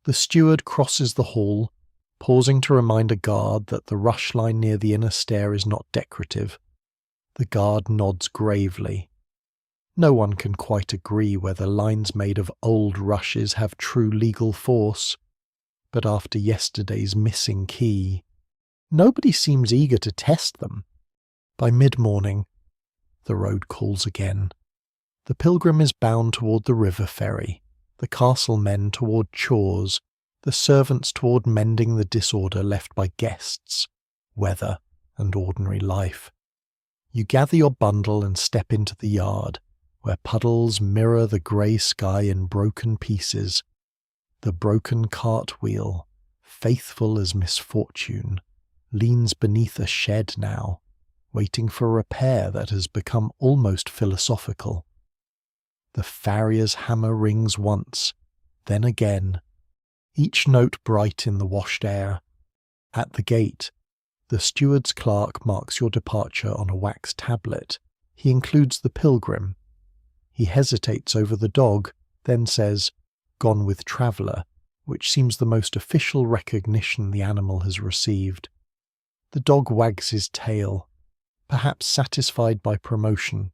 S1: The steward crosses the hall, pausing to remind a guard that the rush line near the inner stair is not decorative. The guard nods gravely. No one can quite agree whether lines made of old rushes have true legal force, but after yesterday's missing key, nobody seems eager to test them. By mid-morning, the road calls again. The pilgrim is bound toward the river ferry, the castle men toward chores, the servants toward mending the disorder left by guests, weather, and ordinary life. You gather your bundle and step into the yard, where puddles mirror the grey sky in broken pieces. The broken cartwheel, faithful as misfortune, leans beneath a shed now, waiting for repair that has become almost philosophical. The farrier's hammer rings once, then again, each note bright in the washed air. At the gate, the steward's clerk marks your departure on a wax tablet. He includes the pilgrim. He hesitates over the dog, then says, "Gone with traveller," which seems the most official recognition the animal has received. The dog wags his tail, perhaps satisfied by promotion.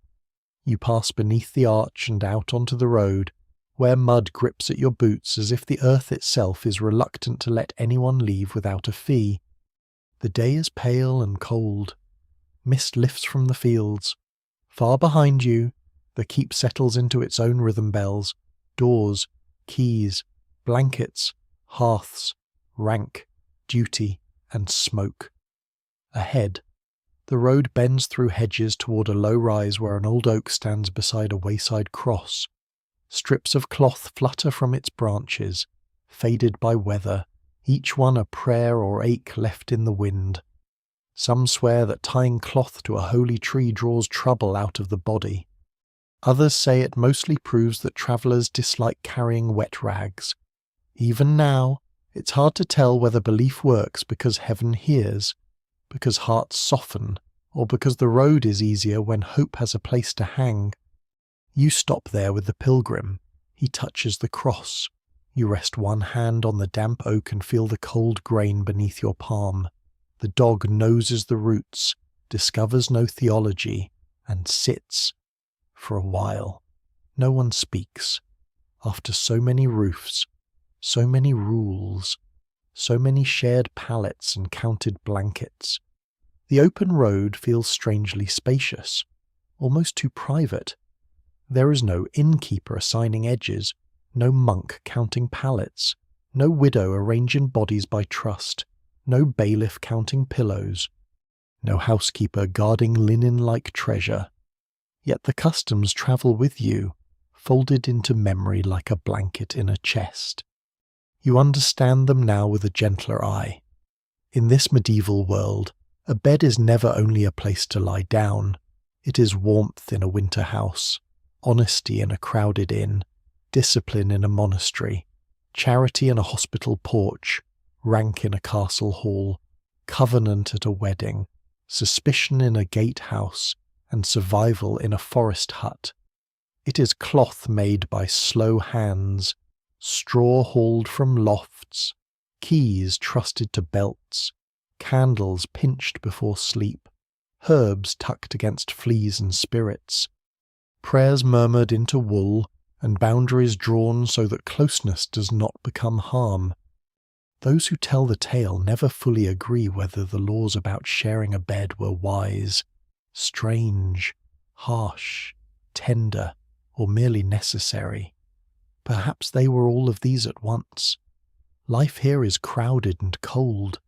S1: You pass beneath the arch and out onto the road, where mud grips at your boots as if the earth itself is reluctant to let anyone leave without a fee. The day is pale and cold. Mist lifts from the fields. Far behind you, the keep settles into its own rhythm bells, doors, keys, blankets, hearths, rank, duty, and smoke. Ahead, the road bends through hedges toward a low rise where an old oak stands beside a wayside cross. Strips of cloth flutter from its branches, faded by weather, each one a prayer or ache left in the wind. Some swear that tying cloth to a holy tree draws trouble out of the body. Others say it mostly proves that travellers dislike carrying wet rags. Even now, it's hard to tell whether belief works because heaven hears, because hearts soften, or because the road is easier when hope has a place to hang. You stop there with the pilgrim. He touches the cross. You rest one hand on the damp oak and feel the cold grain beneath your palm. The dog noses the roots, discovers no theology, and sits. For a while. No one speaks. After so many roofs, so many rules, so many shared pallets and counted blankets. The open road feels strangely spacious, almost too private. There is no innkeeper assigning edges, no monk counting pallets, no widow arranging bodies by trust, no bailiff counting pillows, no housekeeper guarding linen like treasure. Yet the customs travel with you, folded into memory like a blanket in a chest. You understand them now with a gentler eye. In this medieval world, a bed is never only a place to lie down. It is warmth in a winter house, honesty in a crowded inn, discipline in a monastery, charity in a hospital porch, rank in a castle hall, covenant at a wedding, suspicion in a gatehouse, and survival in a forest hut. It is cloth made by slow hands, straw hauled from lofts, keys trusted to belts, candles pinched before sleep, herbs tucked against fleas and spirits, prayers murmured into wool, and boundaries drawn so that closeness does not become harm. Those who tell the tale never fully agree whether the laws about sharing a bed were wise, strange, harsh, tender, or merely necessary. Perhaps they were all of these at once. Life here is crowded and cold.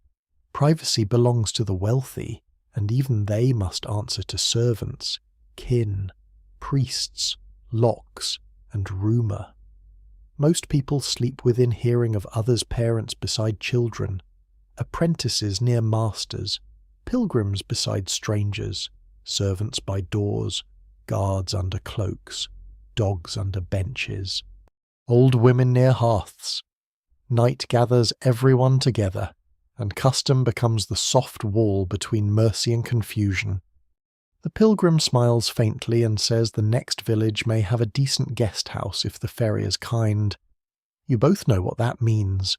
S1: Privacy belongs to the wealthy, and even they must answer to servants, kin, priests, locks, and rumour. Most people sleep within hearing of others' parents beside children, apprentices near masters, pilgrims beside strangers, servants by doors, guards under cloaks, dogs under benches, old women near hearths. Night gathers everyone together, and custom becomes the soft wall between mercy and confusion. The pilgrim smiles faintly and says the next village may have a decent guest house if the ferry is kind. You both know what that means.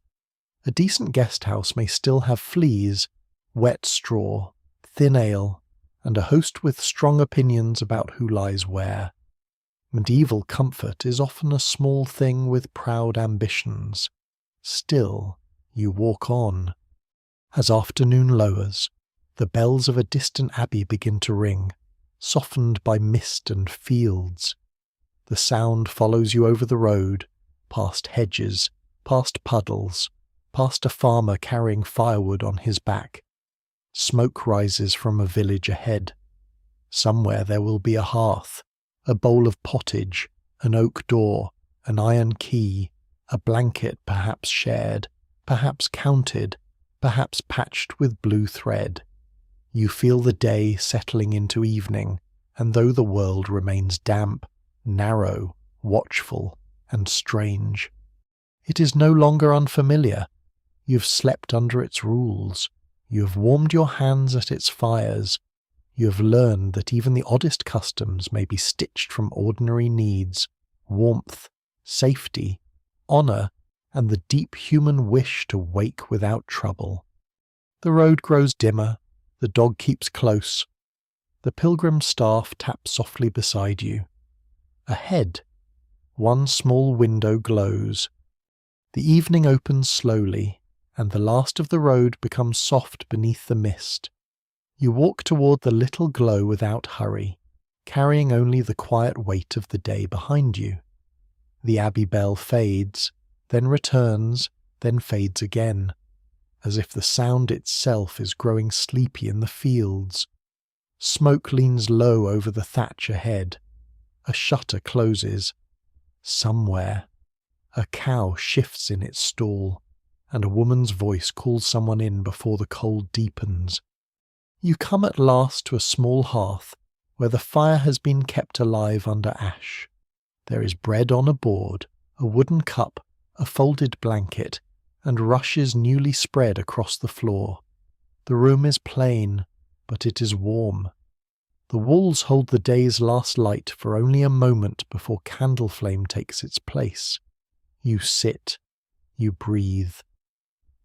S1: A decent guest house may still have fleas, wet straw, thin ale, and a host with strong opinions about who lies where. Medieval comfort is often a small thing with proud ambitions. Still, you walk on. As afternoon lowers, the bells of a distant abbey begin to ring, softened by mist and fields. The sound follows you over the road, past hedges, past puddles, past a farmer carrying firewood on his back. Smoke rises from a village ahead. Somewhere there will be a hearth, a bowl of pottage, an oak door, an iron key, a blanket perhaps shared, perhaps counted, perhaps patched with blue thread. You feel the day settling into evening, and though the world remains damp, narrow, watchful, and strange, it is no longer unfamiliar. You've slept under its rules. You have warmed your hands at its fires. You have learned that even the oddest customs may be stitched from ordinary needs, warmth, safety, honour, and the deep human wish to wake without trouble. The road grows dimmer, the dog keeps close. The pilgrim's staff taps softly beside you. Ahead, one small window glows. The evening opens slowly, and the last of the road becomes soft beneath the mist. You walk toward the little glow without hurry, carrying only the quiet weight of the day behind you. The abbey bell fades, then returns, then fades again, as if the sound itself is growing sleepy in the fields. Smoke leans low over the thatch ahead. A shutter closes. Somewhere, a cow shifts in its stall, and a woman's voice calls someone in before the cold deepens. You come at last to a small hearth where the fire has been kept alive under ash. There is bread on a board, a wooden cup, a folded blanket, and rushes newly spread across the floor. The room is plain, but it is warm. The walls hold the day's last light for only a moment before candle flame takes its place. You sit. You breathe.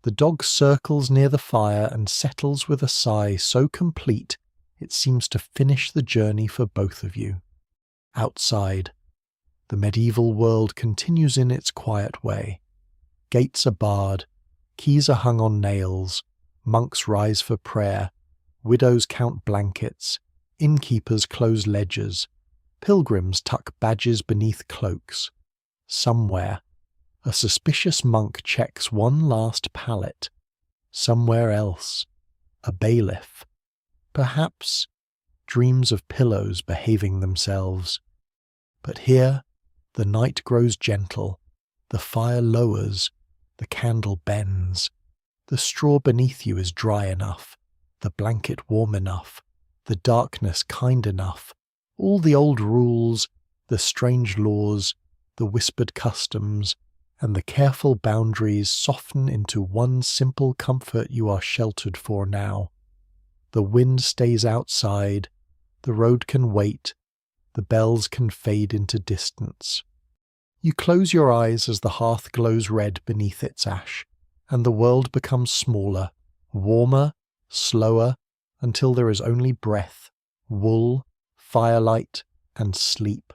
S1: The dog circles near the fire and settles with a sigh so complete it seems to finish the journey for both of you. Outside, the medieval world continues in its quiet way. Gates are barred, keys are hung on nails, monks rise for prayer, widows count blankets, innkeepers close ledgers, pilgrims tuck badges beneath cloaks. Somewhere, a suspicious monk checks one last pallet. Somewhere else, a bailiff, perhaps, dreams of pillows behaving themselves. But here, the night grows gentle, the fire lowers, the candle bends. The straw beneath you is dry enough, the blanket warm enough, the darkness kind enough. All the old rules, the strange laws, the whispered customs, and the careful boundaries soften into one simple comfort you are sheltered for now. The wind stays outside, the road can wait, the bells can fade into distance. You close your eyes as the hearth glows red beneath its ash, and the world becomes smaller, warmer, slower, until there is only breath, wool, firelight, and sleep.